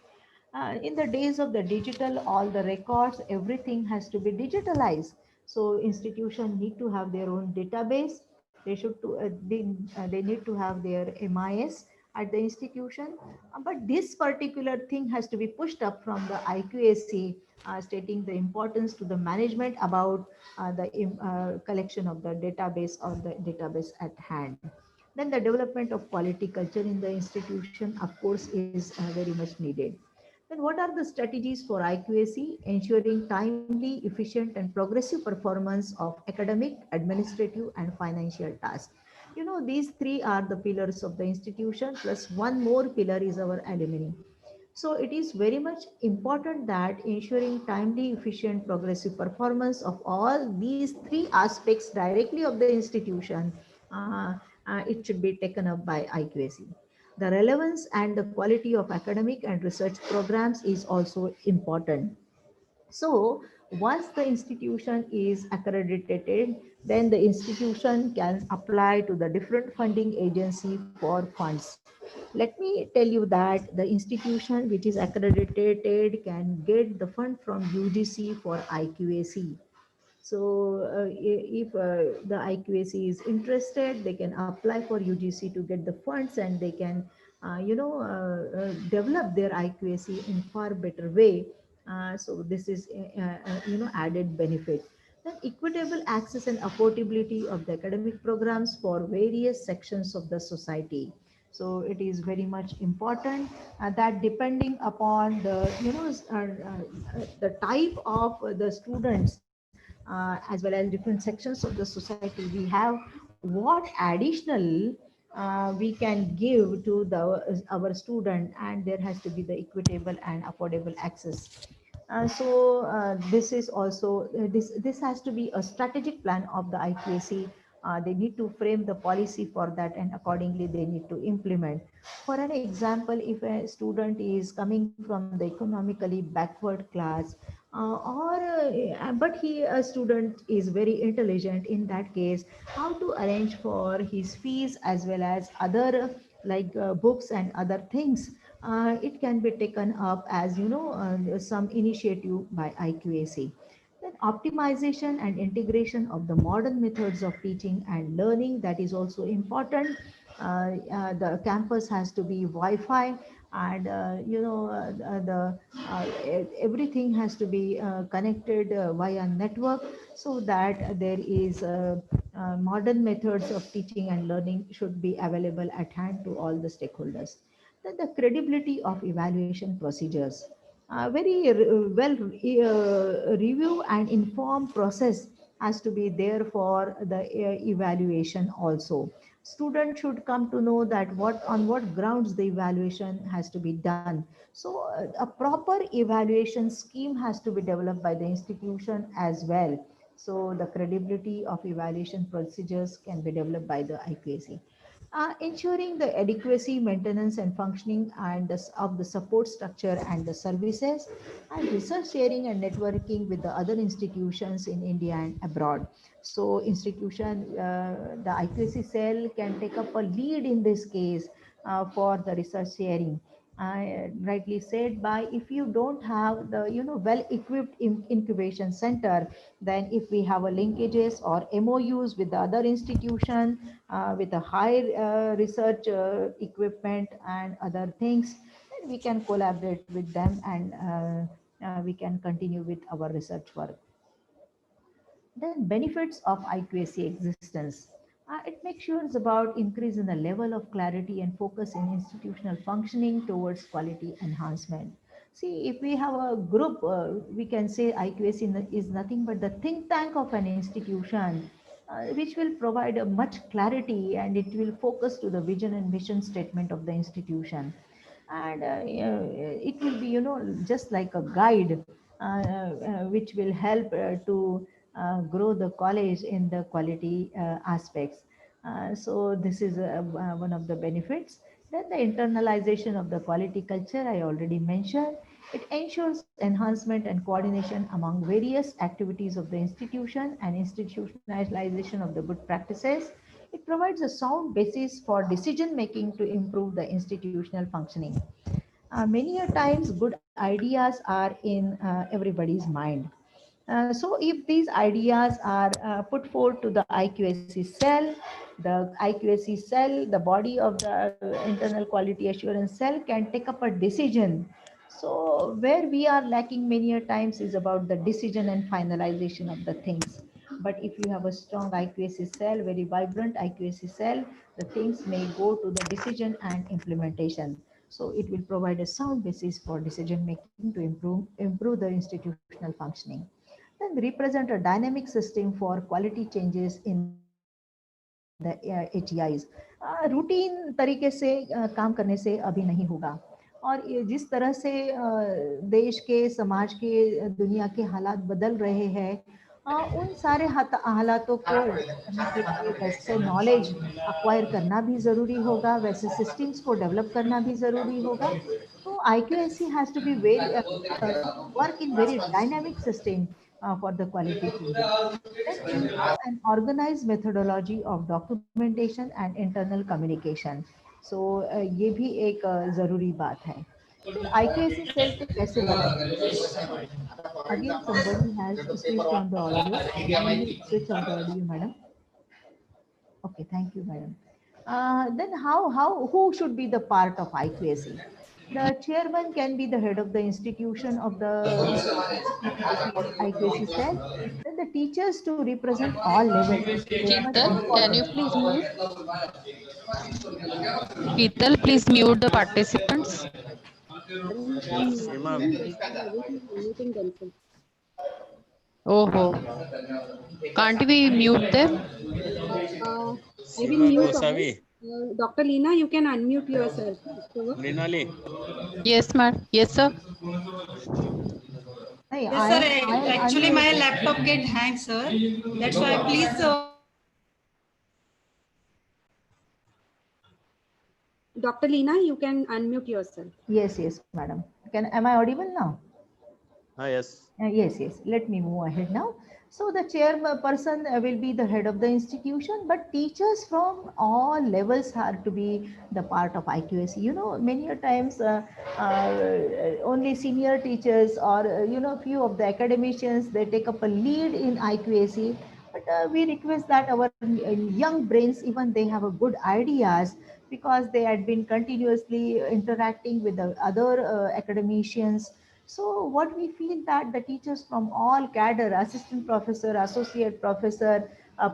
In the days of the digital, all the records, everything has to be digitalized. So institutions need to have their own database. They need to have their MIS at the institution. But this particular thing has to be pushed up from the IQAC, stating the importance to the management about the collection of the database or the database at hand. Then the development of quality culture in the institution, of course, is very much needed. Then what are the strategies for IQAC? Ensuring timely, efficient, and progressive performance of academic, administrative, and financial tasks. These three are the pillars of the institution, plus one more pillar is our alumni. So it is very much important that ensuring timely, efficient, progressive performance of all these three aspects directly of the institution, it should be taken up by IQAC. The relevance and the quality of academic and research programs is also important. So once the institution is accredited, then the institution can apply to the different funding agency for funds. Let me tell you that the institution which is accredited can get the fund from UGC for IQAC. So if the IQAC is interested, they can apply for UGC to get the funds, and they can develop their IQAC in far better way. So this is added benefit. Then equitable access and affordability of the academic programs for various sections of the society. So it is very much important that depending upon the the type of the students as well as different sections of the society, we have what additional we can give to our student, and there has to be the equitable and affordable access. This is also this has to be a strategic plan of the IQAC. They need to frame the policy for that, and accordingly they need to implement. For an example, if a student is coming from the economically backward class, but a student is very intelligent, in that case, how to arrange for his fees as well as other books and other things. It can be taken up as some initiative by IQAC. Then optimization and integration of the modern methods of teaching and learning, that is also important. The campus has to be Wi-Fi, and everything has to be connected via network, so that there is modern methods of teaching and learning should be available at hand to all the stakeholders. Then the credibility of evaluation procedures. Very well review and inform process has to be there for the evaluation also. Students should come to know that what on what grounds the evaluation has to be done. So a proper evaluation scheme has to be developed by the institution as well. So the credibility of evaluation procedures can be developed by the IQAC. Ensuring the adequacy, maintenance, and functioning of the support structure and the services, and research sharing and networking with the other institutions in India and abroad. So, the IQAC cell can take up a lead in this case for the research sharing. Rightly said, by if you don't have the well equipped incubation center, then if we have a linkages or MOUs with the other institution with a high research equipment and other things, then we can collaborate with them, and we can continue with our research work. Then benefits of IQAC existence. It makes sure about increase in the level of clarity and focus in institutional functioning towards quality enhancement. See, if we have a group, we can say IQAC is nothing but the think tank of an institution, which will provide a much clarity, and it will focus to the vision and mission statement of the institution. And it will be just like a guide which will help to grow the college in the quality aspects. So this is one of the benefits. Then the internalization of the quality culture, I already mentioned. It ensures enhancement and coordination among various activities of the institution and institutionalization of the good practices. It provides a sound basis for decision making to improve the institutional functioning. Many a times good ideas are in everybody's mind. So if these ideas are put forward to the IQAC cell, the IQAC cell, the body of the internal quality assurance cell, can take up a decision. So where we are lacking many a times is about the decision and finalization of the things. But if you have a strong IQAC cell, very vibrant IQAC cell, the things may go to the decision and implementation. So it will provide a sound basis for decision making to improve the institutional functioning. Then represent a dynamic system for quality changes in the HEIs. Routine तरीके से काम करने से अभी नहीं होगा, और जिस तरह से देश के समाज के दुनिया के हालात बदल रहे हैं, उन सारे हालातों को करने के लिए वैसे नॉलेज अक्वायर करना भी ज़रूरी होगा, वैसे सिस्टम्स को डेवलप करना भी ज़रूरी होगा. तो IQAC has to be very work in very dynamic system for the quality changes. Then improve an organized methodology of documentation and internal communication. So ये भी एक जरूरी बात है. फिर IQAC सेल को कैसे बनाएं? Again, somebody has switched on the audio. Can you switch on the audio, madam? Okay, thank you, madam. then who should be the part of IQAC? The chairman can be the head of the institution of the IQAC cell. Then the teachers to represent all levels. This is very much Sheetal, can you important. please mute? Sheetal, please mute the participants. Oh, can't we mute them? I will mute all. Dr. Leena, you can unmute yourself. Mrinali. Yes, ma'am. Yes, sir. Hey, Yes, I sir. am Actually, my unmuted. laptop get hang, sir. That's why please. Dr. Leena, you can unmute yourself. Yes, madam. Am I audible now? Yes. Yes. Let me move ahead now. So the chairperson will be the head of the institution, but teachers from all levels are to be the part of IQAC. You know, many a times only senior teachers or few of the academicians, they take up a lead in IQAC. But we request that our young brains, even they have a good ideas, because they had been continuously interacting with the other academicians. So what we feel that the teachers from all cadre, assistant professor, associate professor,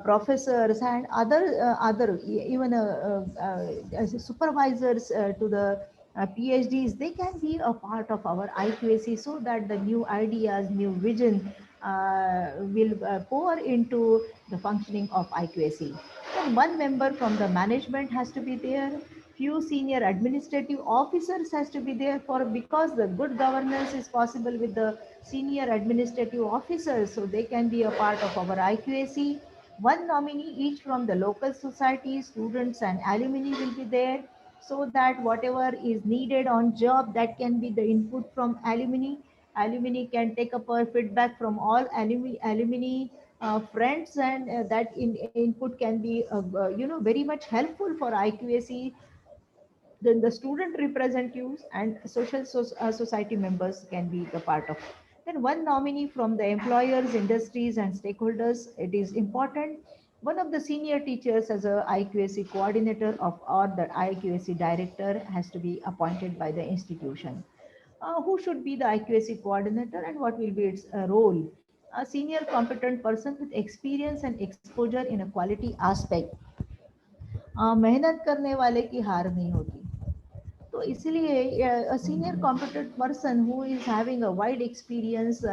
professors and other even as supervisors to the PhDs, they can be a part of our IQAC, so that the new ideas, new vision will pour into the functioning of IQAC. Then one member from the management has to be there. Few senior administrative officers has to be there, for because the good governance is possible with the senior administrative officers, so they can be a part of our IQAC. One nominee each from the local society, students and alumni will be there, so that whatever is needed on job, that can be the input from alumni. Alumni can take up a feedback from all alumni friends, and that input can be very much helpful for IQAC. Then the student representatives and society members can be the part of. Then one nominee from the employers, industries and stakeholders. It is important. One of the senior teachers as a IQAC coordinator of, or the IQAC director has to be appointed by the institution. Who should be the IQAC coordinator and what will be its role? A senior competent person with experience and exposure in a quality aspect. मेहनत करने वाले की हार नहीं होती, तो इसीलिए a senior competent person who is having a wide experience is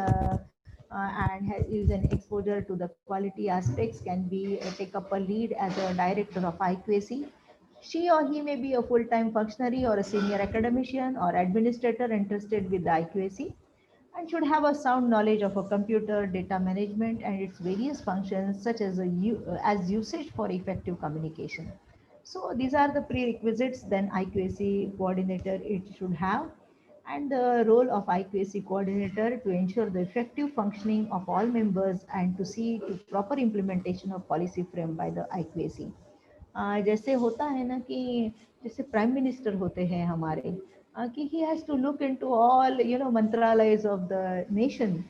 an exposure to the quality aspects can be take up a lead as a director of IQAC. She or he may be a full-time functionary or a senior academician or administrator interested with the IQAC, and should have a sound knowledge of a computer, data management and its various functions, such as as usage for effective communication. So these are the prerequisites then IQAC coordinator it should have. And the role of IQAC coordinator to ensure the effective functioning of all members and to see to proper implementation of policy frame by the IQAC. जैसे होता है ना कि जैसे prime minister होते हैं हमारे, कि he has to look into all mantralayas of the nation.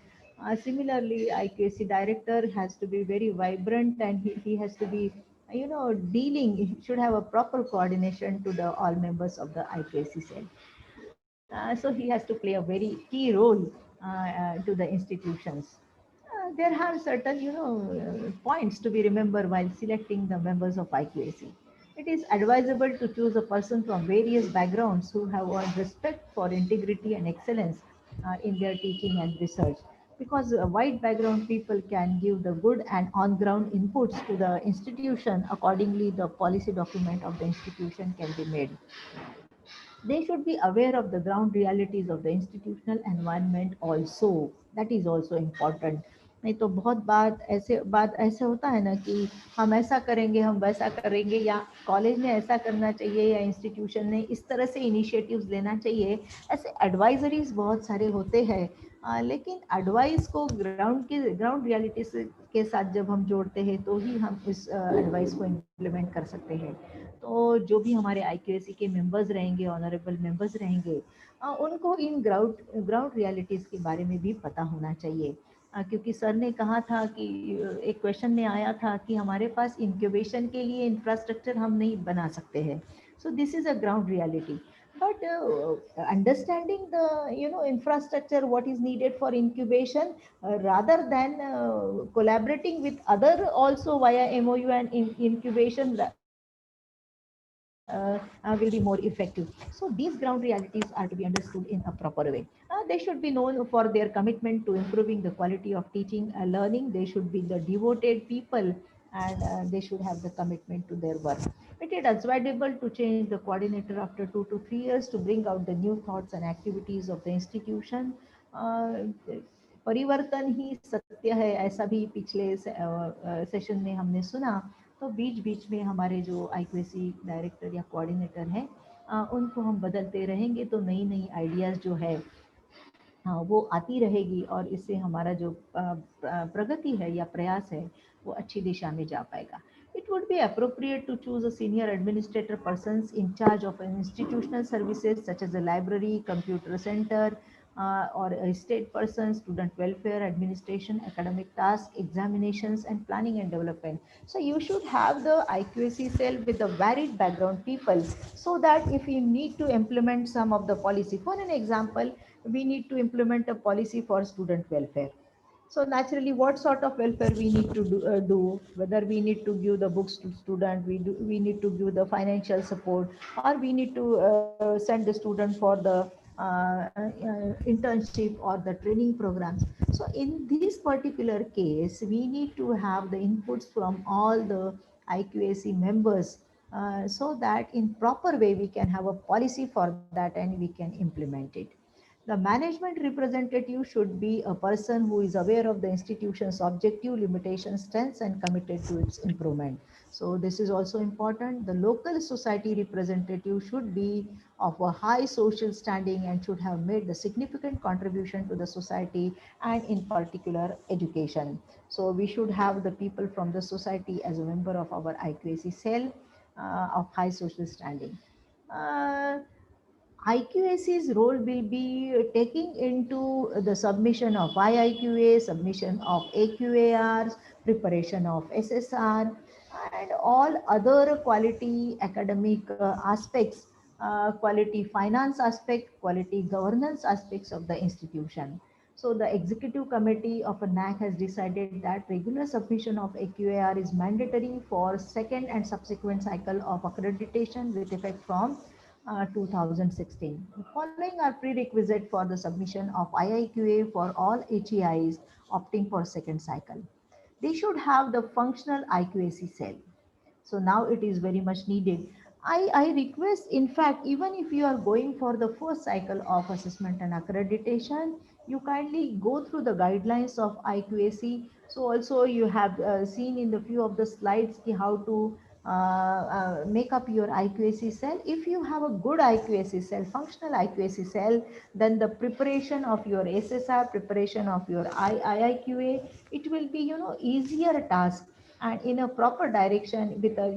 Similarly, IKC director has to be very vibrant, and he has to be dealing, he should have a proper coordination to the all members of the IKC cell. So he has to play a very key role to the institutions. There are certain points to be remembered while selecting the members of IQAC. It is advisable to choose a person from various backgrounds who have earned respect for integrity and excellence in their teaching and research, because wide background people can give the good and on ground inputs to the institution. Accordingly, the policy document of the institution can be made. They should be aware of the ground realities of the institutional environment also. That is also important. नहीं तो बहुत बात ऐसे होता है ना कि हम ऐसा करेंगे, हम वैसा करेंगे, या कॉलेज ने ऐसा करना चाहिए, या इंस्टीट्यूशन ने इस तरह से इनिशिएटिव्स लेना चाहिए. ऐसे एडवाइजरीज बहुत सारे होते हैं, लेकिन एडवाइस को ग्राउंड रियलिटीज के साथ जब हम जोड़ते हैं तो ही हम इस एडवाइस को इम्प्लीमेंट कर सकते हैं. तो जो भी हमारे IQAC के मेंबर्स रहेंगे, ऑनरेबल मेंबर्स रहेंगे, उनको इन ग्राउंड रियलिटीज के बारे में भी पता होना चाहिए. क्योंकि सर ने कहा था कि एक क्वेश्चन में आया था कि हमारे पास इंक्यूबेशन के लिए इंफ्रास्ट्रक्चर हम नहीं बना सकते हैं. So this is a ground reality. But understanding the infrastructure, what is needed for incubation, rather than collaborating with other also via MOU and incubation, will be more effective. So these ground realities are to be understood in a proper way. They should be known for their commitment to improving the quality of teaching and learning. They should be the devoted people, and they should have the commitment to their work. It is advisable to change the coordinator after 2 to 3 years to bring out the new thoughts and activities of the institution. परिवर्तन ही सत्य है, ऐसा भी पिछले session में हमने सुना. तो बीच बीच में हमारे जो आईक्यूएसी डायरेक्टर या कोऑर्डिनेटर हैं, उनको हम बदलते रहेंगे तो नई नई आइडियाज़ जो है वो आती रहेगी, और इससे हमारा जो प्रगति है या प्रयास है वो अच्छी दिशा में जा पाएगा. It would be appropriate to choose a senior administrator persons in charge of institutional services such as a library, computer center, or a state person, student welfare, administration, academic tasks, examinations, and planning and development. So you should have the IQAC cell with the varied background people, so that if you need to implement some of the policy, for an example, we need to implement a policy for student welfare. So naturally, what sort of welfare we need to do, whether we need to give the books to student, we need to give the financial support, or we need to send the student for the internship or the training programs. So in this particular case, we need to have the inputs from all the IQAC members, so that in proper way we can have a policy for that and we can implement it. The management representative should be a person who is aware of the institution's objective, limitations, strengths, and committed to its improvement. So this is also important. The local society representative should be of a high social standing and should have made the significant contribution to the society and in particular education. So we should have the people from the society as a member of our IQAC cell of high social standing. IQAC's role will be taking into the submission of IIQA, submission of AQARs, preparation of SSR, and all other quality academic aspects, quality finance aspect, quality governance aspects of the institution. So the executive committee of a NAAC has decided that regular submission of AQAR is mandatory for second and subsequent cycle of accreditation with effect from 2016. The following are prerequisite for the submission of IIQA for all HEIs opting for second cycle. They should have the functional IQAC cell. So now it is very much needed. I request, in fact, even if you are going for the first cycle of assessment and accreditation, you kindly go through the guidelines of IQAC. So also you have seen in the few of the slides how to make up your IQAC cell. If you have a good IQAC cell, functional IQAC cell, then the preparation of your SSR, preparation of your IIQA, it will be, easier task and in a proper direction with a,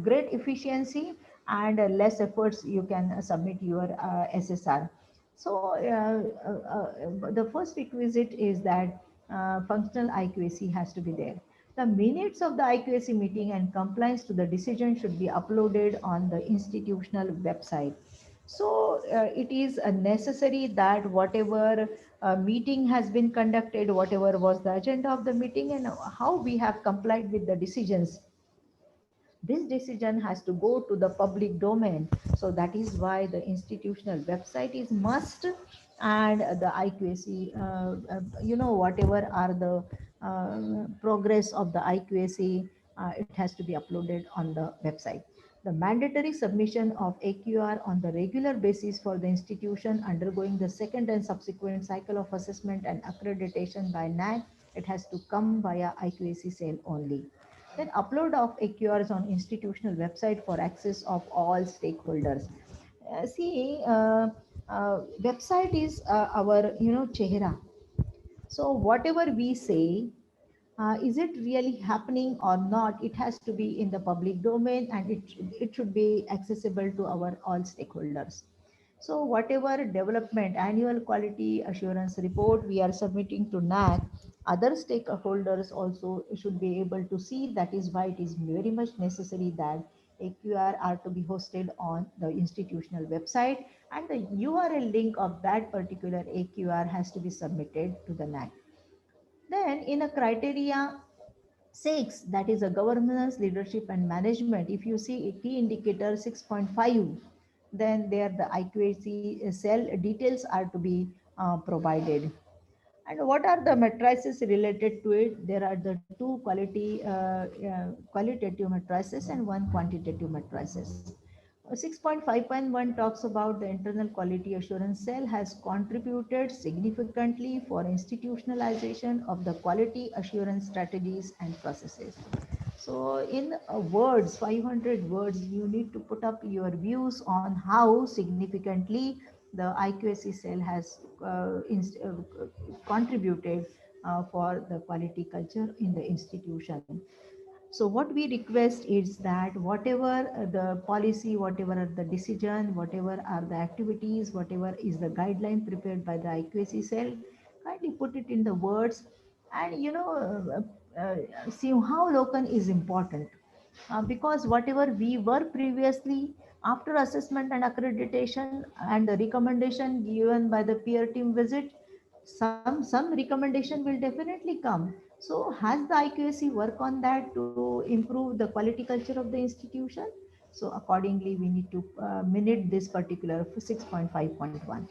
great efficiency and less efforts you can submit your SSR. So the first requisite is that functional IQAC has to be there. The minutes of the IQAC meeting and compliance to the decision should be uploaded on the institutional website. So it is necessary that whatever meeting has been conducted, whatever was the agenda of the meeting and how we have complied with the decisions, this decision has to go to the public domain. So that is why the institutional website is must, and the IQAC, whatever are the progress of the IQAC, it has to be uploaded on the website. The mandatory submission of AQR on the regular basis for the institution undergoing the second and subsequent cycle of assessment and accreditation by NAAC, it has to come via IQAC cell only. Then upload of AQRs on institutional website for access of all stakeholders. Website is our, chehra. So whatever we say, is it really happening or not? It has to be in the public domain and it should be accessible to our all stakeholders. So whatever development annual quality assurance report we are submitting to NAAC, other stakeholders also should be able to see. That is why it is very much necessary that AQR are to be hosted on the institutional website, and the URL link of that particular AQR has to be submitted to the NAAC. Then in a criteria 6, that is a governance, leadership and management, if you see key indicator 6.5, then there the IQAC cell details are to be provided. And what are the matrices related to it? There are the two qualitative matrices and one quantitative matrices. 6.5.1 talks about the internal quality assurance cell has contributed significantly for institutionalization of the quality assurance strategies and processes. So in words, 500 words, you need to put up your views on how significantly the IQAC cell has contributed for the quality culture in the institution. So what we request is that whatever the policy, whatever are the decision, whatever are the activities, whatever is the guideline prepared by the IQAC cell, kindly put it in the words. And Simhavlokan is important, because whatever we were previously, after assessment and accreditation and the recommendation given by the peer team visit, some recommendation will definitely come. So has the IQAC work on that to improve the quality culture of the institution? So accordingly, we need to minute this particular 6.5.1.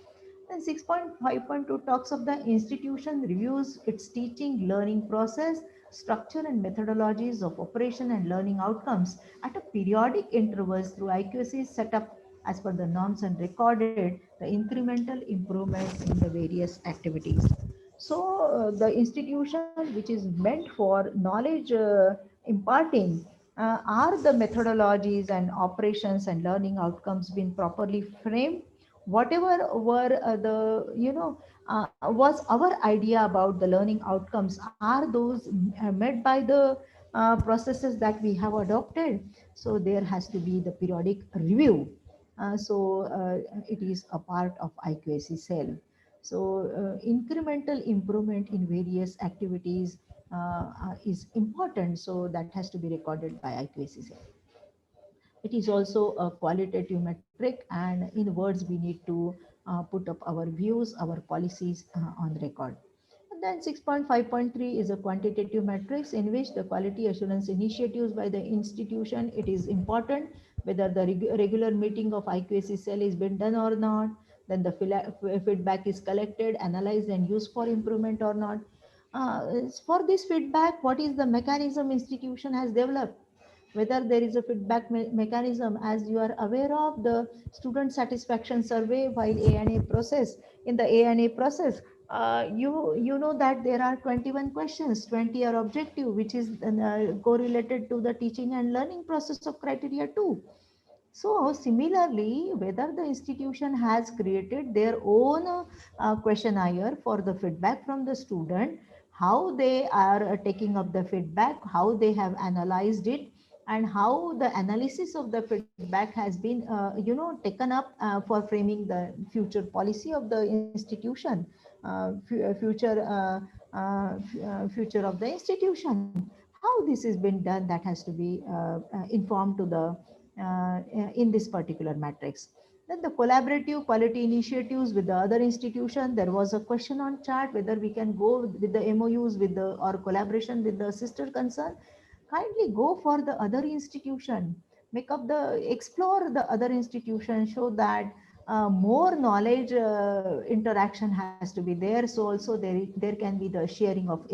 Then 6.5.2 talks of the institution reviews its teaching learning process, structure and methodologies of operation and learning outcomes at a periodic intervals through IQAC set up as per the norms and recorded the incremental improvements in the various activities. So the institution which is meant for knowledge imparting, are the methodologies and operations and learning outcomes been properly framed? Whatever were was our idea about the learning outcomes, are those met by the processes that we have adopted? So there has to be the periodic review. It is a part of IQAC cell. So incremental improvement in various activities is important. So that has to be recorded by IQAC cell. It is also a qualitative metric, and in words we need to put up our views, our policies on record. And then 6.5.3 is a quantitative matrix in which the quality assurance initiatives by the institution, it is important whether the regular meeting of IQAC cell is been done or not, then the feedback is collected, analyzed and used for improvement or not. For this feedback, what is the mechanism institution has developed? Whether there is a feedback mechanism, as you are aware of the student satisfaction survey while ANA process. In the ANA process, you know that there are 21 questions, 20 are objective, which is correlated to the teaching and learning process of criteria 2. So similarly, whether the institution has created their own questionnaire for the feedback from the student, how they are taking up the feedback, how they have analyzed it, and how the analysis of the feedback has been, taken up for framing the future policy of the institution, future of the institution. How this has been done, that has to be informed to the in this particular matrix. Then the collaborative quality initiatives with the other institution, there was a question on chat whether we can go with the MOUs with the or collaboration with the sister concern. Kindly go for the other institution, make up the, explore the other institution, show that more knowledge interaction has to be there. So also there can be the sharing of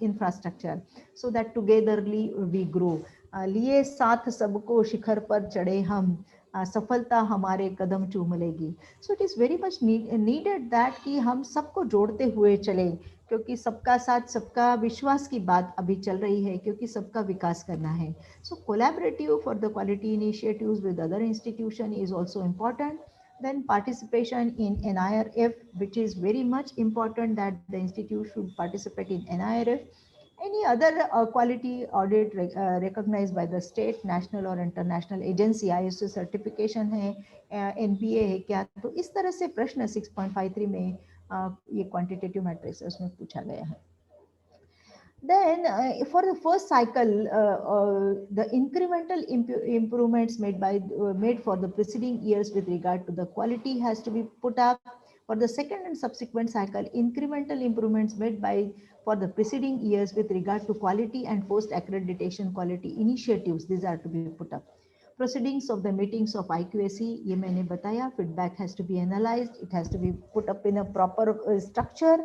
infrastructure, so that togetherly we grow. लिए साथ सबको शिखर पर चढ़े हम, सफलता हमारे कदम चूम लेगी. So it is very much needed that कि हम सबको जोड़ते हुए चले, क्योंकि सबका साथ सबका विश्वास की बात अभी चल रही है, क्योंकि सबका विकास करना है. So collaborative for the quality initiatives with other institution is also important. Then participation in NIRF, which is very much important that the institute should participate in NIRF. any other quality audit recognized by the state, national or international agency, ISO certification है, NPA है क्या, तो इस तरह से प्रश्न 6.53 में ये क्वांटिटेटिव मैट्रिक्स उसमें पूछा गया है. Then for the first cycle, the incremental improvements made for the preceding years with regard to the quality has to be put up. For the second and subsequent cycle, incremental improvements made for the preceding years with regard to quality and post accreditation quality initiatives, these are to be put up. Proceedings of the meetings of IQAC, ये मैंने बताया, feedback has to be analyzed, it has to be put up in a proper structure,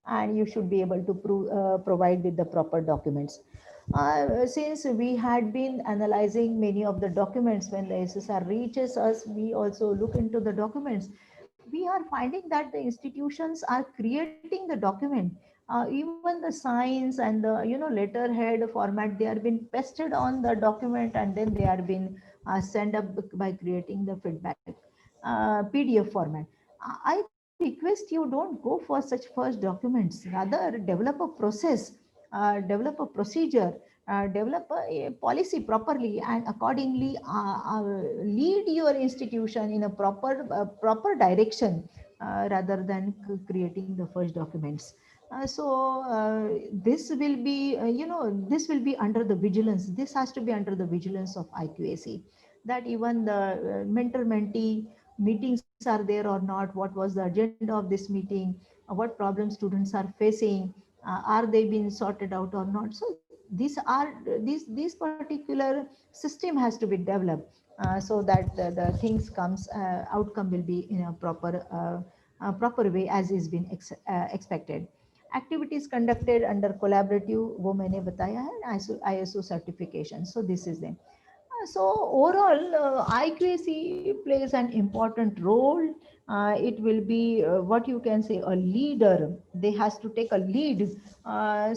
and you should be able to provide with the proper documents. Since we had been analyzing many of the documents, when the SSR reaches us, we also look into the documents. We are finding that the institutions are creating the document. Even the signs and the letterhead format, they are being pasted on the document, and then they are being sent up by creating the feedback PDF format. I request you don't go for such first documents. Rather, develop a process, develop a procedure, develop a policy properly, and accordingly lead your institution in a proper direction, rather than creating the first documents. This will be, this will be under the vigilance. This has to be under the vigilance of IQAC. That even the mentor-mentee meetings are there or not, what was the agenda of this meeting, what problems students are facing, are they being sorted out or not. So these particular system has to be developed, so that the things comes outcome will be in a proper way as is been expected. Activities conducted under collaborative, वो मैंने बताया है, ISO certification. So this is them. So overall, IQAC plays an important role. It will be what you can say, a leader. They has to take a lead,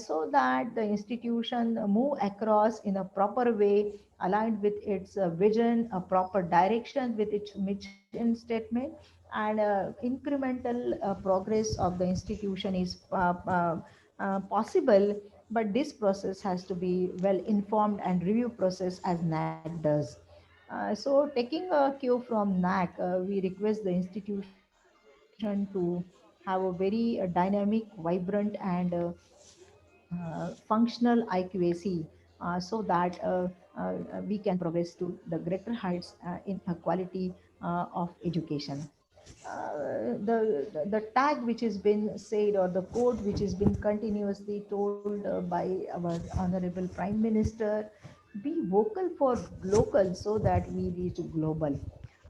so that the institution move across in a proper way, aligned with its vision, a proper direction with its mission statement, and incremental progress of the institution is possible. But this process has to be well informed and review process as NAAC does. So taking a cue from NAAC, we request the institution to have a very dynamic, vibrant, and functional IQAC, so that we can progress to the greater heights in quality of education. The tag which has been said, or the quote which has been continuously told by our honorable Prime Minister, be vocal for local so that we reach global.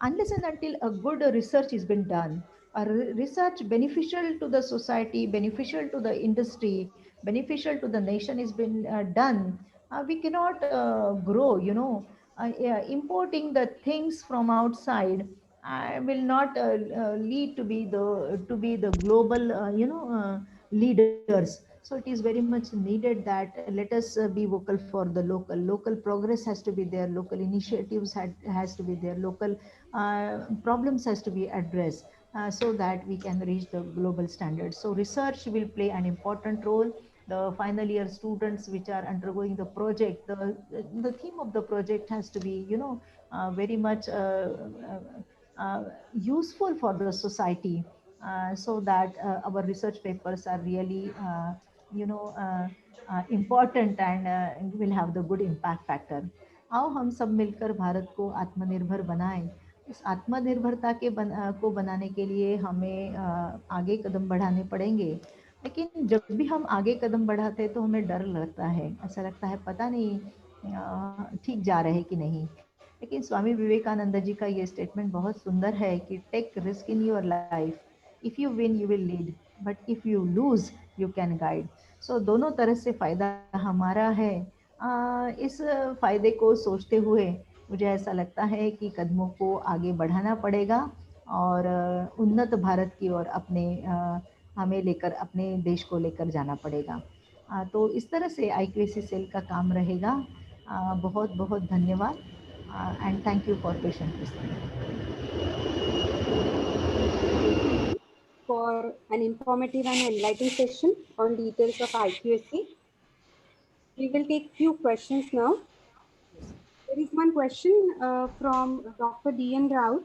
Unless and until a good research has been done, a research beneficial to the society, beneficial to the industry, beneficial to the nation has been done, we cannot grow. Yeah, importing the things from outside will not lead to be the global leaders. So it is very much needed that let us be vocal for the local progress has to be there, local initiatives has to be there, local problems has to be addressed, so that we can reach the global standards. So research will play an important role. The final year students which are undergoing the project, the theme of the project has to be very much useful for the society, so that our research papers are really important, and will have the good impact factor. आओ हम सब मिलकर भारत को आत्मनिर्भर बनाएं. इस आत्मनिर्भरता को बनाने के लिए हमें आगे कदम बढ़ाने पड़ेंगे. लेकिन जब भी हम आगे कदम बढ़ाते हैं तो हमें डर लगता है, ऐसा लगता है पता नहीं ठीक जा रहे कि नहीं. लेकिन स्वामी विवेकानंद जी का ये स्टेटमेंट बहुत सुंदर है कि take risk in your life, if you win you will lead, but if you lose you can guide. So दोनों तरह से फायदा हमारा है. इस फायदे को सोचते हुए मुझे ऐसा लगता है कि कदमों को आगे बढ़ाना पड़ेगा, और उन्नत भारत की ओर हमें लेकर अपने देश को लेकर जाना पड़ेगा. तो इस तरह से IQAC सेल का काम रहेगा. बहुत बहुत धन्यवाद, and thank you for patient listening. For an informative and enlightening session on details of IQAC. We will take few questions now. There is one question from Dr. D.N. Raut.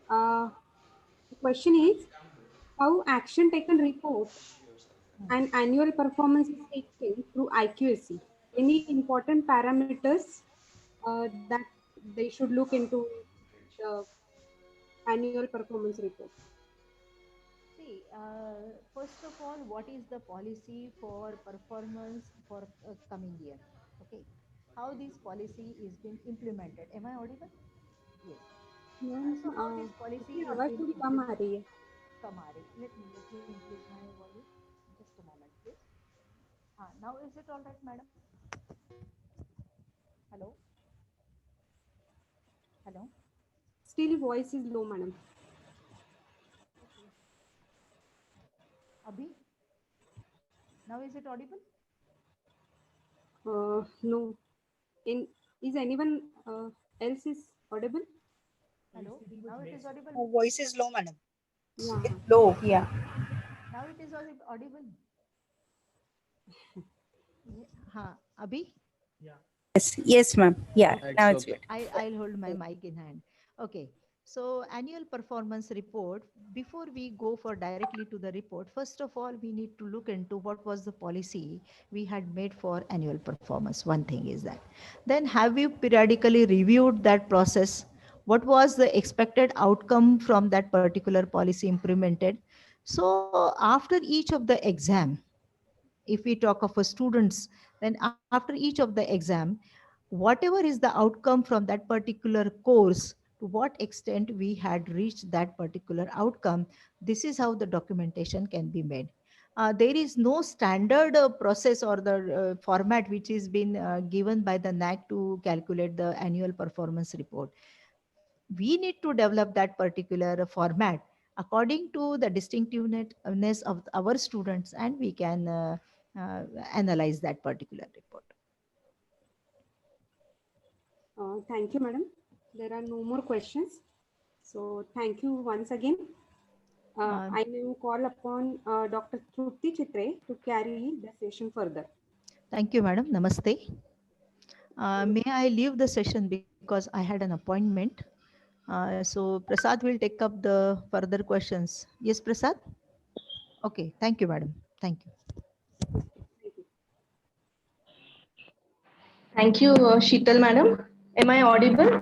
The question is, how action taken report and annual performance is taken through IQAC? Any important parameters that they should look into the annual performance report? See, first of all, what is the policy for performance for coming year? Okay, how this policy is being implemented? Am I audible? Yes. Ma'am So how this policy आपकी is आवाज़ being थोड़ी कम आ implemented? रही है. Kamari, let me increase my volume. Just a moment, please. Now is it all right, madam? Hello. Hello. Still voice is low, madam. Abhi. Now is it audible? No. Is anyone else is audible? Hello. Now it is audible. Voice is low, madam. Yeah. It's low. Yeah. Now it is audible. Abhi. Yes. Yes, ma'am. Yeah. It's Now it's okay. good. I'll hold my mic in hand. Okay. So annual performance report, before we go for directly to the report, first of all, we need to look into what was the policy we had made for annual performance. One thing is that. Then have you periodically reviewed that process? What was the expected outcome from that particular policy implemented? So after each of the exam, if we talk of a students, then after each of the exam, whatever is the outcome from that particular course, to what extent we had reached that particular outcome, this is how the documentation can be made. There is no standard process or the format which is been given by the NAAC to calculate the annual performance report. We need to develop that particular format according to the distinctiveness of our students, and we can analyze that particular report. Thank you, madam. There are no more questions. So thank you once again. I now call upon Dr. Trupti Chitre to carry the session further. Thank you, madam. Namaste. May I leave the session because I had an appointment. So Prasad will take up the further questions. Yes, Prasad? Okay. Thank you, madam. Thank you. Thank you, Sheetal madam. Am I audible?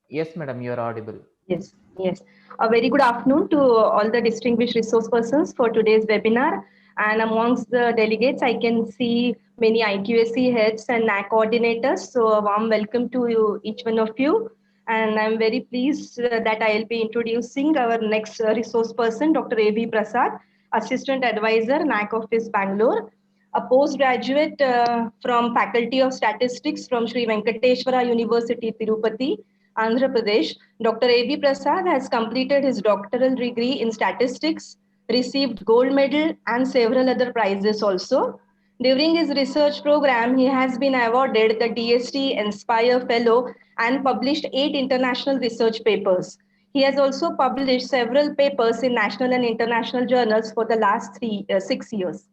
Yes, madam, you are audible. Yes, yes. A very good afternoon to all the distinguished resource persons for today's webinar. And amongst the delegates, I can see many IQAC heads and NAAC coordinators. So a warm welcome to you, each one of you. And I'm very pleased that I'll be introducing our next resource person, Dr. A.V. Prasad, Assistant Advisor, NAAC Office, Bangalore. A postgraduate from Faculty of Statistics from Sri Venkateshwara University, Tirupati, Andhra Pradesh. Dr. A.B. Prasad has completed his doctoral degree in statistics, received gold medal and several other prizes also. During his research program, he has been awarded the DST Inspire Fellow and published 8 international research papers. He has also published several papers in national and international journals for the last 6 years.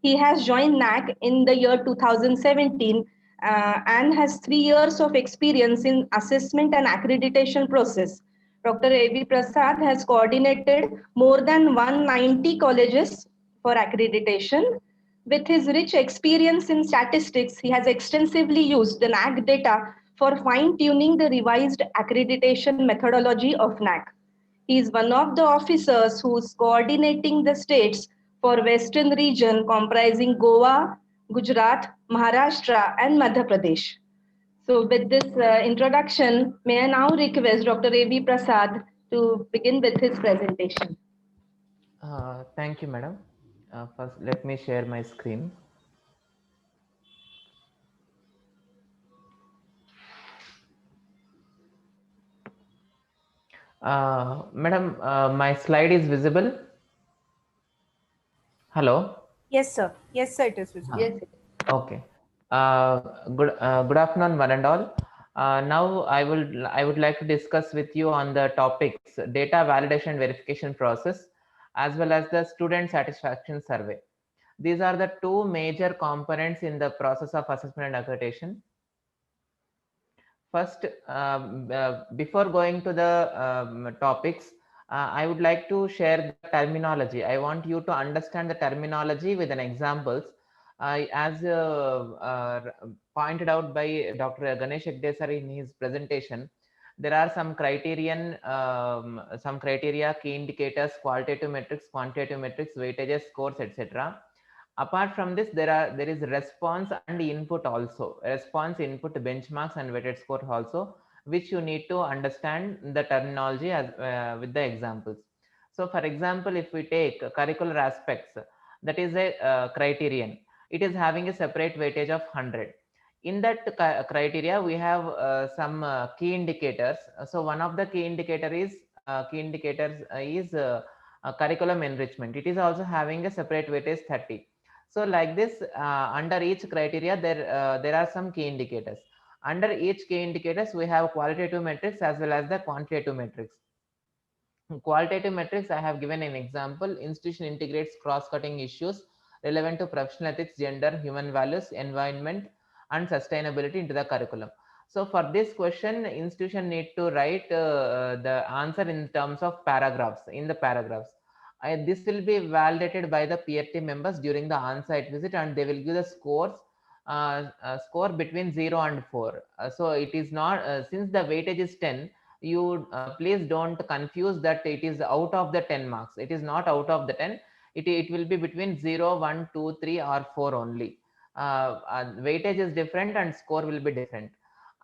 He has joined NAAC in the year 2017 and has 3 years of experience in assessment and accreditation process. Dr. A.B. Prasad has coordinated more than 190 colleges for accreditation. With his rich experience in statistics, he has extensively used the NAAC data for fine-tuning the revised accreditation methodology of NAAC. He is one of the officers who is coordinating the states for Western region comprising Goa, Gujarat, Maharashtra, and Madhya Pradesh. So with this introduction, may I now request Dr. A.B. Prasad to begin with his presentation. Thank you, madam. First, let me share my screen. Madam, my slide is visible. Hello. Yes, sir. Yes, sir. It is visible. Yes. Okay. Good afternoon, one and all. Now I would like to discuss with you on the topics data validation verification process as well as the student satisfaction survey. These are the two major components in the process of assessment and accreditation. First, before going to the topics, I would like to share the terminology. I want you to understand the terminology with an examples. As pointed out by Dr. Ganesh Hegde sir in his presentation, there are some criterion, some criteria, key indicators, qualitative metrics, quantitative metrics, weightages, scores, etc. Apart from this, there is response and input also. Response, input, benchmarks, and weighted score also, which you need to understand the terminology as with the examples. So, for example, if we take curricular aspects, that is a criterion. It is having a separate weightage of 100. In that criteria, we have some key indicators. So, one of the key indicators is curriculum enrichment. It is also having a separate weightage 30. So like this, under each criteria, there are some key indicators. Under each key indicators, we have qualitative metrics as well as the quantitative metrics. Qualitative metrics, I have given an example. Institution integrates cross-cutting issues relevant to professional ethics, gender, human values, environment, and sustainability into the curriculum. So for this question, institution need to write the answer in terms of paragraphs, in the paragraphs. This will be validated by the peer team members during the on-site visit, and they will give the scores, score between 0 and 4. So it is not, since the weightage is 10, you please don't confuse that it is out of the 10 marks. It is not out of the 10. It will be between 0, 1, 2, 3, or 4 only. Weightage is different and score will be different.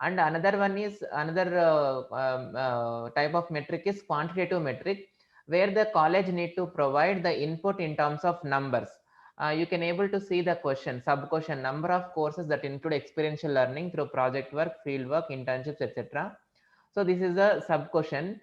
And another one is another type of metric is quantitative metric, where the college need to provide the input in terms of numbers. You can able to see the question, sub question, number of courses that include experiential learning through project work, field work, internships, etc. So this is a sub question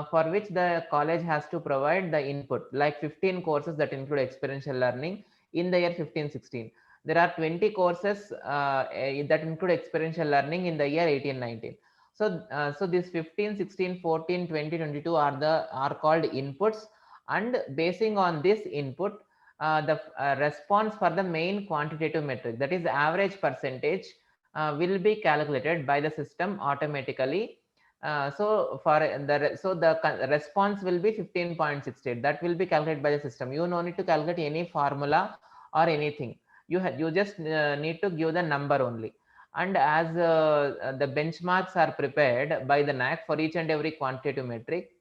for which the college has to provide the input, like 15 courses that include experiential learning in the year 15-16. There are 20 courses that include experiential learning in the year 18-19. So, so this 15, 16, 14, 20, 22 are called inputs, and basing on this input, the response for the main quantitative metric, that is average percentage, will be calculated by the system automatically. So the response will be 15.68. That will be calculated by the system. You no need to calculate any formula or anything. You just need to give the number only. And as the benchmarks are prepared by the NAAC for each and every quantitative metric,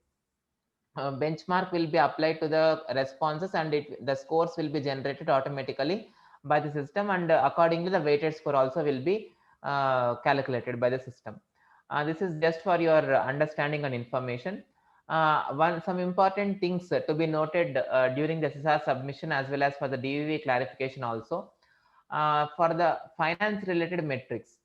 benchmark will be applied to the responses, and the scores will be generated automatically by the system, and accordingly the weighted score also will be calculated by the system. This is just for your understanding and information. Some important things to be noted during the SSR submission as well as for the DVV clarification also. For the finance related metrics,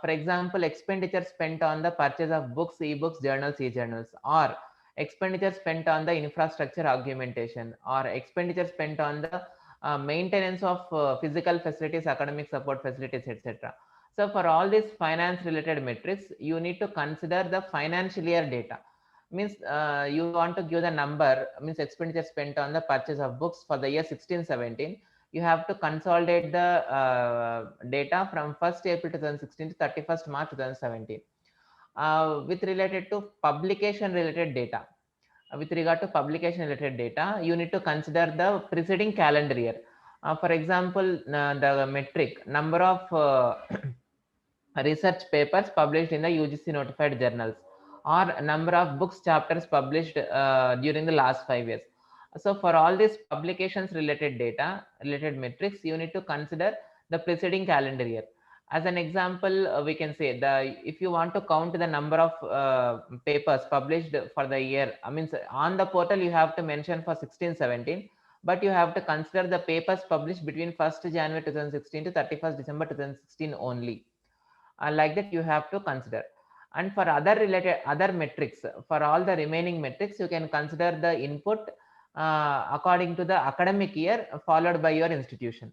for example, expenditure spent on the purchase of books, e-books, journals, e-journals, or expenditure spent on the infrastructure augmentation, or expenditure spent on the maintenance of physical facilities, academic support facilities, etc. So for all these finance related metrics, you need to consider the financial year data. Means you want to give the number, means expenditure spent on the purchase of books for the year 16-17. You have to consolidate the data from 1st April 2016 to 31st March 2017. With related to publication related data, with regard to publication related data, you need to consider the preceding calendar year. For example, the metric number of research papers published in the UGC notified journals, or number of books chapters published during the last 5 years. So for all these publications related data, related metrics, you need to consider the preceding calendar year. As an example, we can say if you want to count the number of papers published for the year, I mean, on the portal you have to mention for 16-17, but you have to consider the papers published between 1st January 2016 to 31st December 2016 only. Like that you have to consider. And for other metrics, for all the remaining metrics, you can consider the input according to the academic year followed by your institution.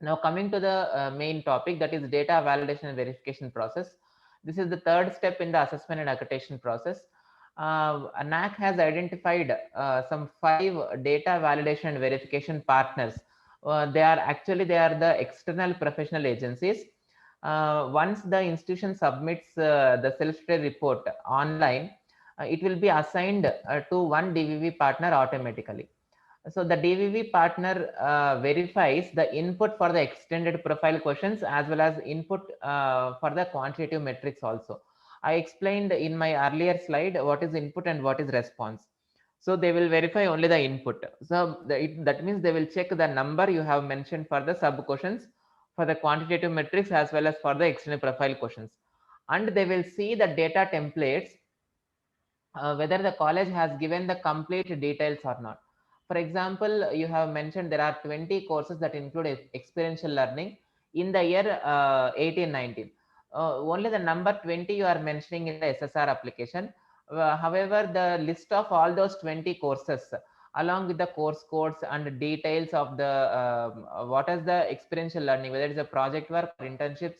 Now coming to the main topic, that is data validation and verification process. This is the third step in the assessment and accreditation process. NAAC has identified some 5 data validation and verification partners They are the external professional agencies. Once the institution submits the self-study report online, it will be assigned to one DVV partner automatically. So the DVV partner verifies the input for the extended profile questions as well as input for the quantitative metrics also. I explained in my earlier slide what is input and what is response. So they will verify only the input. So that means they will check the number you have mentioned for the sub questions, for the quantitative metrics as well as for the extended profile questions. And they will see the data templates, whether the college has given the complete details or not. For example, you have mentioned there are 20 courses that include experiential learning in the year 18-19. Only the number 20 you are mentioning in the SSR application. However, the list of all those 20 courses along with the course codes and details of the what is the experiential learning, whether it's a project work or internships,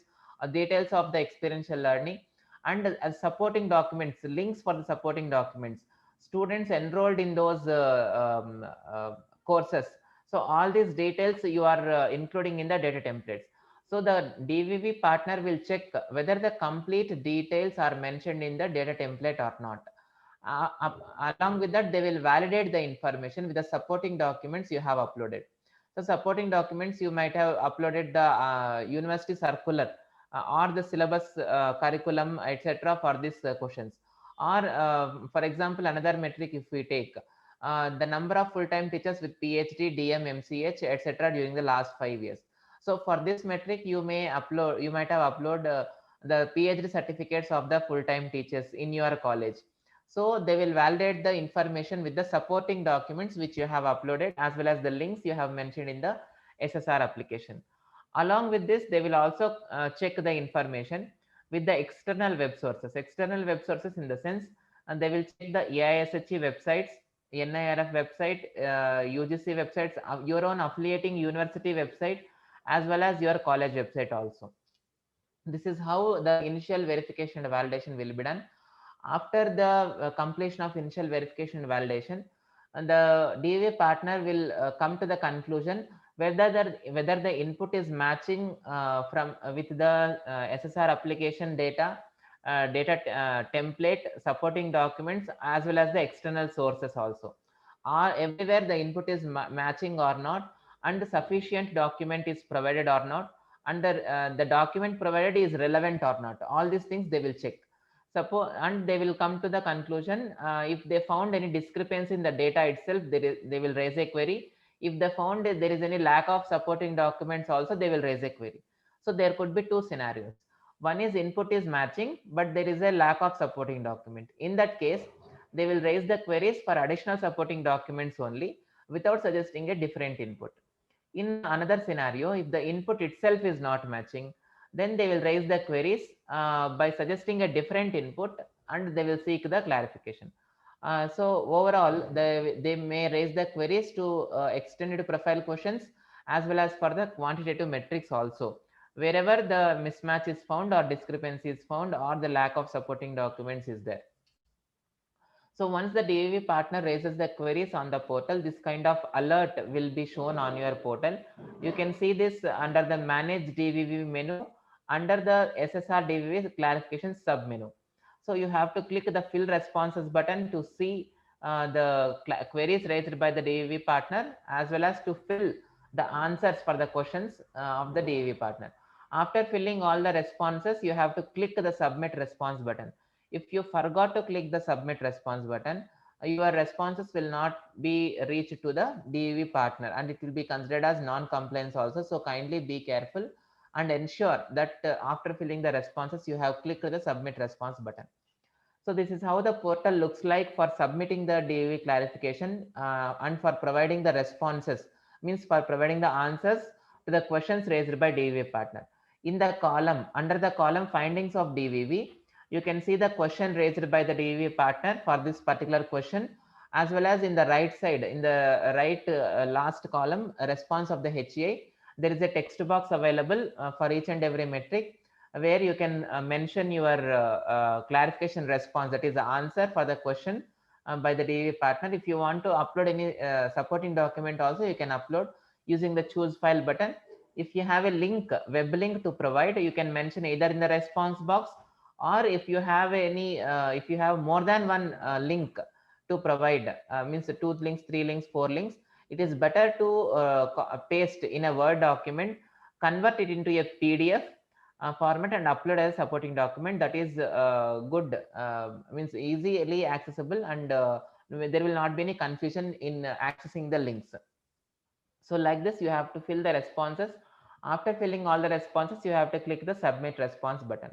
details of the experiential learning, and as supporting documents, links for the supporting documents, students enrolled in those courses. So all these details you are including in the data templates. So the DVV partner will check whether the complete details are mentioned in the data template or not. Along with that, they will validate the information with the supporting documents you have uploaded. So supporting documents, you might have uploaded the university circular or the syllabus curriculum, etc. for these questions. Or for example, another metric if we take the number of full-time teachers with PhD, DM, MCH, etc. during the last 5 years. So for this metric, you might have uploaded the PhD certificates of the full-time teachers in your college. So they will validate the information with the supporting documents which you have uploaded as well as the links you have mentioned in the SSR application. Along with this, they will also check the information with the external web sources. External web sources in the sense, and they will check the AISHE websites, NIRF website, UGC websites, your own affiliating university website, as well as your college website also. This is how the initial verification and validation will be done. After the completion of initial verification and validation, the DVA partner will come to the conclusion whether the input is matching with the SSR application data, template, supporting documents, as well as the external sources also. Everywhere the input is matching or not, and the sufficient document is provided or not, and the document provided is relevant or not. All these things they will check. And they will come to the conclusion. If they found any discrepancy in the data itself, they will raise a query. If they found that there is any lack of supporting documents also, they will raise a query. So there could be two scenarios. One is input is matching, but there is a lack of supporting document. In that case, they will raise the queries for additional supporting documents only without suggesting a different input. In another scenario, if the input itself is not matching, then they will raise the queries by suggesting a different input, and they will seek the clarification. So overall, they may raise the queries to extended profile questions as well as for the quantitative metrics also, wherever the mismatch is found or discrepancy is found or the lack of supporting documents is there. So once the DVV partner raises the queries on the portal, this kind of alert will be shown on your portal. You can see this under the Manage DVV menu under the SSR DVV clarification sub menu. So you have to click the Fill Responses button to see the queries raised by the DVV partner as well as to fill the answers for the questions of the DVV partner. After filling all the responses, you have to click the Submit Response button. If you forgot to click the Submit Response button, your responses will not be reached to the DVV partner and it will be considered as non-compliance also. So kindly be careful and ensure that after filling the responses, you have clicked the Submit Response button. So this is how the portal looks like for submitting the DVV clarification and for providing the responses, means for providing the answers to the questions raised by DVV partner. In the column, under the column Findings of DVV, you can see the question raised by the DVV partner for this particular question, as well as in the right side, in the right last column, response of the HA, there is a text box available for each and every metric where you can mention your clarification response, that is the answer for the question by the DVV partner. If you want to upload any supporting document also, you can upload. using the choose file button. If you have a link, web link to provide, you can mention either in the response box, or if you have any, if you have more than one link to provide, means 2 links, 3 links, 4 links, it is better to paste in a Word document, convert it into a PDF format and upload as a supporting document. That is good, means easily accessible, and there will not be any confusion in accessing the links. So like this, you have to fill the responses. After filling all the responses, you have to click the submit response button.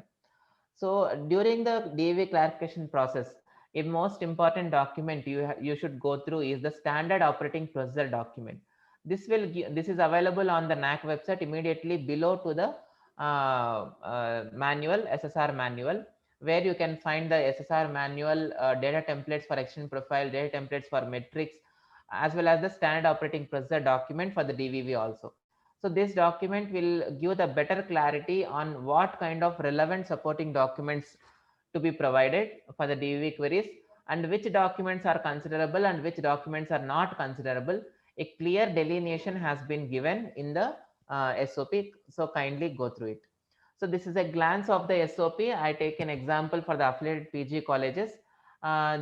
So during the DV clarification process, a most important document you should go through is the standard operating procedure document. This is available on the NAAC website immediately below to the manual, SSR manual, where you can find the SSR manual, data templates for extension profile, data templates for metrics, as well as the standard operating procedure document for the DVV also. So this document will give the better clarity on what kind of relevant supporting documents to be provided for the DVV queries, and which documents are considerable and which documents are not considerable. A clear delineation has been given in the SOP, so kindly go through it. So this is a glance of the SOP. I take an example for the affiliated PG colleges.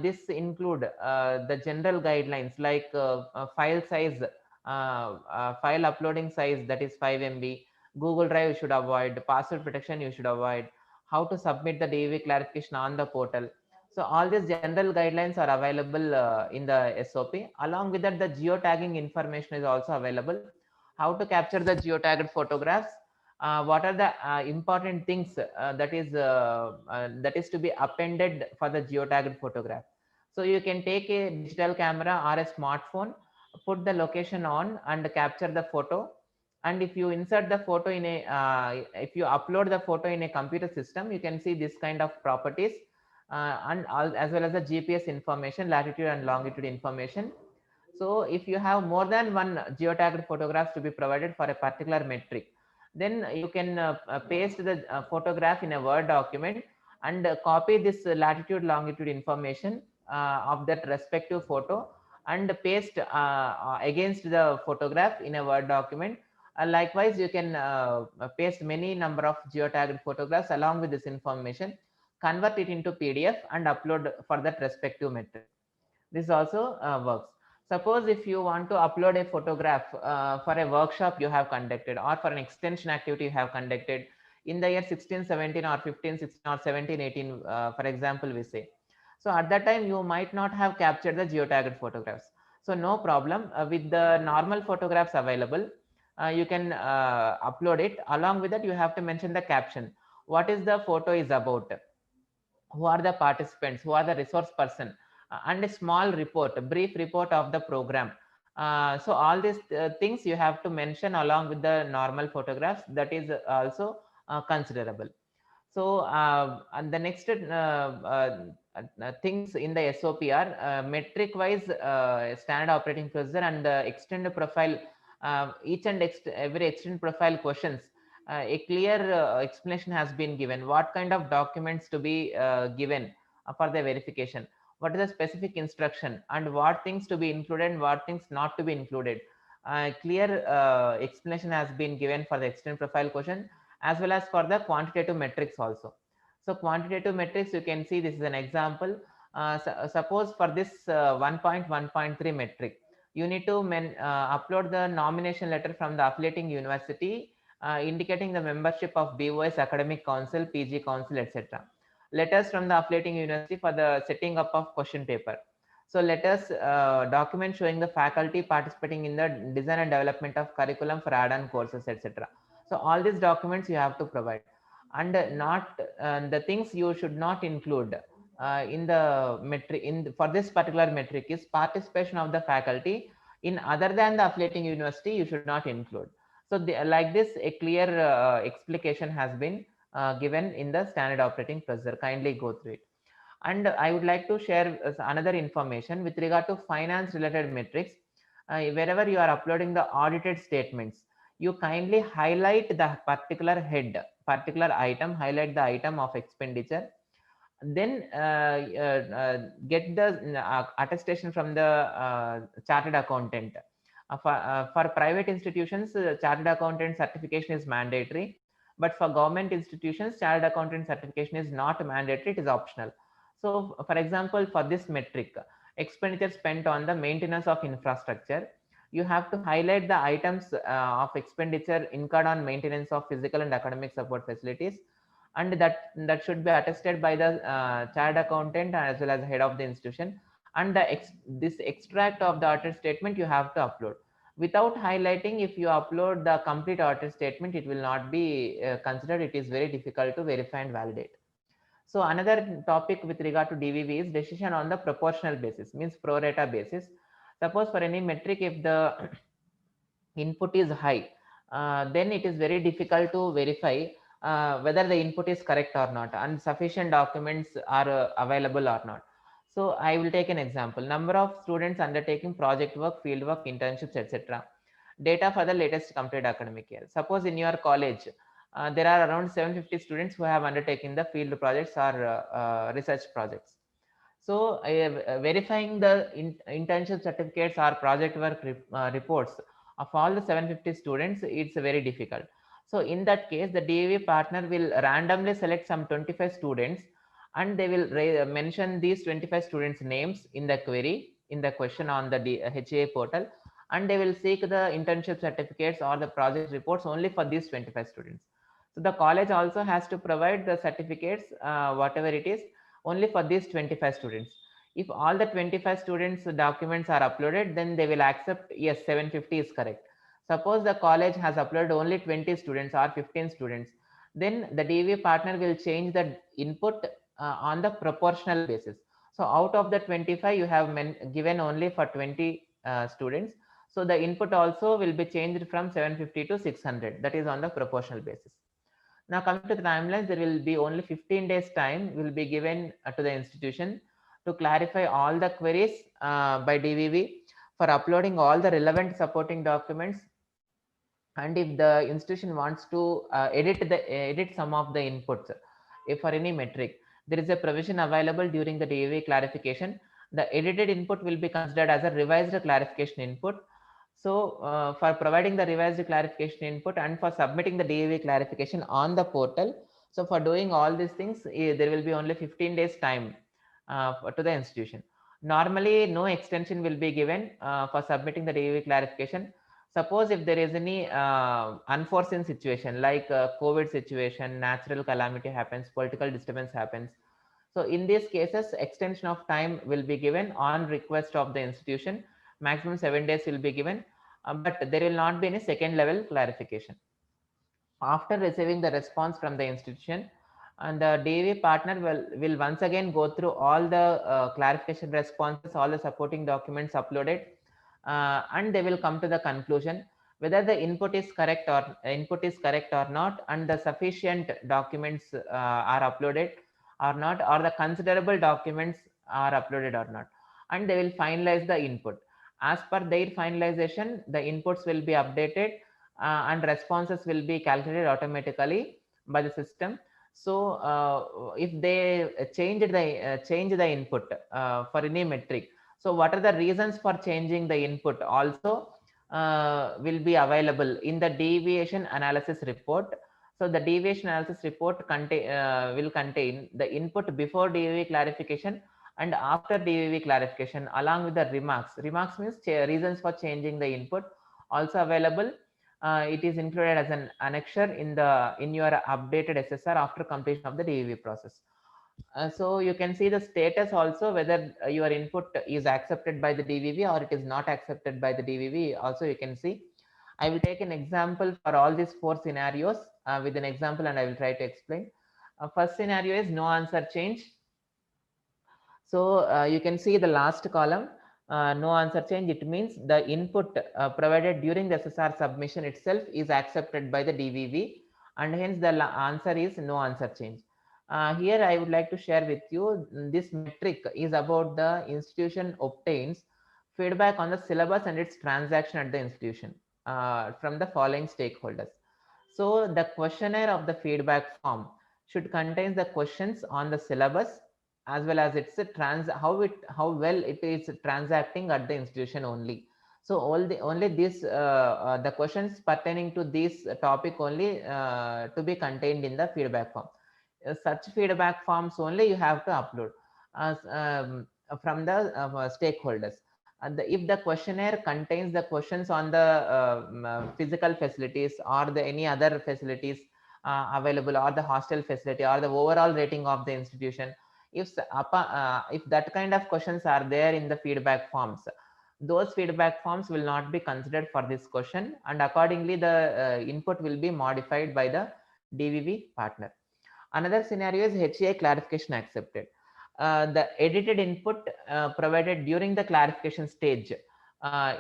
This include the general guidelines like file size, file uploading size, that is 5 MB, Google Drive you should avoid, password protection you should avoid, how to submit the DV clarification on the portal. So all these general guidelines are available in the SOP. Along with that, the geotagging information is also available. How to capture the geotagged photographs, what are the important things that is to be appended for the geotagged photograph. So you can take a digital camera or a smartphone, put the location on and capture the photo. And if you insert the photo in a, if you upload the photo in a computer system, you can see this kind of properties, and as well as the GPS information, latitude and longitude information. So if you have more than one geotagged photographs to be provided for a particular metric, then you can paste the photograph in a Word document and copy this latitude longitude information of that respective photo and paste against the photograph in a Word document. Likewise, you can paste many number of geotagged photographs along with this information, convert it into PDF and upload for that respective metric. This also works. Suppose if you want to upload a photograph for a workshop you have conducted, or for an extension activity you have conducted in the year 16, 17 or 15, 16 or 17, 18, for example, we say. So at that time, you might not have captured the geotagged photographs. So no problem, with the normal photographs available, you can upload it. Along with that, you have to mention the caption. What is the photo is about? Who are the participants? Who are the resource person? And a small report, a brief report of the program. So all these things you have to mention along with the normal photographs. That is also considerable. So and the next things in the SOP are metric wise standard operating procedure and the extended profile. Each and every extended profile questions, a clear explanation has been given. What kind of documents to be given for the verification? What is the specific instruction, and what things to be included and what things not to be included? Clear explanation has been given for the extended profile question, as well as for the quantitative metrics also. So quantitative metrics, you can see this is an example. Suppose for this 1.1.3 metric, you need to upload the nomination letter from the affiliating university, indicating the membership of BOS Academic Council, PG Council, etc. Letters from the affiliating university for the setting up of question paper. So letters, document showing the faculty participating in the design and development of curriculum for add-on courses, etc. So all these documents you have to provide, and not the things you should not include in the metric for this particular metric is participation of the faculty in other than the affiliating university. You should not include. So like this, a clear explication has been given in the standard operating procedure. Kindly go through it. And I would like to share another information with regard to finance related metrics. Wherever you are uploading the audited statements, you kindly highlight the particular head, particular item, highlight the item of expenditure, then get the attestation from the chartered accountant For private institutions, chartered accountant certification is mandatory, but for government institutions, chartered accountant certification is not mandatory, it is optional. So for example, for this metric, expenditure spent on the maintenance of infrastructure, you have to highlight the items of expenditure incurred on maintenance of physical and academic support facilities, and that should be attested by the chartered accountant as well as head of the institution, and this extract of the audit statement you have to upload. Without highlighting, if you upload the complete audit statement, it will not be considered. It is very difficult to verify and validate. So another topic with regard to DVV is decision on the proportional basis, means pro rata basis. Suppose for any metric, if the input is high, then it is very difficult to verify whether the input is correct or not, and sufficient documents are available or not. So I will take an example. Number of students undertaking project work, field work, internships, etc. Data for the latest completed academic year. Suppose in your college, there are around 750 students who have undertaken the field projects or research projects. So verifying the internship certificates or project work reports of all the 750 students, it's very difficult. So in that case, the DAV partner will randomly select some 25 students, and they will mention these 25 students' names in the query, in the question on the HA portal, and they will seek the internship certificates or the project reports only for these 25 students. So the college also has to provide the certificates, whatever it is, only for these 25 students. If all the 25 students documents are uploaded, then they will accept, yes, 750 is correct. Suppose the college has uploaded only 20 students or 15 students, then the DV partner will change the input on the proportional basis. So out of the 25, you have given only for 20 students. So the input also will be changed from 750 to 600. That is on the proportional basis. Now coming to the timelines, there will be only 15 days time will be given to the institution to clarify all the queries by DVV for uploading all the relevant supporting documents. And if the institution wants to edit some of the inputs, if for any metric, there is a provision available during the DVV clarification. The edited input will be considered as a revised clarification input. So for providing the revised clarification input and for submitting the DAV clarification on the portal, so for doing all these things, there will be only 15 days time to the institution. Normally, no extension will be given for submitting the DAV clarification. Suppose if there is any unforeseen situation like COVID situation, natural calamity happens, political disturbance happens. So in these cases, extension of time will be given on request of the institution. Maximum 7 days will be given, but there will not be any second level clarification. After receiving the response from the institution, and the DAV partner will once again go through all the clarification responses, all the supporting documents uploaded, and they will come to the conclusion whether the input is correct or not, and the sufficient documents are uploaded or not, or the considerable documents are uploaded or not, and they will finalize the input. As per their finalization, the inputs will be updated and responses will be calculated automatically by the system. So if they change the input for any metric, so what are the reasons for changing the input also will be available in the deviation analysis report. So the deviation analysis report will contain the input before DVV clarification and after DVV clarification, along with the remarks. Remarks means reasons for changing the input, also available. It is included as an annexure in your updated SSR after completion of the DVV process. So you can see the status also, whether your input is accepted by the DVV or it is not accepted by the DVV. Also you can see. I will take an example for all these 4 scenarios with an example, and I will try to explain. First scenario is no answer change. So you can see the last column, no answer change. It means the input provided during the SSR submission itself is accepted by the DVV, and hence the answer is no answer change. Here I would like to share with you, this metric is about the institution obtains feedback on the syllabus and its transaction at the institution from the following stakeholders. So the questionnaire of the feedback form should contain the questions on the syllabus as well as its how well it is transacting at the institution only. So only this the questions pertaining to this topic only to be contained in the feedback form. Such feedback forms only you have to upload as from the stakeholders. And if the questionnaire contains the questions on the physical facilities or the any other facilities available, or the hostel facility, or the overall rating of the institution, if that kind of questions are there in the feedback forms, those feedback forms will not be considered for this question, and accordingly the input will be modified by the DVV partner. Another scenario is HA clarification accepted. The edited input provided during the clarification stage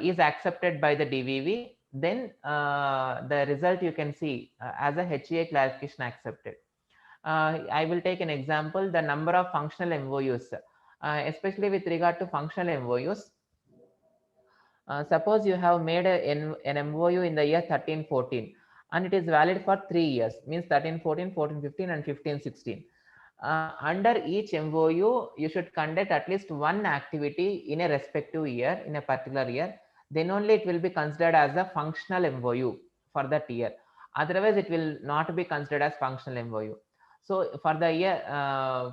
is accepted by the DVV, then the result you can see as a HA clarification accepted. I will take an example, the number of functional MOUs, especially with regard to functional MOUs. Suppose you have made an MOU in the year 13-14 and it is valid for 3 years, means 13-14, 14-15 and 15-16. Under each MOU, you should conduct at least one activity in a respective year, in a particular year. Then only it will be considered as a functional MOU for that year. Otherwise, it will not be considered as functional MOU. So for the year,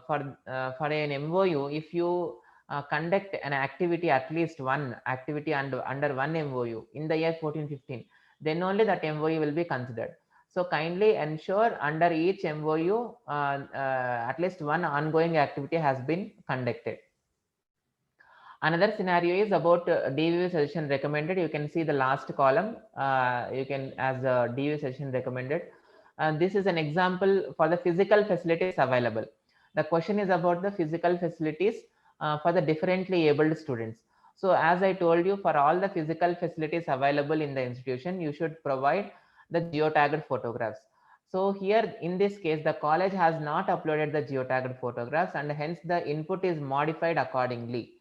for an MOU, if you conduct an activity, at least one activity under one MOU in the year 14-15, then only that MOU will be considered. So kindly ensure under each MOU at least one ongoing activity has been conducted. Another scenario is about DVV suggestion recommended. You can see the last column. You can as DVV suggestion recommended. This is an example for the physical facilities available. The question is about the physical facilities for the differently abled students. So as I told you, for all the physical facilities available in the institution, you should provide the geotagged photographs. So here in this case, the college has not uploaded the geotagged photographs, and hence the input is modified accordingly.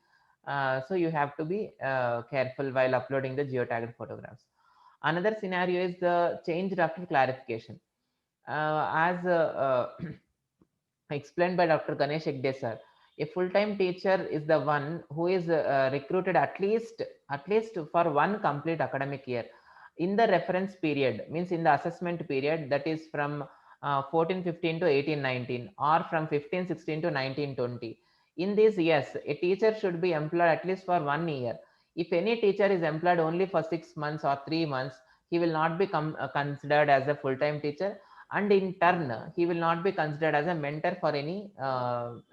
So you have to be careful while uploading the geotagged photographs. Another scenario is the changed after clarification. As explained by Dr. Ganesh Hegde sir, a full-time teacher is the one who is recruited at least for one complete academic year in the reference period, means in the assessment period, that is from 14-15 to 18-19, or from 15-16 to 19-20. In these years, a teacher should be employed at least for 1 year. If any teacher is employed only for 6 months or 3 months, he will not be considered as a full-time teacher, and in turn he will not be considered as a mentor for any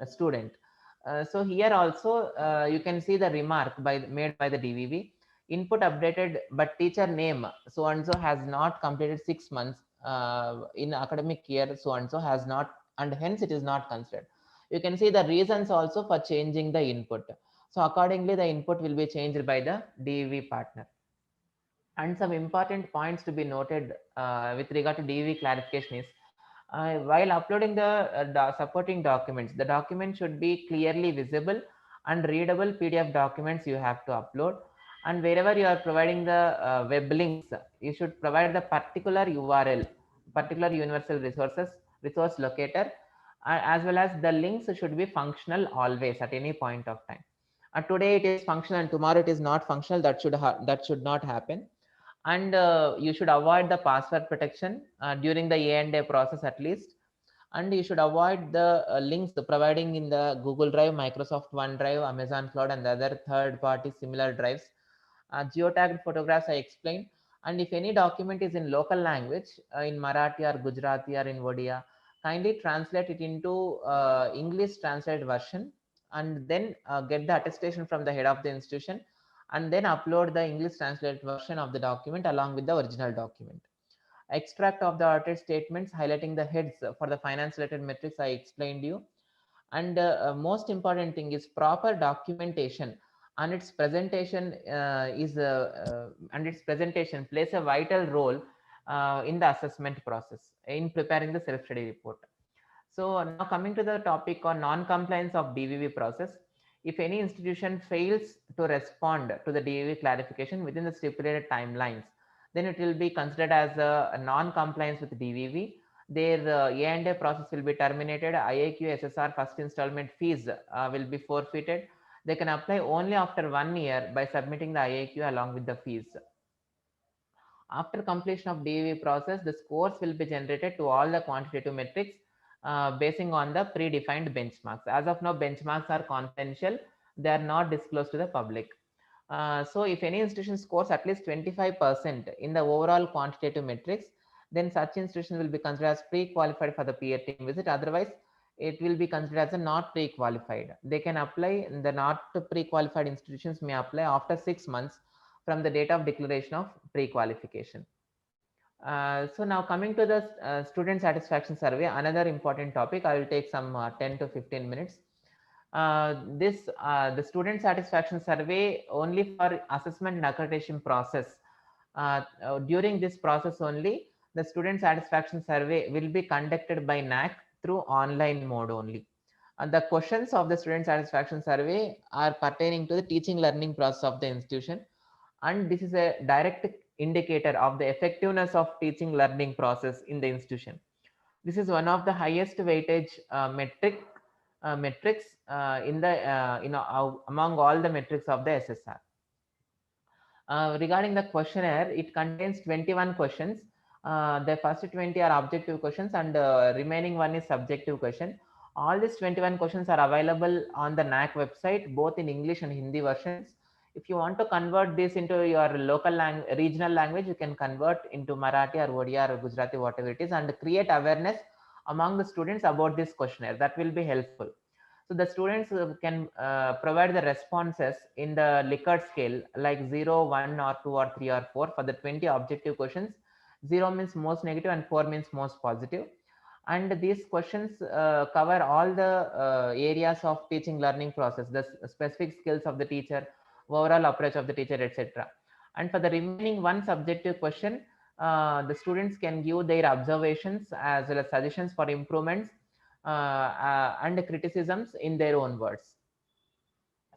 student. So here also you can see the remark made by the DVV. Input updated, but teacher name so and so has not completed 6 months in academic year so and so has not, and hence it is not considered. You can see the reasons also for changing the input. So accordingly the input will be changed by the DVV partner. And some important points to be noted with regard to DVV clarification is, while uploading the supporting documents, the document should be clearly visible and readable PDF documents you have to upload. And wherever you are providing the web links, you should provide the particular URL, particular universal resource locator, as well as the links should be functional always at any point of time. Today it is functional and tomorrow it is not functional. That should not happen. And you should avoid the password protection during the A&A process at least. And you should avoid the links providing in the Google Drive, Microsoft OneDrive, Amazon Cloud, and the other third-party similar drives. Geotagged photographs I explained. And if any document is in local language, in Marathi or Gujarati or in Odia, kindly translate it into English translated version, and then get the attestation from the head of the institution, and then upload the English translated version of the document along with the original document. Extract of the audited statements highlighting the heads for the finance related metrics I explained you. And most important thing is proper documentation, and its presentation plays a vital role in the assessment process in preparing the self-study report. So now coming to the topic on non-compliance of DVV process. If any institution fails to respond to the DVV clarification within the stipulated timelines, then it will be considered as a non-compliance with DVV. Their A&A process will be terminated. IAQ SSR first installment fees will be forfeited. They can apply only after 1 year by submitting the IAQ along with the fees. After completion of DEV process, the scores will be generated to all the quantitative metrics basing on the predefined benchmarks. As of now, benchmarks are confidential. They are not disclosed to the public. So if any institution scores at least 25% in the overall quantitative metrics, then such institution will be considered as pre-qualified for the peer team visit. Otherwise, it will be considered as a not pre-qualified. They can apply, the not pre-qualified institutions may apply after 6 months from the date of declaration of pre-qualification. So now coming to the student satisfaction survey, another important topic. I will take some 10 to 15 minutes. The student satisfaction survey only for assessment and accreditation process. During this process only, the student satisfaction survey will be conducted by NAAC through online mode only. The questions of the student satisfaction survey are pertaining to the teaching learning process of the institution, and this is a direct indicator of the effectiveness of teaching learning process in the institution. This is one of the highest weightage metrics in the among all the metrics of the SSR. Regarding the questionnaire, it contains 21 questions. The first 20 are objective questions, and remaining one is subjective question. All these 21 questions are available on the NAAC website, both in English and Hindi versions. If you want to convert this into your local regional language, you can convert into Marathi or Odia or Gujarati, whatever it is, and create awareness among the students about this questionnaire. That will be helpful. So the students can provide the responses in the Likert scale, like 0, 1, or 2, or 3, or 4 for the 20 objective questions. 0 means most negative and 4 means most positive. And these questions cover all the areas of teaching learning process, the specific skills of the teacher, overall approach of the teacher, etc. And for the remaining one subjective question, the students can give their observations as well as suggestions for improvements and criticisms in their own words.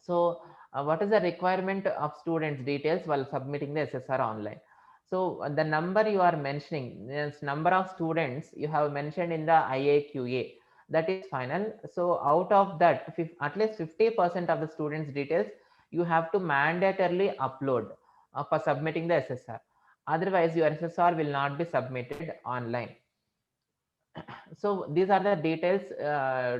So what is the requirement of students' details while submitting the SSR online? So the number you are mentioning is number of students you have mentioned in the IAQA, that is final. So out of that, at least 50% of the students' details you have to mandatorily upload for submitting the SSR. Otherwise, your SSR will not be submitted online. So these are the details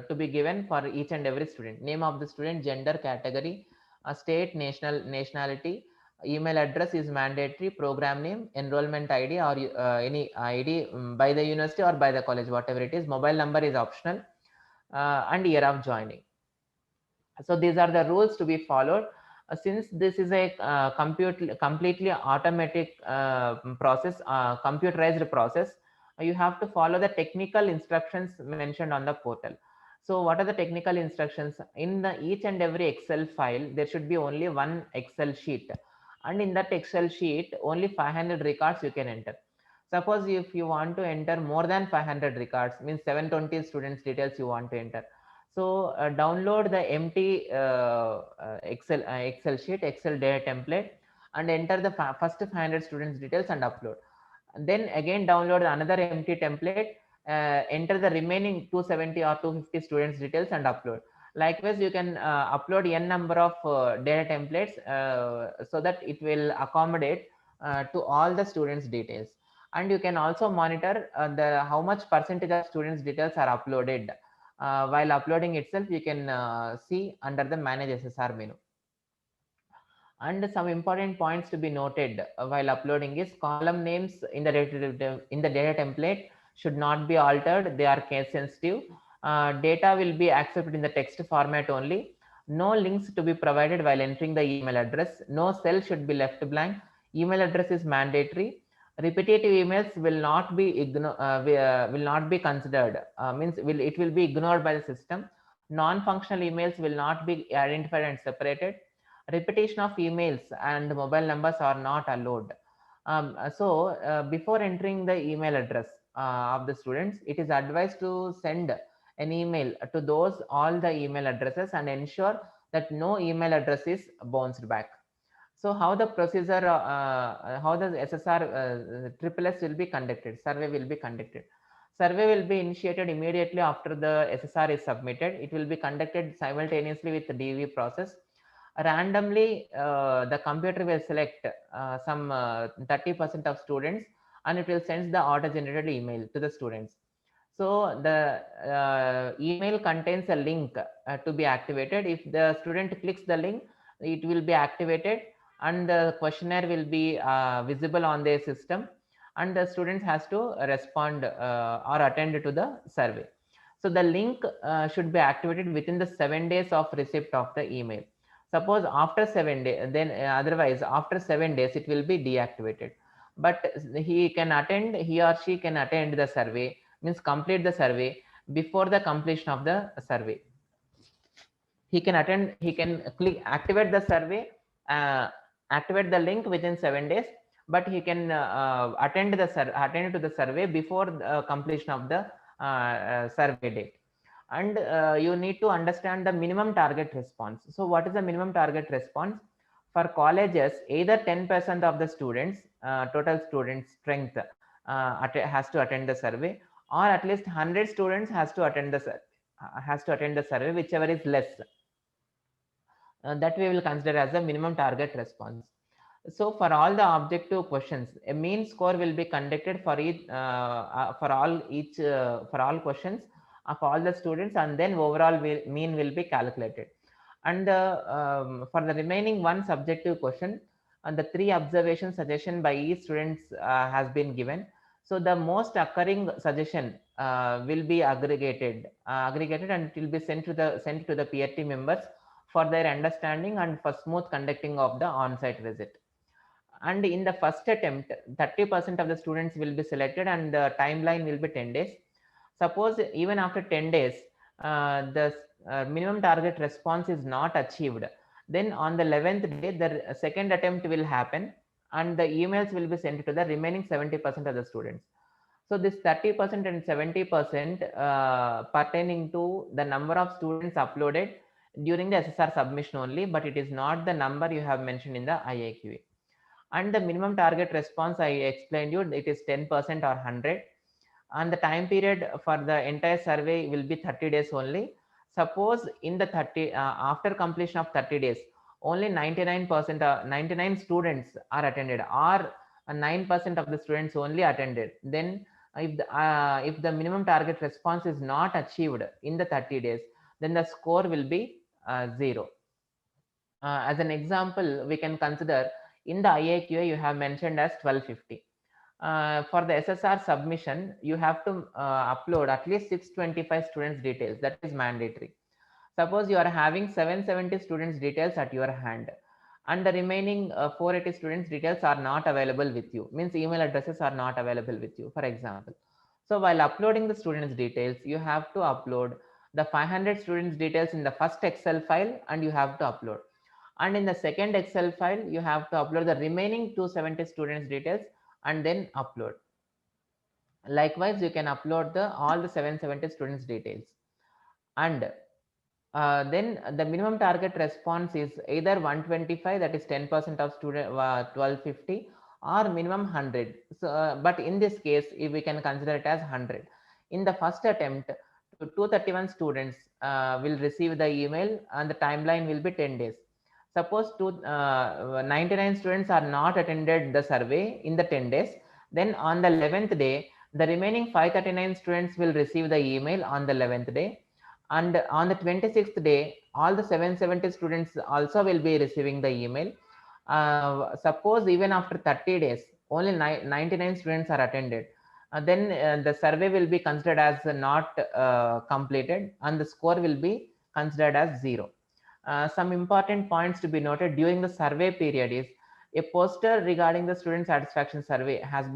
to be given for each and every student: name of the student, gender, category, state, nationality, email address is mandatory, program name, enrollment ID or any ID by the university or by the college, whatever it is, mobile number is optional, and year of joining. So these are the rules to be followed. Since this is a completely automatic process, computerized process, you have to follow the technical instructions mentioned on the portal. So what are the technical instructions? In the each and every Excel file, there should be only one Excel sheet, and in that Excel sheet only 500 records you can enter. Suppose if you want to enter more than 500 records, means 720 students details you want to enter. So download the empty Excel sheet, Excel data template, and enter the first 500 students details and upload. And then again download another empty template, enter the remaining 270 or 250 students details and upload. Likewise, you can upload n number of data templates so that it will accommodate to all the students details. And you can also monitor the how much percentage of students details are uploaded. While uploading itself, you can see under the manage SSR menu. And some important points to be noted while uploading is column names in the data template should not be altered. They are case sensitive. Data will be accepted in the text format only. No links to be provided while entering the email address. No cell should be left blank. Email address is mandatory. Repetitive emails will not be considered. It will be ignored by the system. Non-functional emails will not be identified and separated. Repetition of emails and mobile numbers are not allowed. Before entering the email address of the students, it is advised to send an email to those all the email addresses and ensure that no email address is bounced back. So how the procedure, how the SSR triple S will be conducted, survey will be conducted. Survey will be initiated immediately after the SSR is submitted. It will be conducted simultaneously with the DV process. randomly the computer will select some 30% of students, and it will send the auto generated email to the students. So the email contains a link to be activated. If the student clicks the link, it will be activated and the questionnaire will be visible on their system, and the students has to respond or attend to the survey. So the link should be activated within the 7 days of receipt of the email. Suppose after 7 days, then otherwise after 7 days it will be deactivated. But he or she can attend the survey, means complete the survey before the completion of the survey. He can click activate the survey, uh, activate the link within 7 days, but he can attend to the survey before the completion of the survey date. And you need to understand the minimum target response. So what is the minimum target response? For colleges, either 10% of the students, total student strength has to attend the survey, or at least 100 students has to attend the survey, whichever is less. That we will consider as a minimum target response. So for all the objective questions, a mean score will be conducted for all questions of all the students, and then overall mean will be calculated. And for the remaining one subjective question, and the 3 observation suggestion by each students has been given. So the most occurring suggestion will be aggregated, and it will be sent to the peer team members for their understanding and for smooth conducting of the on-site visit. And in the first attempt, 30% of the students will be selected, and the timeline will be 10 days. Suppose even after 10 days, the minimum target response is not achieved, then on the 11th day, the second attempt will happen, and the emails will be sent to the remaining 70% of the students. So this 30% and 70% pertaining to the number of students uploaded during the SSR submission only, but it is not the number you have mentioned in the IAQA. And the minimum target response, I explained you, it is 10% or 100. And the time period for the entire survey will be 30 days only. Suppose in the after completion of 30 days, only 99% 99 students are attended, or 9% of the students only attended, then if the minimum target response is not achieved in the 30 days, then the score will be 0. As an example, we can consider in the IAQA you have mentioned as 1250. For the SSR submission, you have to upload at least 625 students details. That is mandatory. Suppose you are having 770 students details at your hand, and the remaining 480 students details are not available with you, means email addresses are not available with you, for example. So while uploading the students details, you have to upload the 500 students details in the first Excel file, and you have to upload. And in the second Excel file, you have to upload the remaining 270 students details and then upload. Likewise, you can upload all the 770 students details. And then the minimum target response is either 125, that is 10% of student 1250, or minimum 100. So, but in this case, if we can consider it as 100. In the first attempt, 231 students will receive the email, and the timeline will be 10 days. Suppose 99 students are not attended the survey in the 10 days, then on the 11th day, the remaining 539 students will receive the email on the 11th day. And on the 26th day, all the 770 students also will be receiving the email. Suppose even after 30 days, only 99 students are attended. Then the survey will be considered as not completed, and the score will be considered as 0. Some important points to be noted during the survey period is a poster regarding the student satisfaction survey has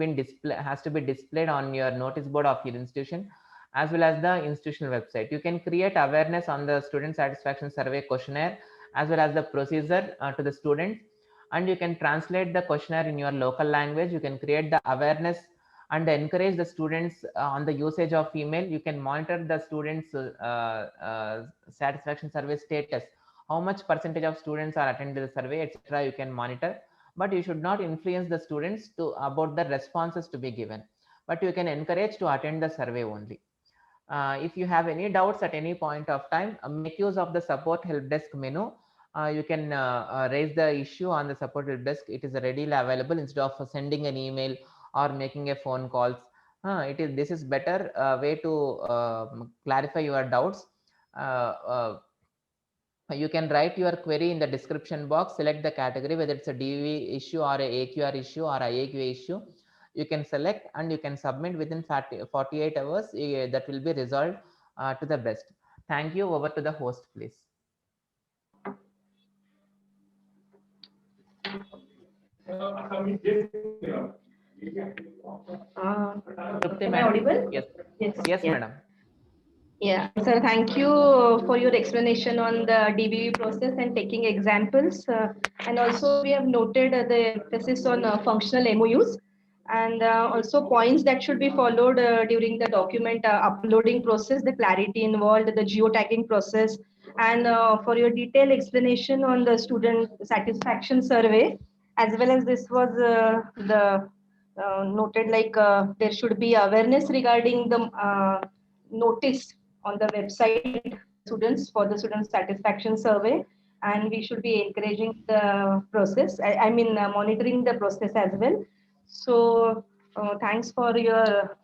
to be displayed on your notice board of your institution, as well as the institutional website. You can create awareness on the student satisfaction survey questionnaire as well as the procedure to the students, and you can translate the questionnaire in your local language. You can create the awareness and encourage the students on the usage of email. You can monitor the students satisfaction survey status, how much percentage of students are attending the survey, etc. You can monitor, but you should not influence the students about the responses to be given, but you can encourage to attend the survey only. If you have any doubts at any point of time, make use of the support help desk menu. you can raise the issue on the support help desk. It is readily available instead of sending an email or making a phone calls. This is better way to clarify your doubts. You can write your query in the description box, select the category, whether it's a DV issue or a AQR issue or IAQA issue. You can select and you can submit within 48 hours. That will be resolved to the best. Thank you. Over to the host, please. Am I audible? Yes. Yes. Yes, Yeah. madam. Yeah, sir, thank you for your explanation on the DBE process and taking examples. And also we have noted the emphasis on functional MOUs and also points that should be followed during the document uploading process, the clarity involved, the geotagging process, and for your detailed explanation on the student satisfaction survey, as well as this was the noted like there should be awareness regarding the notice on the website students for the student satisfaction survey, and we should be encouraging the process. I mean monitoring the process as well. So thanks for your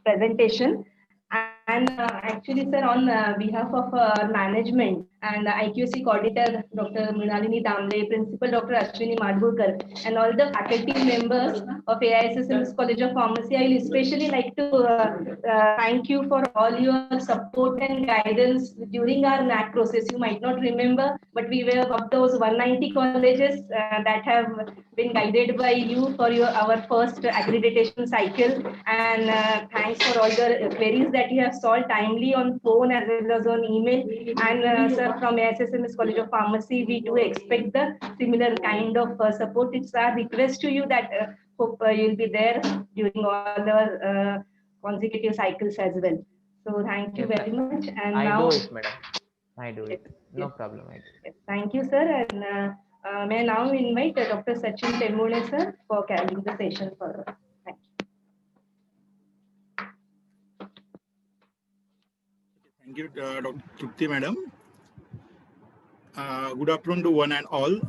presentation. And actually, sir, on behalf of management and the IQC coordinator, Dr. Mrinalini Damle, Principal Dr. Ashwini Madgurkar, and all the faculty members of AISSM's College of Pharmacy, I will especially like to thank you for all your support and guidance during our NAAC process. You might not remember, but we were of those 190 colleges that have been guided by you for our first accreditation cycle. And thanks for all the queries that you have solved timely on phone as well as on email. And sir, from AISSM's College of Pharmacy, we do expect the similar kind of support. It's our request to you that hope you'll be there during all the consecutive cycles as well. So thank you very much. And I now, do it, madam. I do it. No problem. yes, thank you, sir. And may I now invite Dr. Sachin Tembune, sir, for carrying the session further. Thank you. Thank you, Dr. Trupti, madam. Good afternoon to one and all.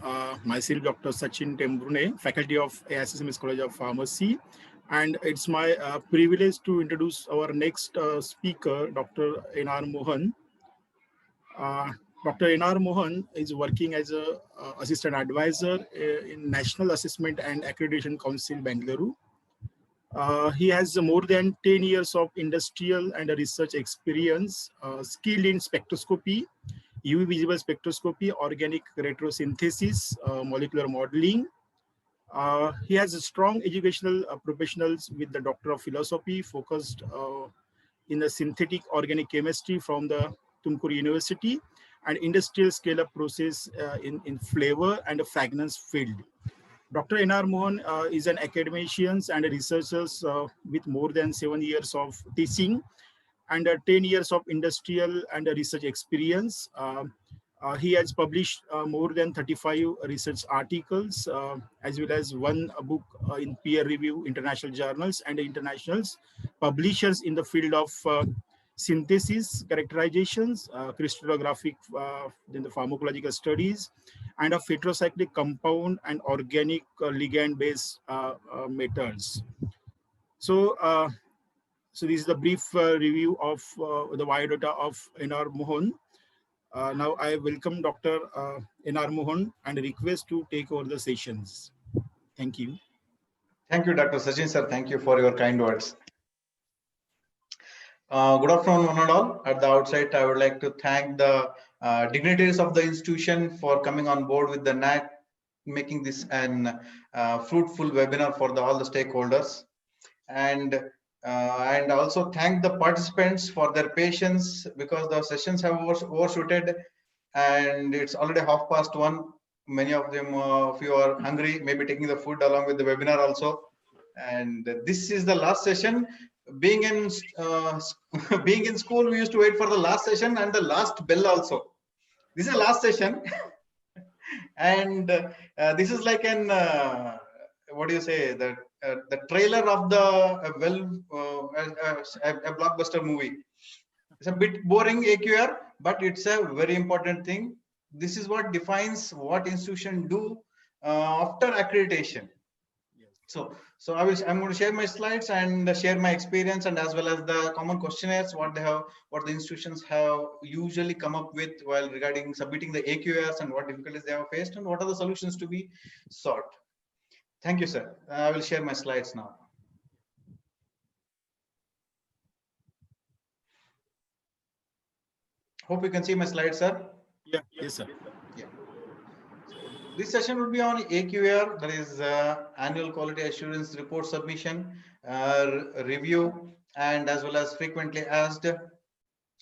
Myself, Dr. Sachin Tembrune, faculty of AISSM's College of Pharmacy. And it's my privilege to introduce our next speaker, Dr. N.R. Mohan. Dr. N.R. Mohan is working as an assistant advisor in National Assessment and Accreditation Council, Bengaluru. He has more than 10 years of industrial and research experience, skilled in spectroscopy, UV visible spectroscopy, organic retrosynthesis, molecular modeling. He has a strong educational professionals with the Doctor of Philosophy focused in the synthetic organic chemistry from the Tumkur University and industrial scale-up process in flavor and a fragrance field. Dr. N.R. Mohan is an academician and a researcher with more than 7 years of teaching and 10 years of industrial and research experience. He has published more than 35 research articles, as well as one book in peer-review international journals and internationals, publishers in the field of synthesis, characterizations, crystallographic, then the pharmacological studies, and of heterocyclic compound and organic ligand-based methods. So this is the brief review of the biodata of N.R. Mohan. Now I welcome Dr. N.R. Mohan and request to take over the sessions. Thank you. Thank you, Dr. Sachin, sir. Thank you for your kind words. Good afternoon, one and all. At the outset, I would like to thank the dignitaries of the institution for coming on board with the NAAC, making this an fruitful webinar for all the stakeholders. And also thank the participants for their patience, because the sessions have overshooted and it's already 1:30. Many of them of you are hungry, maybe taking the food along with the webinar also. And this is the last session. Being in school, we used to wait for the last session and the last bell also. This is the last session. And this is like an what do you say, the trailer of the a blockbuster movie. It's a bit boring AQR, but it's a very important thing. This is what defines what institution do after accreditation. I'm going to share my slides and share my experience, and as well as the common questionnaires what the institutions have usually come up with while regarding submitting the AQS, and what difficulties they have faced, and what are the solutions to be sought. Thank you, sir. I will share my slides now. Hope you can see my slides, sir. Yeah, yes, sir. Yeah. This session would be on AQR, that is annual quality assurance report submission, review, and as well as frequently asked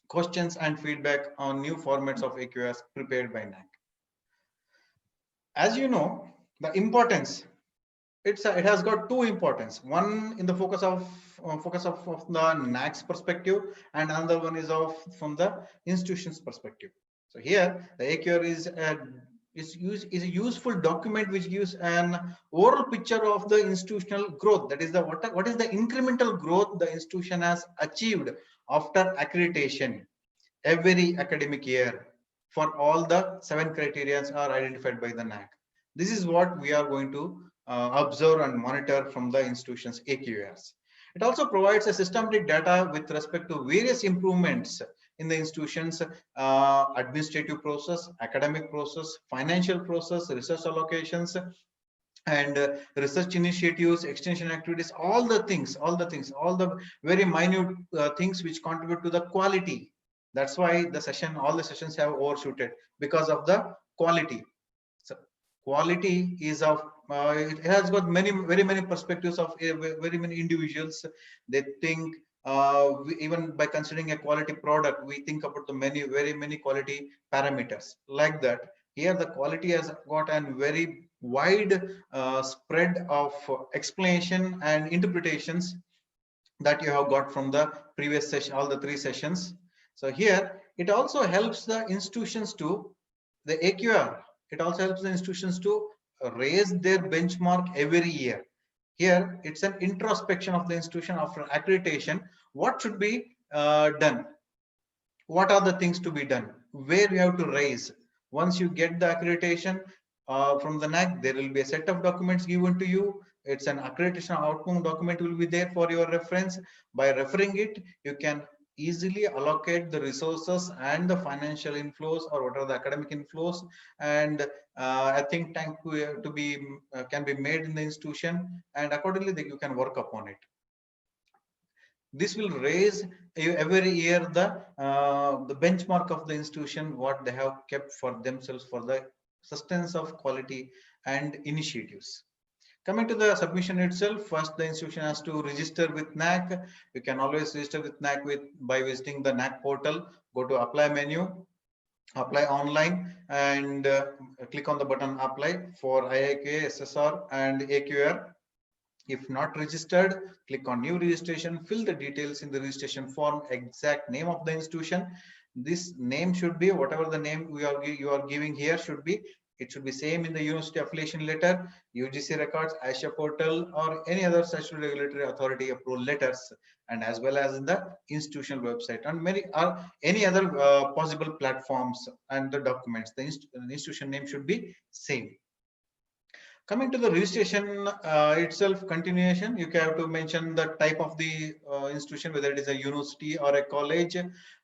questions and feedback on new formats of AQRs prepared by NAAC. As you know, the importance, it has got two importance. One in the focus of the NAAC's perspective, and another one is from the institution's perspective. So here the AQR is a useful document which gives an overall picture of the institutional growth. That is what is the incremental growth the institution has achieved after accreditation every academic year for all the 7 criteria are identified by the NAAC. This is what we are going to observe and monitor from the institution's AQRs. It also provides a systematic data with respect to various improvements in the institution's administrative process, academic process, financial process, research allocations, and research initiatives, extension activities, all the very minute things which contribute to the quality. That's why all the sessions have overshooted, because of the quality. So quality is of it has got very many perspectives of very many individuals. They think even by considering a quality product, we think about the very many quality parameters like that. Here the quality has got a very wide spread of explanation and interpretations that you have got from the previous session, all the 3 sessions. So here it also helps the institutions to the AQR. It also helps the institutions to raise their benchmark every year. Here it's an introspection of the institution after accreditation. What should be done? What are the things to be done? Where we have to raise? Once you get the accreditation from the NAAC, there will be a set of documents given to you. It's an accreditation outcome document will be there for your reference. By referring it, you can easily allocate the resources and the financial inflows, or what are the academic inflows, and I think tank to be can be made in the institution, and accordingly you can work upon it. This will raise every year the benchmark of the institution, what they have kept for themselves for the sustenance of quality and initiatives. Coming to the submission itself, first the institution has to register with NAAC. You can always register with NAAC by visiting the NAAC portal. Go to apply menu, apply online, and click on the button apply for IIK, SSR, and AQR. If not registered, click on new registration, fill the details in the registration form, exact name of the institution. This name should be whatever the name you are giving here should be. It should be same in the university affiliation letter, UGC records, ASHA portal, or any other statutory regulatory authority approval letters, and as well as in the institutional website and any other possible platforms and the documents. The institution name should be same. Coming to the registration itself, continuation, you have to mention the type of the institution, whether it is a university or a college,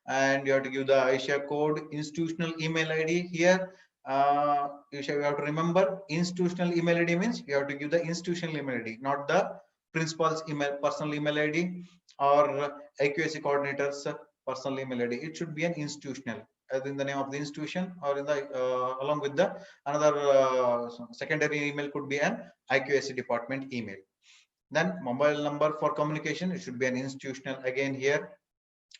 and you have to give the ASHA code, institutional email ID. Here, you have to remember institutional email ID means you have to give the institutional email ID, not the principal's personal email ID or AQAC coordinator's personal email ID. It should be an institutional, as in the name of the institution, or in the along with the another secondary email could be an IQAC department email. Then mobile number for communication, it should be an institutional. Again here,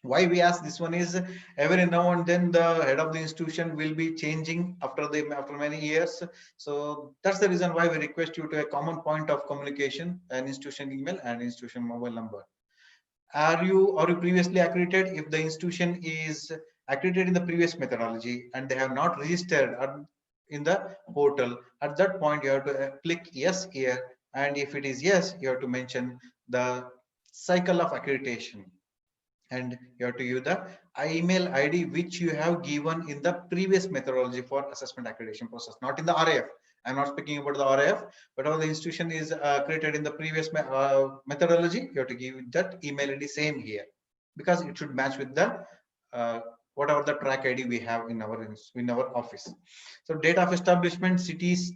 why we ask this one is every now and then the head of the institution will be changing after many years. So that's the reason why we request you to a common point of communication, an institution email and institution mobile number. Are you previously accredited? If the institution is accredited in the previous methodology and they have not registered in the portal, at that point you have to click yes here, and if it is yes, you have to mention the cycle of accreditation. and you have to give the email ID which you have given in the previous methodology for assessment accreditation process, not in the RAF. I'm not speaking about the RAF, whatever the institution is created in the previous methodology, you have to give that email ID same here, because it should match with the whatever the track ID we have in our office. So date of establishment, cities,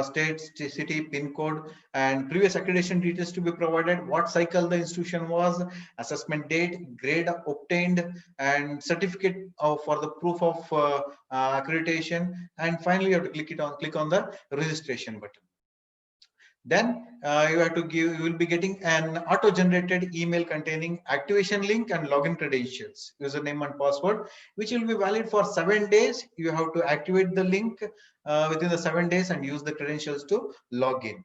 state, city, pin code, and previous accreditation details to be provided, what cycle the institution was, assessment date, grade obtained, and certificate for the proof of accreditation, and finally you have to click on the registration button. Then you have to give, you will be getting an auto-generated email containing activation link and login credentials, username and password, which will be valid for 7 days. You have to activate the link within the 7 days and use the credentials to log in.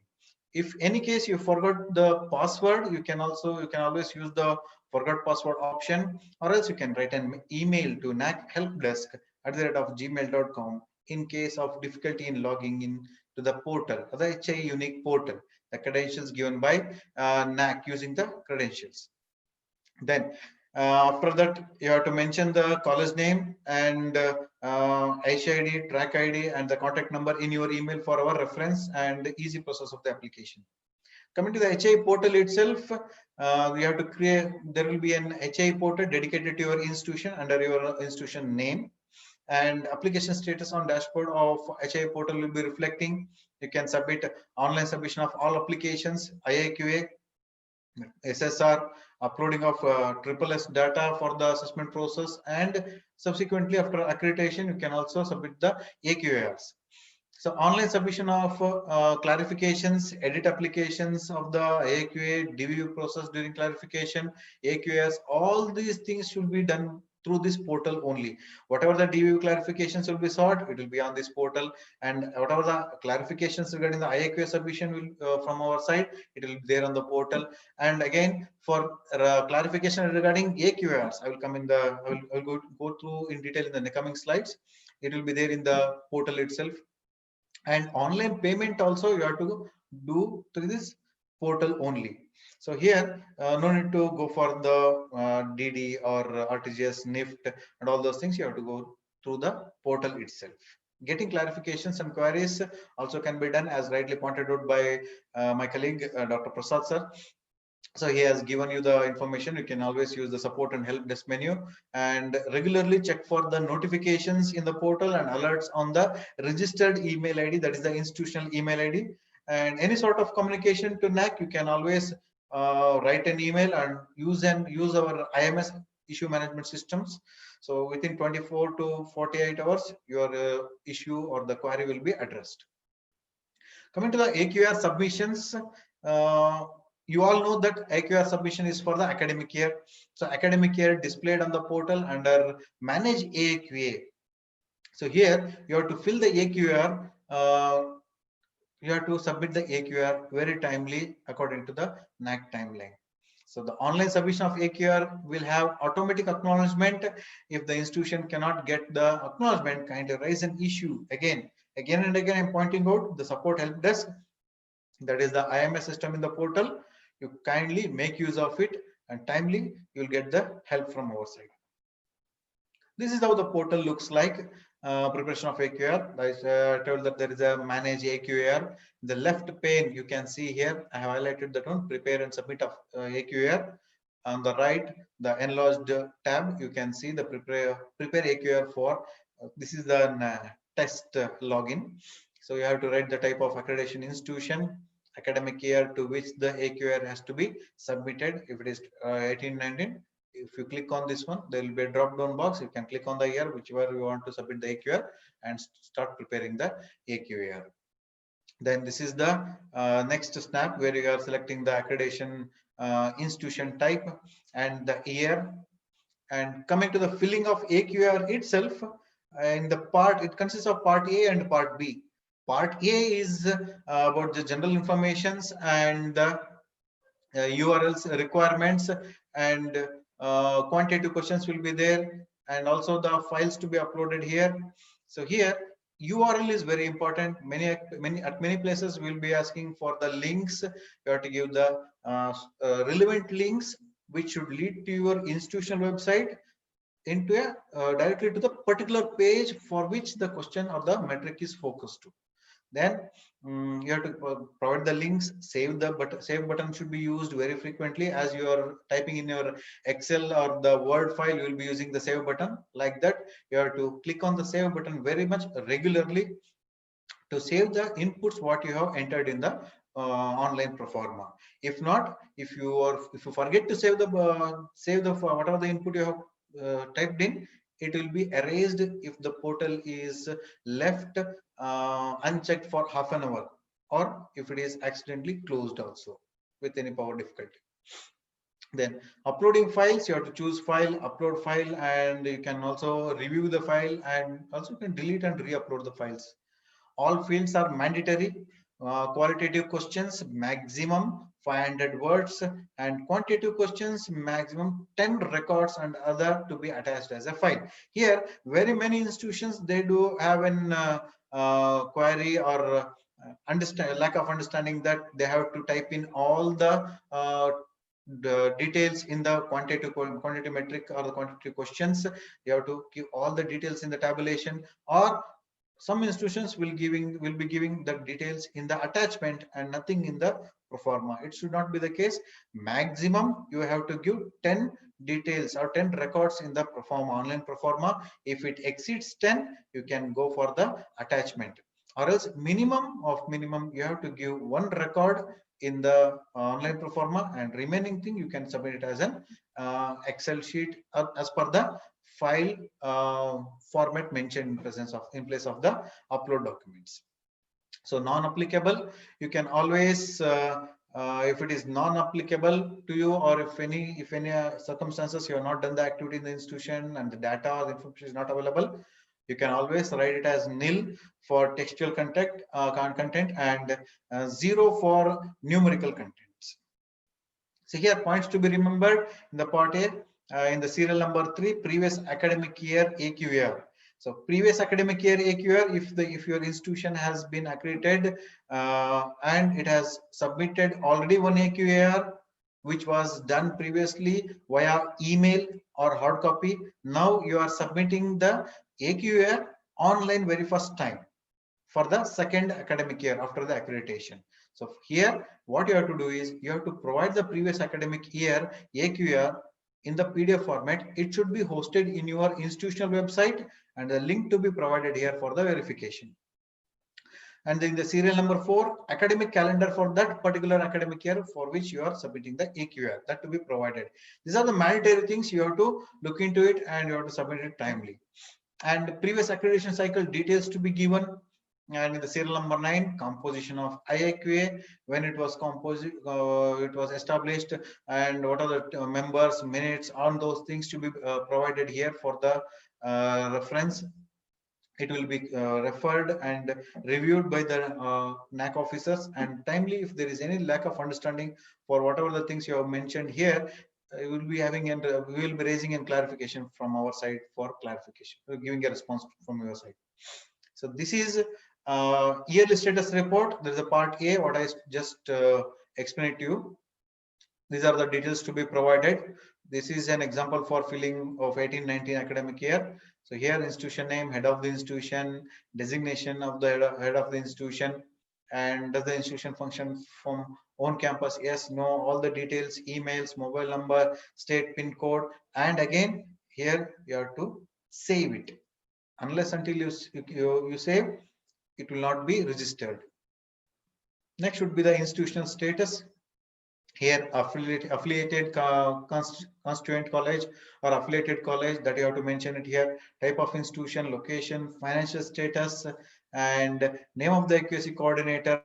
If any case you forgot the password, you can always use the forgot password option, or else you can write an email to nachelpdesk@gmail.com in case of difficulty in logging in to the portal, the HI unique portal, the credentials given by NAAC using the credentials. Then after that, you have to mention the college name and HID, track ID, and the contact number in your email for our reference and easy process of the application. Coming to the HI portal itself, we have to create, there will be an HI portal dedicated to your institution under your institution name, and application status on dashboard of HI portal will be reflecting. You can submit online submission of all applications, IAQA, SSR, uploading of SSS data for the assessment process, and subsequently after accreditation you can also submit the AQARs. So online submission of clarifications, edit applications of the AQA, DVU process during clarification, AQAs, all these things should be done through this portal only. Whatever the DVU clarifications will be sought, it will be on this portal, and whatever the clarifications regarding the IAQA submission will from our side, it will be there on the portal. And again, for clarification regarding AQAs, I will come in the, I will go through in detail in the coming slides. It will be there in the portal itself. And online payment also you have to do through this portal only. So here no need to go for the DD or RTGS, NIFT and all those things. You have to go through the portal itself. Getting clarifications and queries also can be done, as rightly pointed out by my colleague Dr. Prasad sir. So he has given you the information. You can always use the support and help desk menu, and regularly check for the notifications in the portal and alerts on the registered email ID, that is the institutional email ID. And any sort of communication to NAAC, you can always write an email and use our IMS issue management systems. So within 24 to 48 hours, your issue or the query will be addressed. Coming to the AQR submissions, you all know that AQR submission is for the academic year. So academic year displayed on the portal under manage AQA. So here you have to fill the AQR. You have to submit the AQR very timely according to the NAAC timeline. So the online submission of AQR will have automatic acknowledgement. If the institution cannot get the acknowledgement, kindly raise an issue. Again and again, I'm pointing out the support help desk. That is the IMS system in the portal. You kindly make use of it, and timely you'll get the help from our side. This is how the portal looks like. Preparation of AQR. I told that there is a manage AQR. The left pane you can see here. I have highlighted that one. Prepare and submit of AQR. On the right, the enlarged tab, you can see the prepare AQR for. This is the test login. So you have to write the type of accreditation institution, academic year to which the AQR has to be submitted. If it is 18-19, if you click on this one, there will be a drop down box. You can click on the year, whichever you want to submit the AQR, and start preparing the AQR. Then this is the next snap where you are selecting the accreditation institution type and the year. And coming to the filling of AQR itself, in the part, it consists of part A and part B. Part A is about the general informations and the URLs requirements, and quantitative questions will be there, and also the files to be uploaded here. So here URL is very important. At many places we'll be asking for the links. You have to give the relevant links which should lead to your institutional website into a directly to the particular page for which the question or the metric is focused to. Then you have to provide the links. Save button should be used very frequently. As you are typing in your Excel or the Word file, you will be using the save button. Like that, you have to click on the save button very much regularly to save the inputs what you have entered in the online proforma. If not, if you forget to save the whatever the input you have typed in, it will be erased if the portal is left unchecked for half an hour, or if it is accidentally closed also with any power difficulty. Then uploading files, you have to choose file, upload file, and you can also review the file, and also you can delete and re-upload the files. All fields are mandatory. Qualitative questions maximum 500 words, and quantitative questions maximum 10 records and other to be attached as a file. Here very many institutions, they do have an query or lack of understanding that they have to type in all the details in the quantitative metric or the quantitative questions. You have to give all the details in the tabulation, or some institutions will be giving the details in the attachment and nothing in the proforma. It should not be the case. Maximum you have to give 10 details or 10 records in the proforma, online proforma. If it exceeds 10, you can go for the attachment, or else minimum you have to give one record in the online proforma, and remaining thing you can submit it as an Excel sheet as per the file format mentioned in place of the upload documents. So non-applicable, you can always if it is non-applicable to you, or if any circumstances you have not done the activity in the institution and the data or the information is not available, you can always write it as nil for textual content and 0 for numerical contents. So here points to be remembered in the part A. In the serial number 3, previous academic year AQR. So previous academic year AQR, if your institution has been accredited and it has submitted already one AQR which was done previously via email or hard copy, now you are submitting the AQR online very first time for the second academic year after the accreditation. So here what you have to do is you have to provide the previous academic year AQR in the PDF format. It should be hosted in your institutional website, and the link to be provided here for the verification. And then the serial number 4, academic calendar for that particular academic year for which you are submitting the AQR, that to be provided. These are the mandatory things. You have to look into it and you have to submit it timely. And previous accreditation cycle details to be given. And in the serial number 9, composition of IAQA, when it was composed, it was established, and what are the members, minutes, on those things to be provided here for the reference. It will be referred and reviewed by the NAAC officers, and timely if there is any lack of understanding for whatever the things you have mentioned here, we will be having and we will be raising a clarification from our side for clarification, giving a response from your side. So this is yearly status report. There is a part A, what I just explained to you. These are the details to be provided. This is an example for filling of 18-19 academic year. So here institution name, head of the institution, designation of the head of the institution, and does the institution function from own campus? Yes, no, all the details, emails, mobile number, state pin code, and again here you have to save it. Unless until you save, it will not be registered. Next should be the institutional status. Here affiliated constituent college or affiliated college, that you have to mention it here. Type of institution, location, financial status, and name of the accuracy coordinator,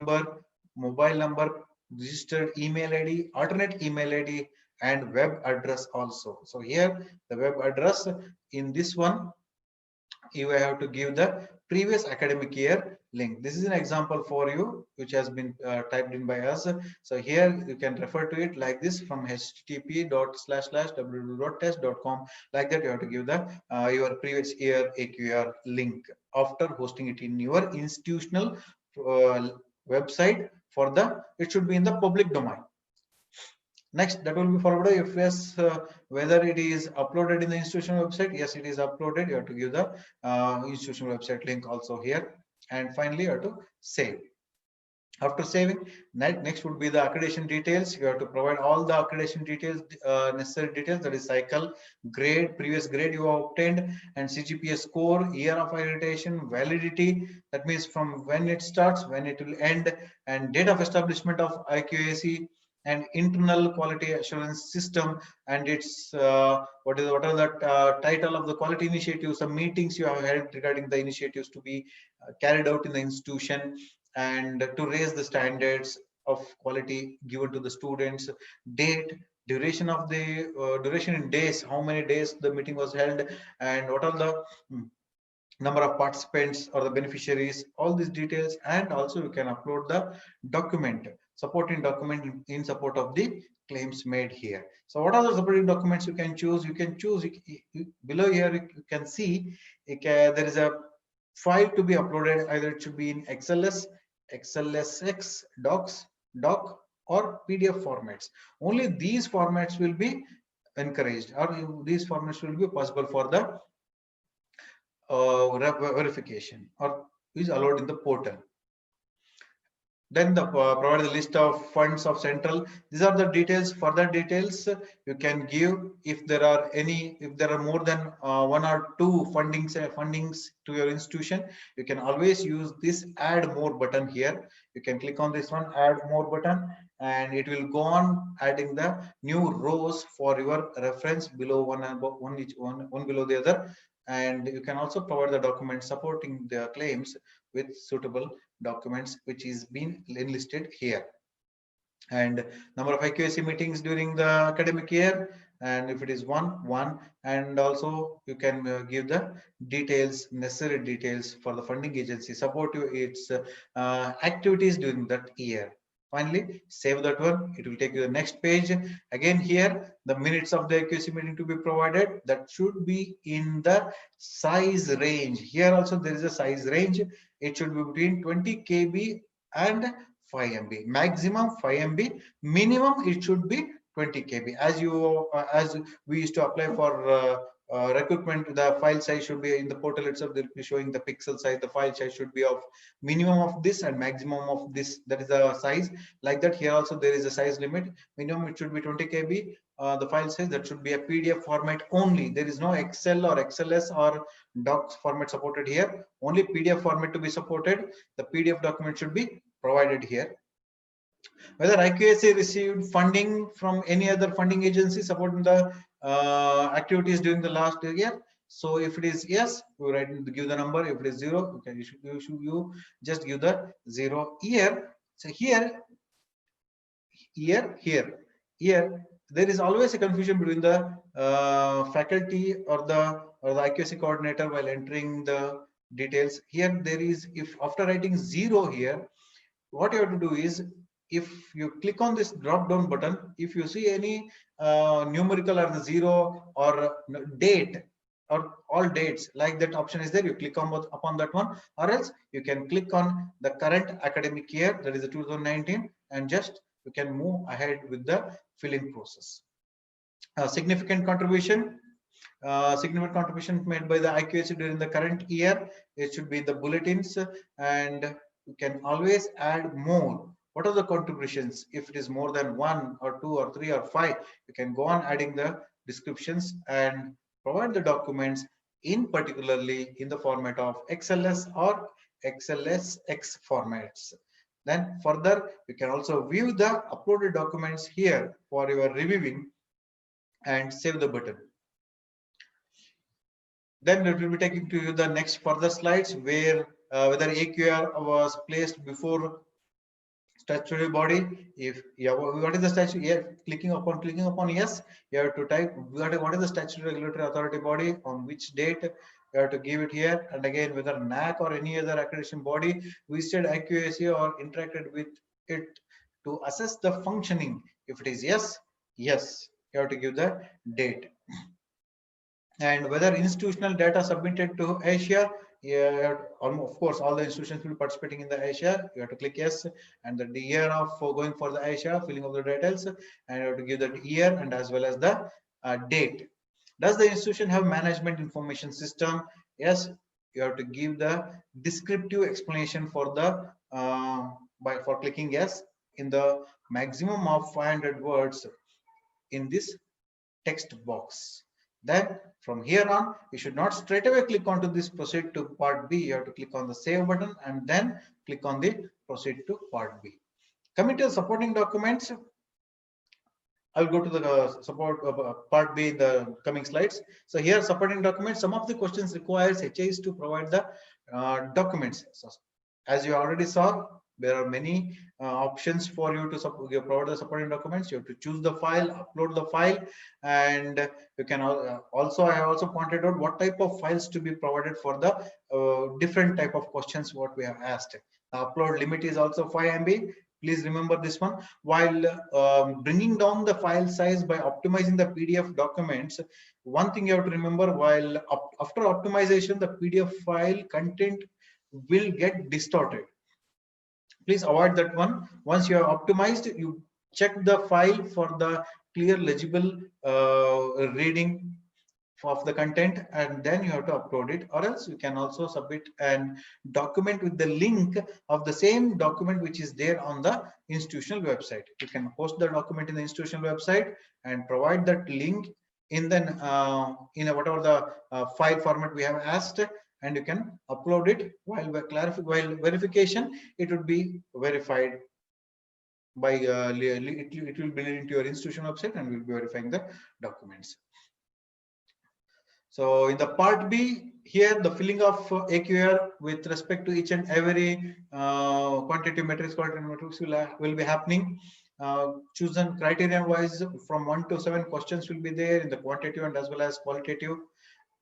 number, mobile number, registered email ID, alternate email ID, and web address also. So here the web address, in this one you have to give the previous academic year link. This is an example for you which has been typed in by us. So here you can refer to it like this, from http://www.test.com. like that you have to give the your previous year AQR link after hosting it in your institutional website. For the, it should be in the public domain. Next, that will be followed by if yes, whether it is uploaded in the institutional website. Yes, it is uploaded. You have to give the institutional website link also here. And finally, you have to save. After saving, next would be the accreditation details. You have to provide all the accreditation details, necessary details, that is cycle, grade, previous grade you have obtained, and CGPA score, year of accreditation, validity, that means from when it starts, when it will end, and date of establishment of IQAC, and internal quality assurance system, and its what are the title of the quality initiatives, the meetings you have held regarding the initiatives to be carried out in the institution, and to raise the standards of quality given to the students, date, duration of the duration in days, how many days the meeting was held, and what are the number of participants or the beneficiaries, all these details. And also you can upload the document, supporting document in support of the claims made here. So what are the supporting documents you can choose? You can choose below here. You can see there is a file to be uploaded. Either it should be in XLS, XLSX, docs, doc, or PDF formats. Only these formats will be encouraged, or these formats will be possible for the verification, or is allowed in the portal. Then the provide the list of funds of central. These are the details. Further details you can give if there are any, if there are more than one or two fundings to your institution. You can always use this add more button here. You can click on this one, add more button, and it will go on adding the new rows for your reference below one below the other. And you can also provide the documents supporting the claims with suitable documents which is being enlisted here, and number of IQAC meetings during the academic year, and if it is one, and also you can give the details, necessary details for the funding agency support you its activities during that year. Finally, save that one. It will take you to the next page. Again, here the minutes of the IQAC meeting to be provided, that should be in the size range. Here also there is a size range. It should be between 20 KB and 5 MB, maximum 5 MB, minimum it should be 20 KB. As you as we used to apply for recruitment, the file size should be in the portal itself. They'll be showing the pixel size. The file size should be of minimum of this and maximum of this. That is the size. Like that, here also there is a size limit. Minimum it should be 20 KB. The file size, that should be a PDF format only. There is no Excel or XLS or docs format supported here. Only PDF format to be supported. The PDF document should be provided here. Whether IQAC received funding from any other funding agency supporting the activities during the last year. So if it is yes, you give the number. If it is zero, you just give the 0 year. So here there is always a confusion between the faculty or the IQAC coordinator while entering the details. Here there is, if after writing 0 here, what you have to do is, if you click on this drop down button, if you see any numerical or the 0 or date or all dates, like that option is there, you click on upon that one, or else you can click on the current academic year, that is the 2019, and just you can move ahead with the filling process. Significant contribution made by the IQAC during the current year, it should be in the bulletins, and you can always add more. What are the contributions? If it is more than 1 or 2 or 3 or 5, you can go on adding the descriptions and provide the documents in particularly in the format of XLS or XLSX formats. Then further, you can also view the uploaded documents here for your reviewing and save the button. Then it will be taking to you the next further slides where whether AQR was placed before statutory body. If what is the statute? Yeah, clicking upon yes, you have to type what is the statutory regulatory authority body, on which date you have to give it here, and again whether NAAC or any other accreditation body visited IQAC or interacted with it to assess the functioning. If it is yes, you have to give the date. And whether institutional data submitted to Asia, Yeah, of course, all the institutions will be participating in the Asia. You have to click yes, and the year of going for the Asia, filling of the details, and you have to give the year and as well as the date. Does the institution have management information system? Yes, you have to give the descriptive explanation for the for clicking yes in the maximum of 500 words in this text box. Then from here on, you should not straight away click onto this proceed to part B. You have to click on the save button and then click on the proceed to part B. Coming to the supporting documents, I'll go to the support part B in the coming slides. So here supporting documents, some of the questions requires HIs to provide the documents. So as you already saw, there are many options for you to provide the supporting documents. You have to choose the file, upload the file, and you can also, I also pointed out what type of files to be provided for the different type of questions what we have asked. The upload limit is also 5 MB. Please remember this one. While bringing down the file size by optimizing the PDF documents, one thing you have to remember, while after optimization, the PDF file content will get distorted. Please avoid that one. Once you have optimized, you check the file for the clear legible reading of the content, and then you have to upload it, or else you can also submit an document with the link of the same document which is there on the institutional website. You can post the document in the institutional website and provide that link in the whatever the file format we have asked, and you can upload it. While verification, it would be verified by it will be linked to your institution website and will be verifying the documents. So in the part B, here the filling of AQR with respect to each and every quantitative matrix will be happening. Chosen criterion wise from 1 to 7 questions will be there in the quantitative and as well as qualitative.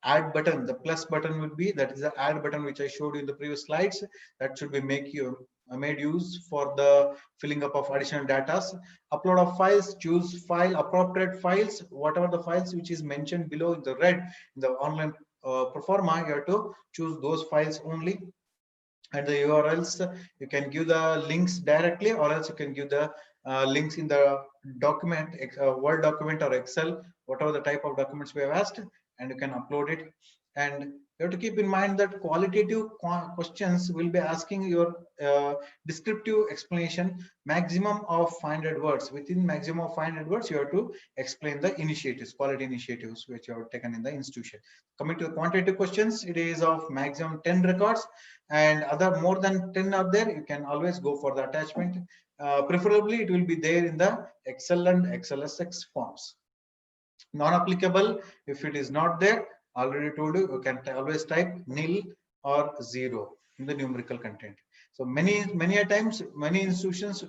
Add button, the plus button will be, that is the add button which I showed you in the previous slides. That should be made use for the filling up of additional data. Upload of files, choose file, appropriate files, whatever the files which is mentioned below in the red in the online proforma, you have to choose those files only. And the URLs, you can give the links directly, or else you can give the links in the document, Word document or Excel, whatever the type of documents we have asked, and you can upload it. And you have to keep in mind that qualitative questions will be asking your descriptive explanation maximum of 500 words. Within maximum of 500 words, you have to explain the initiatives, quality initiatives which you have taken in the institution. Coming to the quantitative questions, it is of maximum 10 records, and other more than 10 are there. You can always go for the attachment. Preferably, it will be there in the Excel and XLSX forms. Non-applicable, if it is not there, already told you, you can always type nil or 0 in the numerical content. So many a times, many institutions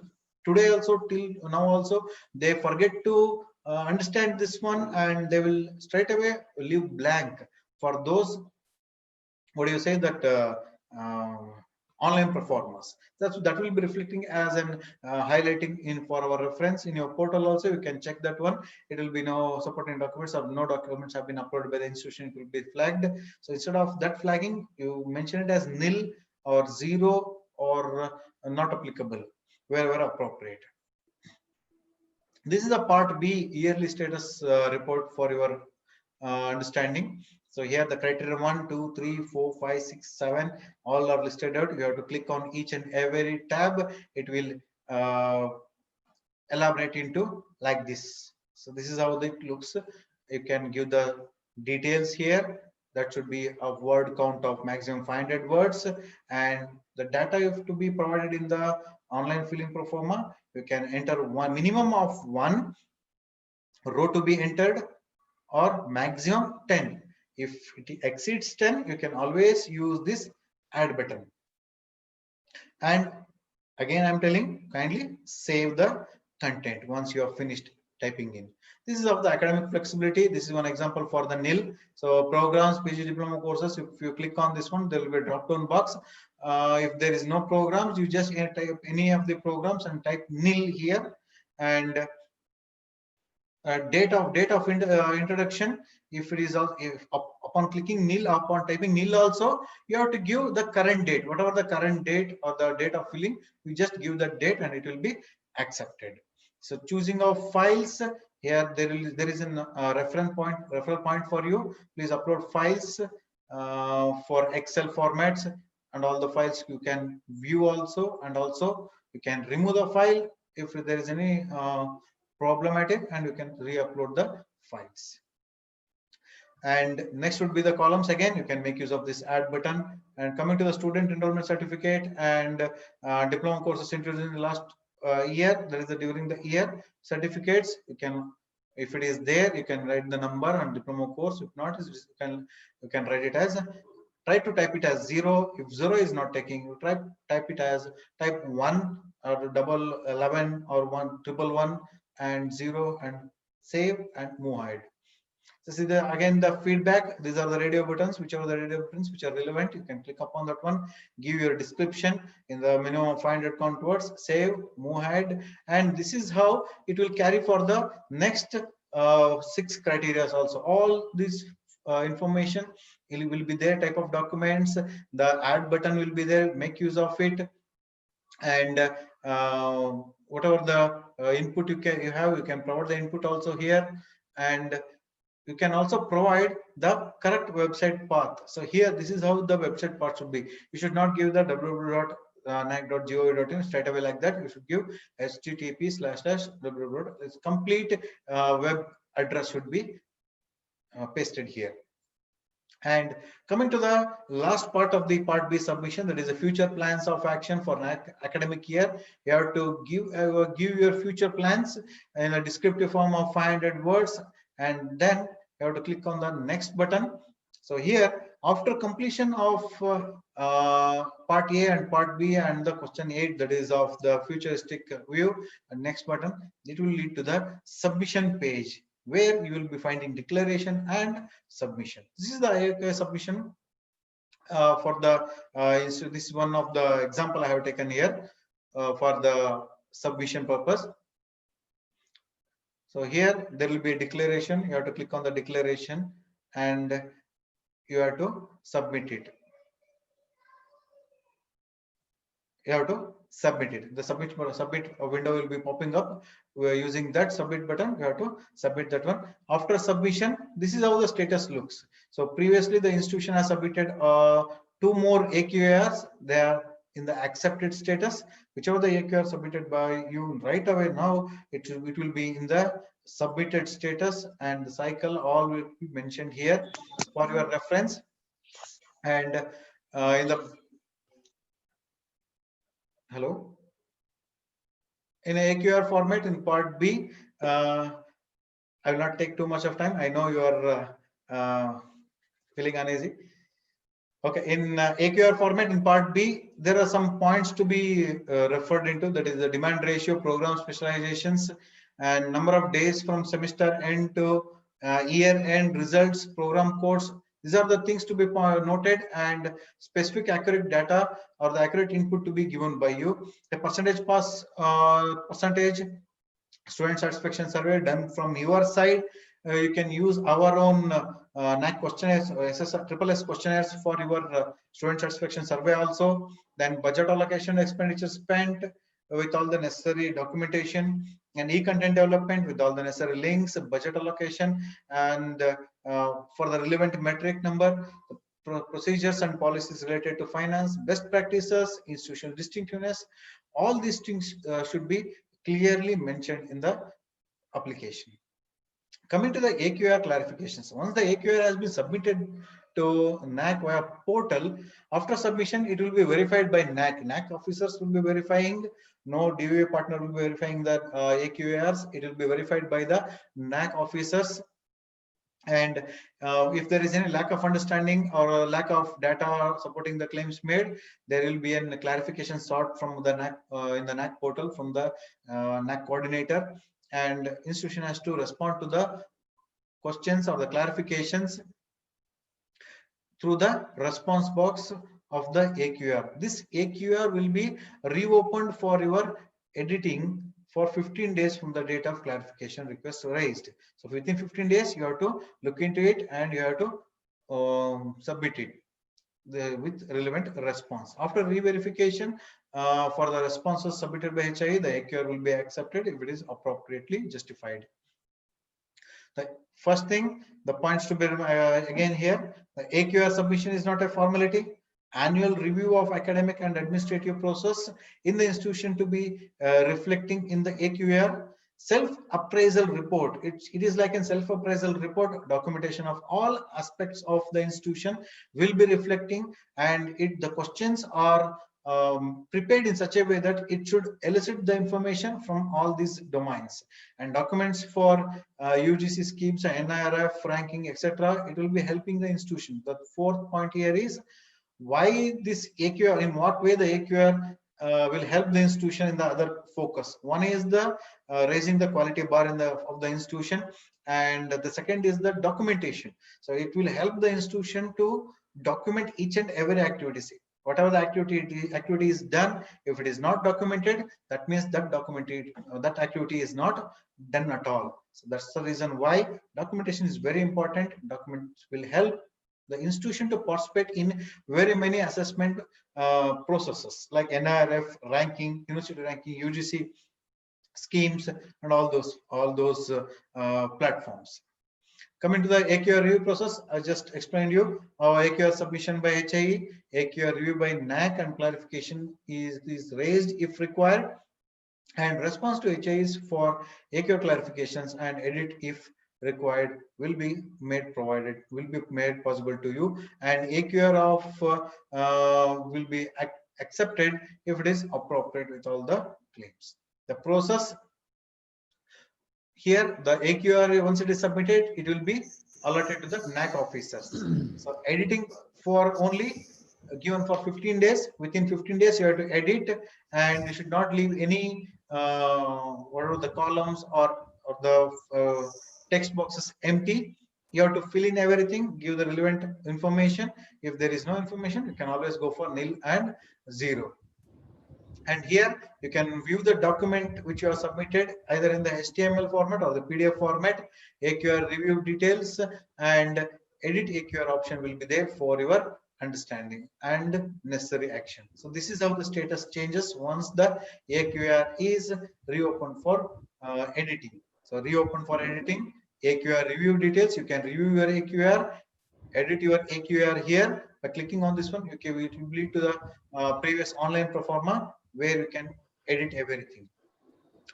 today also, till now also, they forget to understand this one, and they will straight away leave blank for those, what do you say, that online performance. That will be reflecting as an highlighting in for our reference in your portal. Also, you can check that one. It will be no supporting documents or no documents have been uploaded by the institution. It will be flagged. So instead of that flagging, you mention it as nil or 0 or not applicable wherever appropriate. This is the part B, yearly status report for your understanding. So here the criteria 1, 2, 3, 4, 5, 6, 7 all are listed out. You have to click on each and every tab. It will elaborate into like this. So this is how it looks. You can give the details here. That should be a word count of maximum 500 words, and the data you have to be provided in the online filling proforma. You can enter one minimum of 1 row to be entered, or maximum 10. If it exceeds 10, you can always use this add button. And again, I'm telling, kindly save the content once you have finished typing in. This is of the academic flexibility. This is one example for the nil. So programs, PG diploma courses, if you click on this one, there will be a drop down box. If there is no programs, you just type any of the programs and type nil here. And date of introduction, if it is upon clicking nil, upon typing nil also, you have to give the current date, whatever the current date or the date of filling, you just give that date and it will be accepted. So choosing of files, here there is a referral point for you. Please upload files for Excel formats, and all the files you can view also, and also you can remove the file if there is any problematic, and you can re-upload the files. And next would be the columns. Again, you can make use of this add button. And coming to the student enrollment certificate and diploma courses introduced in the last year, that is the during the year certificates, you can, if it is there, you can write the number and diploma course. If not, you can write it as, try to type it as 0. If 0 is not taking, you type it as type 1 or double 11 or 111 and 0 and save and move ahead. So see again the feedback. These are the radio buttons. Whichever the radio buttons which are relevant, you can click upon that one. Give your description in the minimum of 500 count words. Save, move ahead, and this is how it will carry for the next 6 criteria also. All this information will be there. Type of documents. The add button will be there. Make use of it, and whatever the input you have, you can provide the input also here, and you can also provide the correct website path. So here, this is how the website path should be. You should not give the www.naac.gov.in straight away like that. You should give http://www. Its complete web address should be pasted here. And coming to the last part of the part B submission, that is the future plans of action for an academic year. You have to give your future plans in a descriptive form of 500 words, and then you have to click on the next button. So here, after completion of part A and part B and the question 8, that is of the futuristic view, and next button, it will lead to the submission page, where you will be finding declaration and submission. This is the IAK submission for the so this is one of the example I have taken here for the submission purpose. So here there will be a declaration. You have to click on the declaration and you have to submit it. You have to submit it. The submit window will be popping up. We are using that submit button. You have to submit that one. After submission, this is how the status looks. So previously the institution has submitted 2 more AQARs. They are in the accepted status. Whichever the AQAR submitted by you right away now, it will be in the submitted status, and the cycle all will be mentioned here for your reference. And in the hello, in a AQR format in part B, I will not take too much of time. I know you are feeling uneasy. Okay, in AQR format in part B, there are some points to be referred into. That is the demand ratio, program specializations, and number of days from semester end to year end, results, program codes. These are the things to be noted, and specific accurate data or the accurate input to be given by you. The percentage pass, percentage student satisfaction survey done from your side. You can use our own NAAC questionnaires, SSS questionnaires for your student satisfaction survey also. Then budget allocation, expenditure spent with all the necessary documentation, and e-content development with all the necessary links, budget allocation, and for the relevant metric number, procedures and policies related to finance, best practices, institutional distinctiveness. All these things should be clearly mentioned in the application. Coming to the AQR clarifications, once the AQR has been submitted to NAAC via portal, after submission it will be verified by NAAC. NAAC officers will be verifying. No DVA partner will be verifying the AQARs. It will be verified by the NAAC officers. And if there is any lack of understanding or a lack of data supporting the claims made, there will be a clarification sought from the NAAC in the NAAC portal from the NAAC coordinator, and institution has to respond to the questions or the clarifications through the response box of the AQR. This AQR will be reopened for your editing for 15 days from the date of clarification request raised. So within 15 days, you have to look into it and you have to submitted with relevant response. After re-verification for the responses submitted by HIE, the AQR will be accepted if it is appropriately justified. The first thing, the points to be again here, the AQR submission is not a formality. Annual review of academic and administrative process in the institution to be reflecting in the AQR. Self-appraisal report. It is like a self-appraisal report. Documentation of all aspects of the institution will be reflecting, and the questions are prepared in such a way that it should elicit the information from all these domains. And documents for UGC schemes, NIRF ranking, etc. It will be helping the institution. The fourth point here is why this AQR, in what way the AQR will help the institution in the other focus. One is the raising the quality bar of the institution, and the second is the documentation. So it will help the institution to document each and every activity. Whatever the activity is done, if it is not documented, that means that that activity is not done at all. So that's the reason why documentation is very important. Documents will help the institution to participate in very many assessment processes like NIRF ranking, university ranking, UGC schemes, and all those platforms. Coming to the AQR review process, I just explained you our AQR submission by HIE, AQR review by NAAC, and clarification is raised if required, and response to HIEs for AQR clarifications and edit if required will be made possible to you, and AQR will be accepted if it is appropriate with all the claims. The process here, the AQR, once it is submitted, it will be allotted to the NAAC officers. So editing for only given for 15 days. Within 15 days, you have to edit, and you should not leave any whatever the columns or the text boxes empty. You have to fill in everything, give the relevant information. If there is no information, you can always go for nil and zero. And here you can view the document which you have submitted either in the HTML format or the PDF format. AQR review details and edit AQR option will be there for your understanding and necessary action. So this is how the status changes once the AQR is reopened for editing. So reopen for editing, AQR review details. You can review your AQR, edit your AQR here by clicking on this one. It will lead to the previous online proforma where you can edit everything.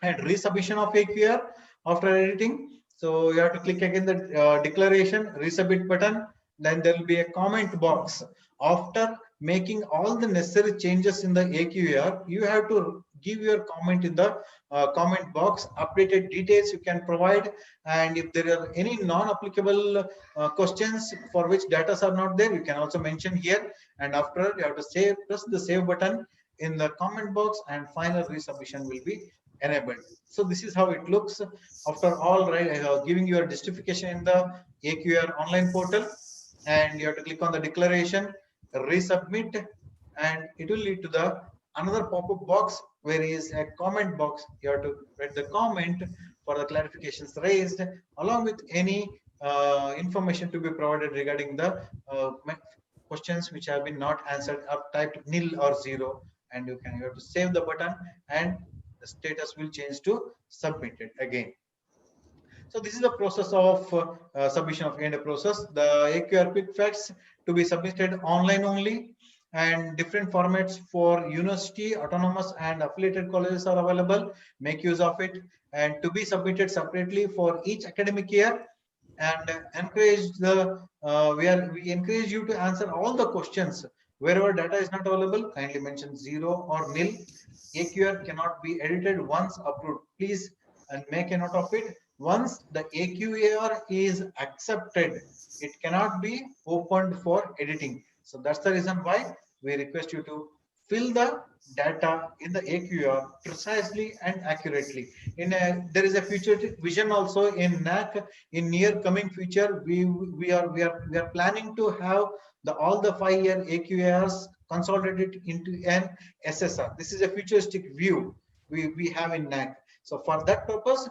And resubmission of AQR after editing. So you have to click again the declaration, resubmit button. Then there will be a comment box. After making all the necessary changes in the AQR, you have to give your comment in the comment box. Updated details you can provide, and if there are any non-applicable questions for which data are not there, you can also mention here. And after, you have to press the save button in the comment box, and final resubmission will be enabled. So this is how it looks after all giving your justification in the AQR online portal, and you have to click on the declaration, resubmit, and it will lead to the another pop-up box where is a comment box. You have to write the comment for the clarifications raised along with any information to be provided regarding the questions which have been not answered or typed nil or zero, and you have to save the button, and the status will change to submitted again. So this is the process of submission of end process. The AQR quick facts to be submitted online only, and different formats for university, autonomous, and affiliated colleges are available. Make use of it, and to be submitted separately for each academic year. And encourage we encourage you to answer all the questions. Wherever data is not available, kindly mention 0 or nil. AQR cannot be edited once approved. Please and make a note of it. Once the AQR is accepted, it cannot be opened for editing. So that's the reason why we request you to fill the data in the AQR precisely and accurately. There is a future vision also in NAAC. In near coming future, we are planning to have all the 5-year AQRs consolidated into an SSR. This is a futuristic view we have in NAAC. So for that purpose,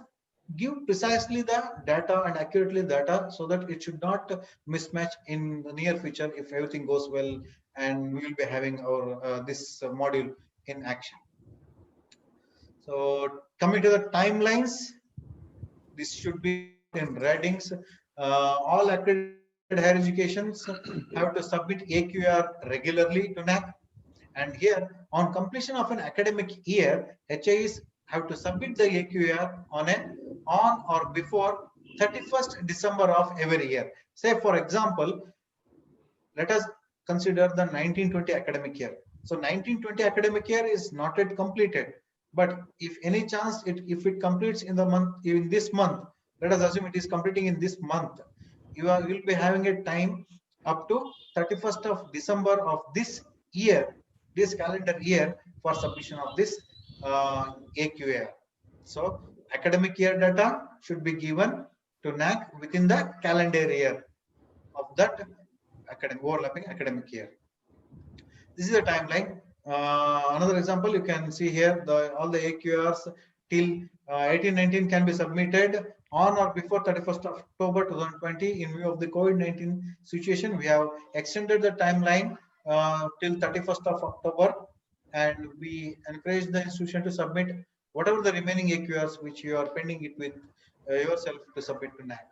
give precisely the data and accurately data so that it should not mismatch in the near future if everything goes well and we will be having our this module in action. So coming to the timelines, this should be noted in readings. All accredited higher educations have to submit AQR regularly to NAAC. And here, on completion of an academic year, HIs have to submit the AQR on or before 31st December of every year. Say, for example, let us consider the 1920 academic year. So 1920 academic year is not yet completed, but if any chance if it completes in the month, in this month, let us assume it is completing in this month, you will be having a time up to 31st of December of this year, this calendar year, for submission of this AQR. So academic year data should be given to NAAC within the calendar year of that overlapping academic year. This is the timeline. Another example you can see here, all the AQRs till 1819 can be submitted on or before 31st of October 2020. In view of the COVID-19 situation, we have extended the timeline till 31st of October, and we encourage the institution to submit whatever the remaining AQRs which you are pending it with yourself to submit to NAAC.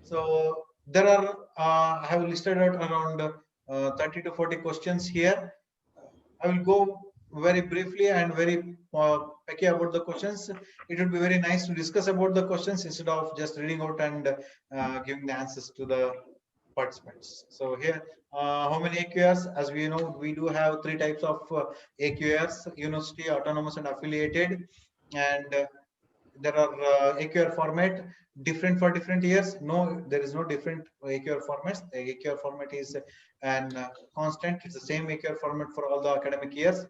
So there are, I have listed out around 30 to 40 questions here. I will go very briefly and very picky about the questions. It would be very nice to discuss about the questions instead of just reading out and giving the answers to the participants. So here, how many AQRs? As we know, we do have three types of AQRs: university, autonomous, and affiliated. And there are AQR format different for different years. No, there is no different AQR formats. The AQR format is an constant. It's the same AQR format for all the academic years.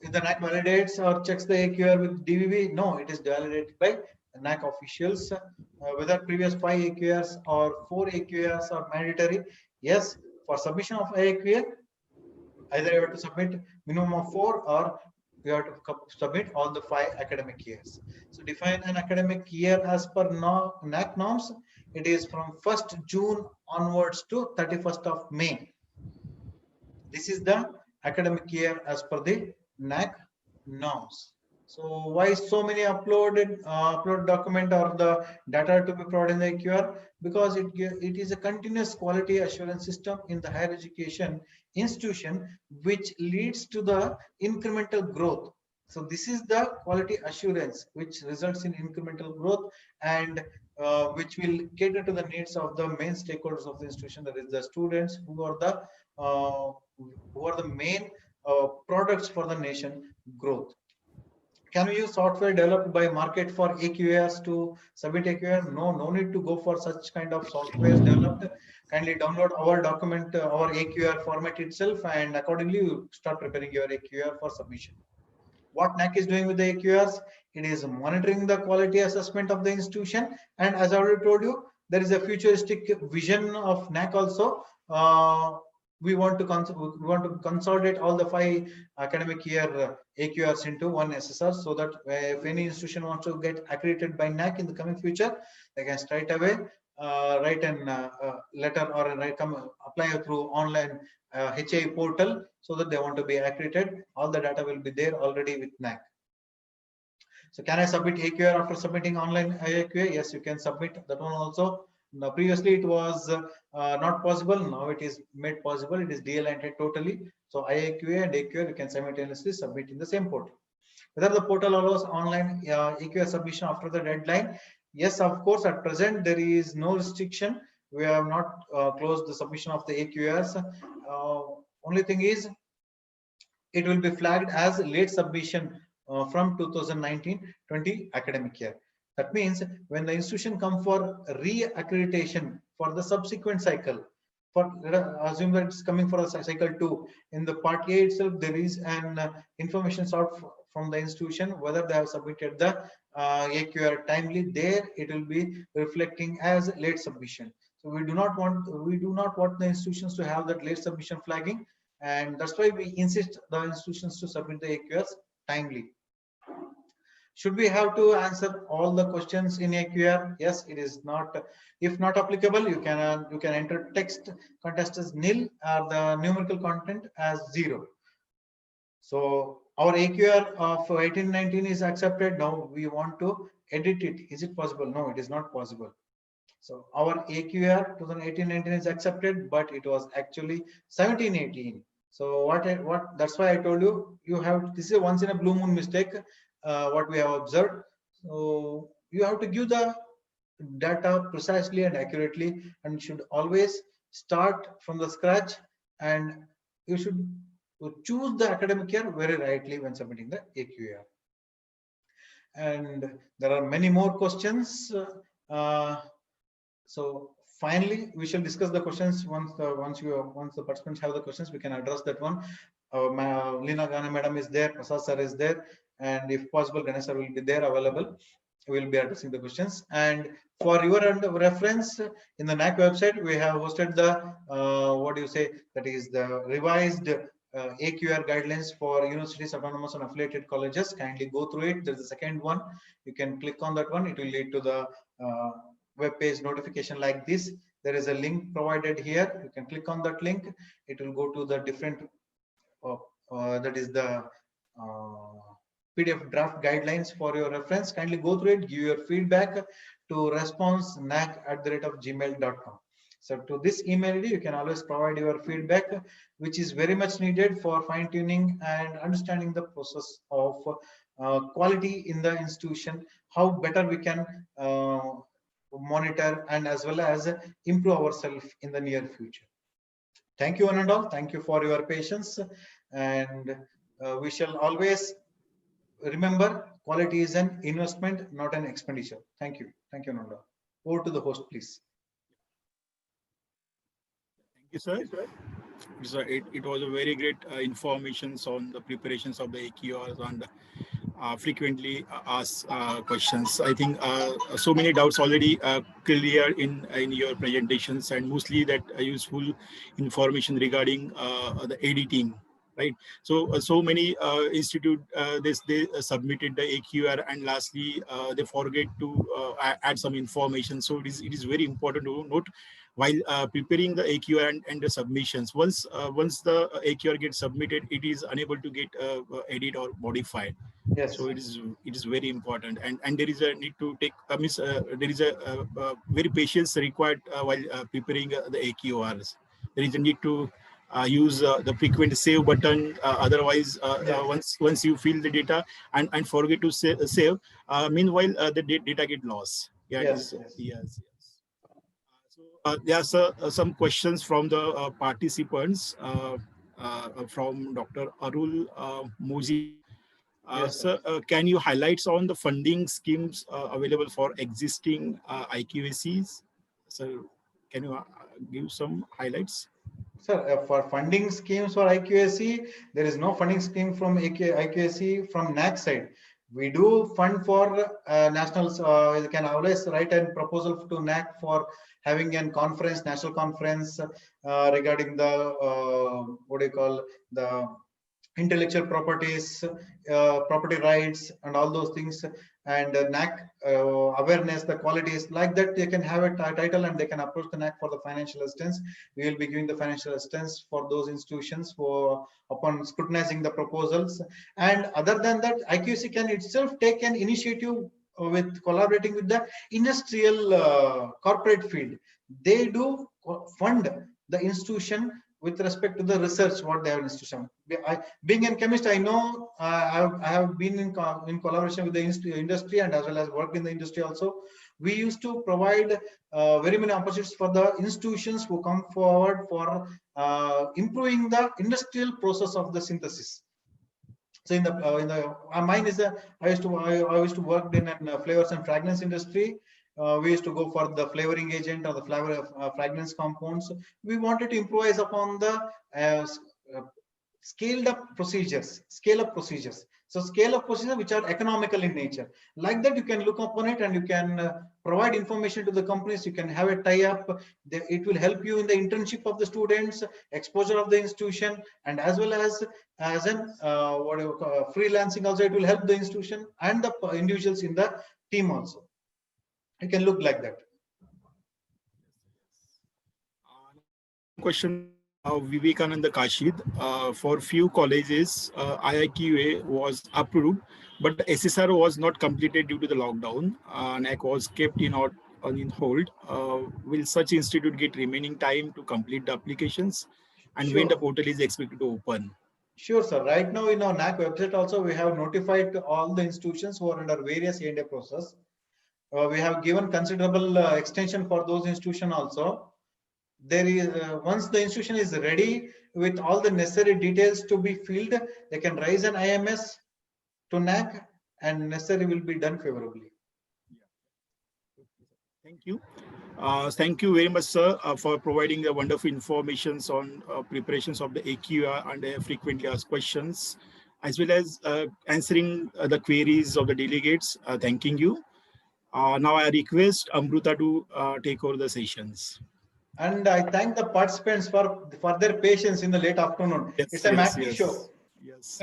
If the NAAC validates or checks the AQR with DVV, no, it is validated by NAAC officials. Whether previous 5 AQRs or 4 AQRs are mandatory, yes, for submission of AQR, either you have to submit minimum of 4 or you have to submit all the 5 academic years. So define an academic year as per NAAC norms. It is from 1st June onwards to 31st of May. This is the academic year as per the NAAC norms. So why so many upload document or the data to be provided in the AQR? Because it is a continuous quality assurance system in the higher education institution, which leads to the incremental growth. So this is the quality assurance which results in incremental growth and which will cater to the needs of the main stakeholders of the institution, that is the students who are the main products for the nation growth. Can we use software developed by market for AQRs to submit AQR? No, no need to go for such kind of software developed. Kindly download our document, our AQR format itself, and accordingly you start preparing your AQR for submission. What NAAC is doing with the AQRs? It is monitoring the quality assessment of the institution, and as I already told you, there is a futuristic vision of NAAC also. We want to consolidate all the 5 academic year AQRs into one SSR, so that if any institution wants to get accredited by NAAC in the coming future, they can straight away write a letter or apply through online HA portal, so that they want to be accredited. All the data will be there already with NAAC. So can I submit AQR after submitting online AQR? Yes, you can submit that one also. Now, previously it was not possible. Now it is made possible. It is de-aligned totally. So IAQA and AQA you can simultaneously submit in the same portal. Whether the portal allows online AQA submission after the deadline? Yes, of course. At present there is no restriction. We have not closed the submission of the AQAs. Only thing is, it will be flagged as late submission from 2019-20 academic year. That means when the institution comes for re-accreditation for the subsequent cycle, assume that it's coming for a cycle 2, in the part A itself there is an information sought from the institution whether they have submitted the AQR timely. There it will be reflecting as late submission. So we do not want the institutions to have that late submission flagging, and that's why we insist the institutions to submit the AQRs timely. Should we have to answer all the questions in AQR? Yes, it is not. If not applicable, you can enter text contest as nil or the numerical content as 0. So our AQR of 1819 is accepted. Now we want to edit it. Is it possible? No, it is not possible. So our AQR 2018-19 is accepted, but it was actually 1718. So what that's why I told you, this is a once in a blue moon mistake, what we have observed. So you have to give the data precisely and accurately, and should always start from the scratch, and you should choose the academic year very rightly when submitting the AQR. And there are many more questions. So finally, we shall discuss the questions once the participants have the questions. We can address that one. Leena Ghane madam is there, Prasad sir is there, and if possible, Ganesh sir will be there available. We will be addressing the questions. And for your reference, in the NAAC website, we have hosted the that is the revised AQR guidelines for universities, autonomous and affiliated colleges. Kindly go through it. There's the second one. You can click on that one. It will lead to the web page notification like this. There is a link provided here. You can click on that link. It will go to the different that is the PDF draft guidelines for your reference. Kindly go through it, give your feedback to response@naak@gmail.com. So to this email ID, you can always provide your feedback, which is very much needed for fine-tuning and understanding the process of quality in the institution, how better we can monitor and as well as improve ourselves in the near future. Thank you one and all. Thank you for your patience, and we shall always remember quality is an investment, not an expenditure. Thank you. Thank you, Nanda. Over to the host, please. Thank you, sir. It was a very great information on the preparations of the AQRs and frequently asked questions. I think so many doubts already clear in your presentations, and mostly that useful information regarding the editing. Right. So many institute they submitted the AQR, and lastly they forget to add some information. So it is very important to note while preparing the AQR and the submissions. Once the AQR gets submitted, it is unable to get edit or modified. Yes. So it is very important, and there is a need to take there is a very patience required while preparing the AQRs. There is a need to use the frequent save button. Otherwise, once you fill the data and forget to save, meanwhile the data get lost. Yeah. Yes. Yes. There are some questions from the participants from Dr. Arul Moji. Yes, sir, can you highlight on the funding schemes available for existing IQACs? So, can you give some highlights? Sir, for funding schemes for IQAC, there is no funding scheme from IQAC from NAAC side. We do fund for nationals. You can always write a proposal to NAAC for having a conference, national conference regarding the the intellectual properties, property rights, and all those things, and NAAC awareness, the qualities like that. They can have a title and they can approach the NAAC for the financial assistance. We will be giving the financial assistance for those institutions for upon scrutinizing the proposals. And other than that, IQC can itself take an initiative with collaborating with the industrial corporate field. They do fund the institution with respect to the research what they have institution. Being a chemist, I know I have been in collaboration with the industry and as well as worked in the industry also. We used to provide very many opportunities for the institutions who come forward for improving the industrial process of the synthesis. So in the mine is I used to work in flavors and fragrance industry. We used to go for the flavoring agent or the fragrance compounds. We wanted to improvise upon the scale up procedures. So scale up procedures which are economical in nature. Like that, you can look upon it and you can provide information to the companies. You can have a tie-up. It will help you in the internship of the students, exposure of the institution, and as well as an freelancing also. It will help the institution and the individuals in the team also. You can look like that. Question Vivekananda Kashid. For few colleges, IIQA was approved, but SSR was not completed due to the lockdown. NAAC was kept in hold. Will such institute get remaining time to complete the applications? And Sure. when the portal is expected to open? Sure, sir. Right now in our NAAC website also, we have notified all the institutions who are under various A&A process. We have given considerable extension for those institutions also. There is once the institution is ready with all the necessary details to be filled, they can raise an IMS to NAAC and necessary will be done favorably. Thank you. Thank you very much, sir, for providing the wonderful information on preparations of the AQR and frequently asked questions, as well as answering the queries of the delegates. Thanking you. Now I request Amruta to take over the sessions. And I thank the participants for their patience in the late afternoon. Yes, it's a matinee show. Yes.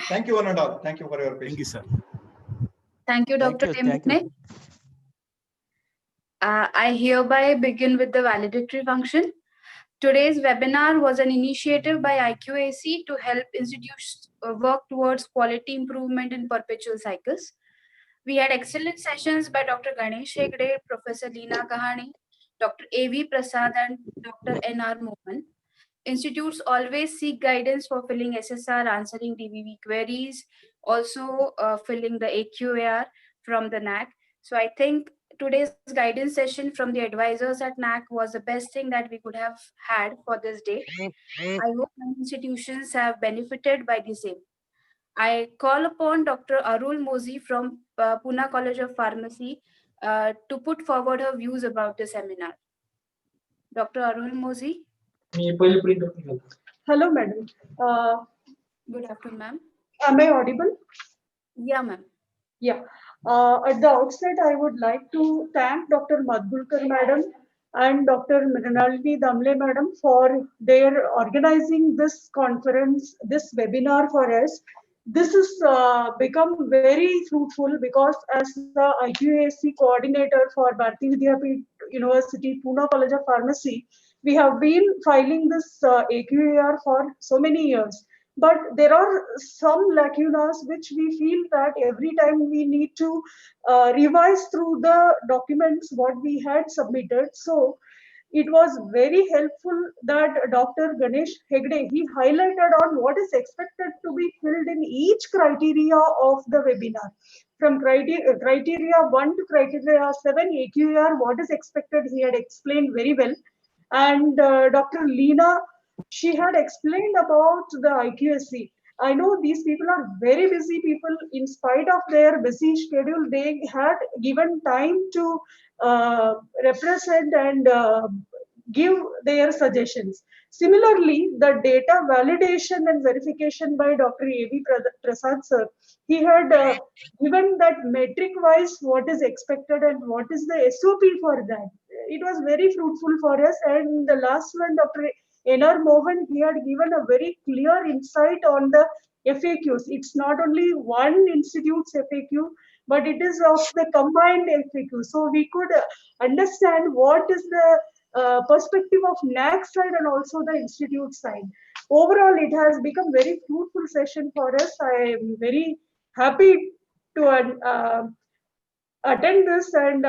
Thank you, one and all. Thank you for your patience. Thank you, sir. Thank you, Dr. Demutne. I hereby begin with the valedictory function. Today's webinar was an initiative by IQAC to help institutes work towards quality improvement in perpetual cycles. We had excellent sessions by Dr. Ganesh Hegde, Professor Leena Kahani, Dr. A.V. Prasad, and Dr. N.R. Mohan. Institutes always seek guidance for filling SSR, answering DVV queries, also filling the AQAR from the NAAC. So I think today's guidance session from the advisors at NAAC was the best thing that we could have had for this day. I hope many institutions have benefited by the same. I call upon Dr. Arul Mozi from Pune College of Pharmacy to put forward her views about the seminar. Dr. Arul Mozi. Hello, madam. Good afternoon, ma'am. Am I audible? Yeah, ma'am. Yeah. At the outset, I would like to thank Dr. Madhulkar madam and Dr. Mrinalini Damle madam for their organizing this conference, this webinar for us. This has become very fruitful because as the IQAC coordinator for Bharati Vidyapeeth University, Pune College of Pharmacy, we have been filing this AQAR for so many years. But there are some lacunas which we feel that every time we need to revise through the documents what we had submitted. So it was very helpful that Dr. Ganesh Hegde, he highlighted on what is expected to be filled in each criteria of the webinar. From criteria 1 to criteria 7, AQR, what is expected, he had explained very well. And Dr. Leena, she had explained about the IQSC. I know these people are very busy people. In spite of their busy schedule, they had given time to represent and give their suggestions. Similarly, the data validation and verification by Dr. A.V. Prasad sir, he had given that metric-wise what is expected and what is the SOP for that. It was very fruitful for us. And the last one, Dr. N.R. Mohan, he had given a very clear insight on the FAQs. It's not only one institute's FAQ, but it is of the combined FAQ. So we could understand what is the perspective of NAAC side and also the institute side. Overall, it has become very fruitful session for us. I am very happy to attend this and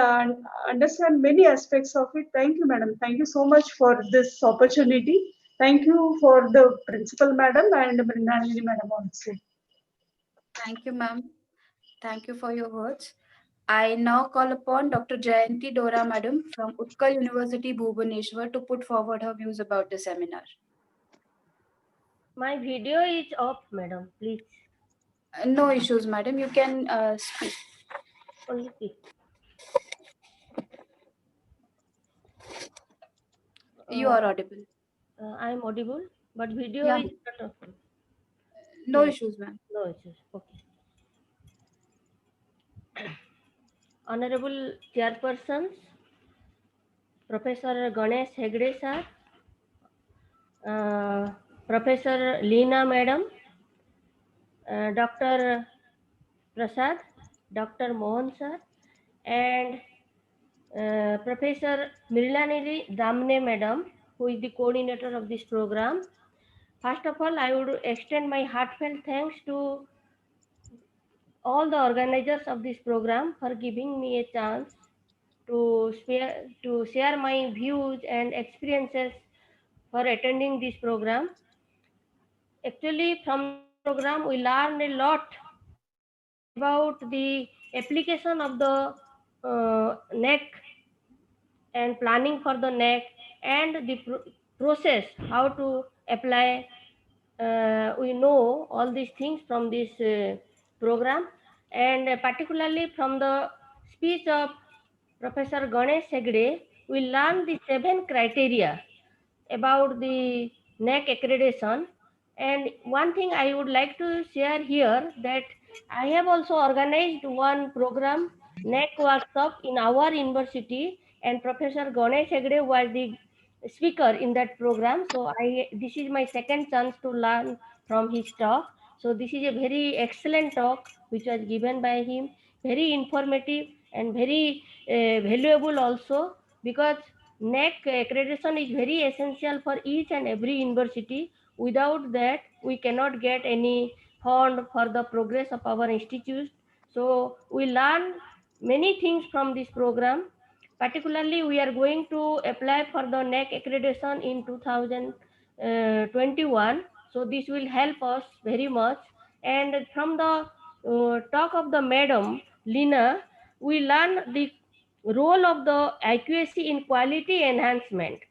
understand many aspects of it. Thank you, madam. Thank you so much for this opportunity. Thank you for the principal madam and Mrinalini madam also. Thank you, ma'am. Thank you for your words. I now call upon Dr. Jayanti Dora madam from Utkal University, Bhubaneswar to put forward her views about the seminar. My video is off, madam, please. No issues, madam. You can speak. Only speak. You are audible. I am audible? But video Yeah, is not open. no Yes, issues, ma'am. no issues. Okay. Honorable Chairpersons, Professor Ganesh Hegde sir, Professor Leena Madam, Dr. Prasad, Dr. Mohan sir, and Professor Mrilanili Damne Madam, who is the coordinator of this program. First of all, I would extend my heartfelt thanks to all the organizers of this program for giving me a chance to share my views and experiences for attending this program. Actually, from this program, we learn a lot about the application of the NEC and planning for the NEC and the process how to apply. We know all these things from this program, and particularly from the speech of Professor Ganesh Hegde, we learn the 7 criteria about the NAAC accreditation. And one thing I would like to share here that I have also organized one program, NAAC workshop in our university, and Professor Ganesh Hegde was the speaker in that program. So this is my second chance to learn from his talk. So this is a very excellent talk which was given by him, very informative and very valuable also, because NAAC accreditation is very essential for each and every university. Without that, we cannot get any fund for the progress of our institute. So we learn many things from this program. Particularly, we are going to apply for the NAAC accreditation in 2021. So this will help us very much. And from the talk of the Madam Lina, we learn the role of the accuracy in quality enhancement,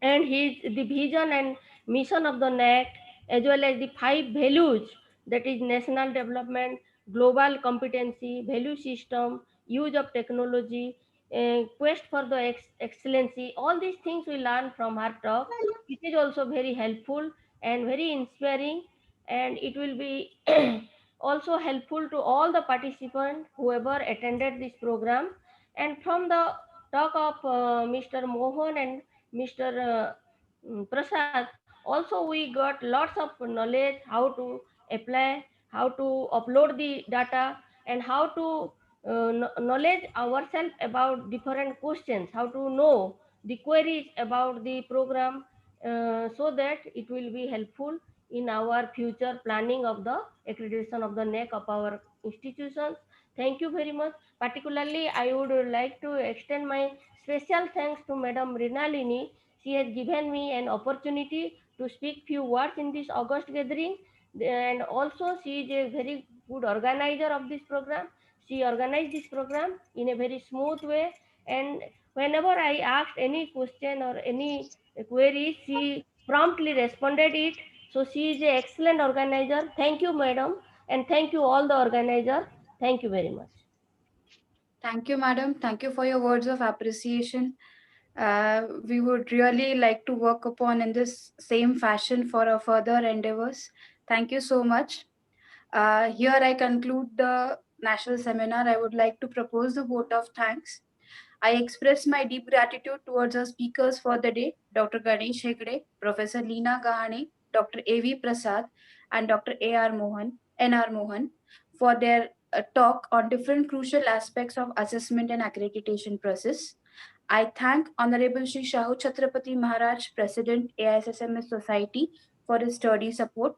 and the vision and mission of the NAC, as well as the 5 values, that is national development, global competency, value system, use of technology, quest for the excellency. All these things we learn from her talk. It is also very helpful and very inspiring, and it will be also helpful to all the participants whoever attended this program. And from the talk of Mr. Mohan and Mr. Prasad, also we got lots of knowledge how to apply, how to upload the data, and how to knowledge ourselves about different questions, how to know the queries about the program, so that it will be helpful in our future planning of the accreditation of the NAAC of our institutions. Thank you very much. Particularly, I would like to extend my special thanks to Madam Rinalini. She has given me an opportunity to speak few words in this August gathering, and also she is a very good organizer of this program. She organized this program in a very smooth way, and whenever I asked any question or any query, she promptly responded it. So she is an excellent organizer. Thank you, madam, and thank you all the organizers. Thank you very much. Thank you, madam. Thank you for your words of appreciation. We would really like to work upon in this same fashion for our further endeavors. Thank you so much. Here I conclude the national seminar. I would like to propose the vote of thanks. I express my deep gratitude towards our speakers for the day, Dr. Ganesh Hegde, Professor Leena Gahane, Dr. A.V. Prasad, and Dr. A.R. Mohan, N.R. Mohan, for their talk on different crucial aspects of assessment and accreditation process. I thank Honorable Shri Shahu Chhatrapati Maharaj, President, AISSMS Society, for his sturdy support.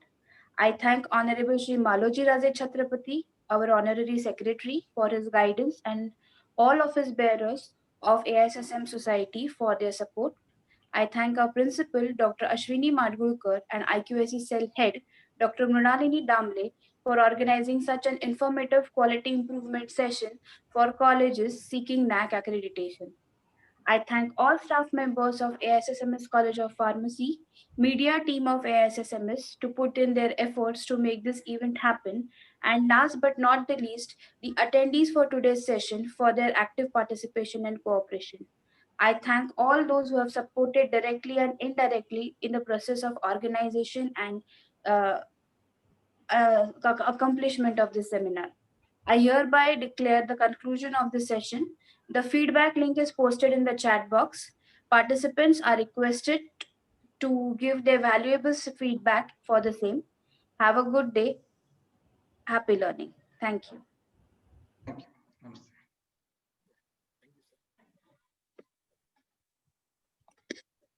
I thank Honorable Shri Maloji Raje Chhatrapati, our Honorary Secretary, for his guidance, and all of his bearers of AISSM Society for their support. I thank our principal, Dr. Ashwini Madgulkar, and IQAC Cell Head, Dr. Mrinalini Damle, for organizing such an informative quality improvement session for colleges seeking NAAC accreditation. I thank all staff members of AISSMS College of Pharmacy, media team of AISSMS to put in their efforts to make this event happen, and last but not the least, the attendees for today's session for their active participation and cooperation. I thank all those who have supported directly and indirectly in the process of organization and accomplishment of this seminar. I hereby declare the conclusion of this session. The feedback link is posted in the chat box. Participants are requested to give their valuable feedback for the same. Have a good day. Happy learning. Thank you. Thank you.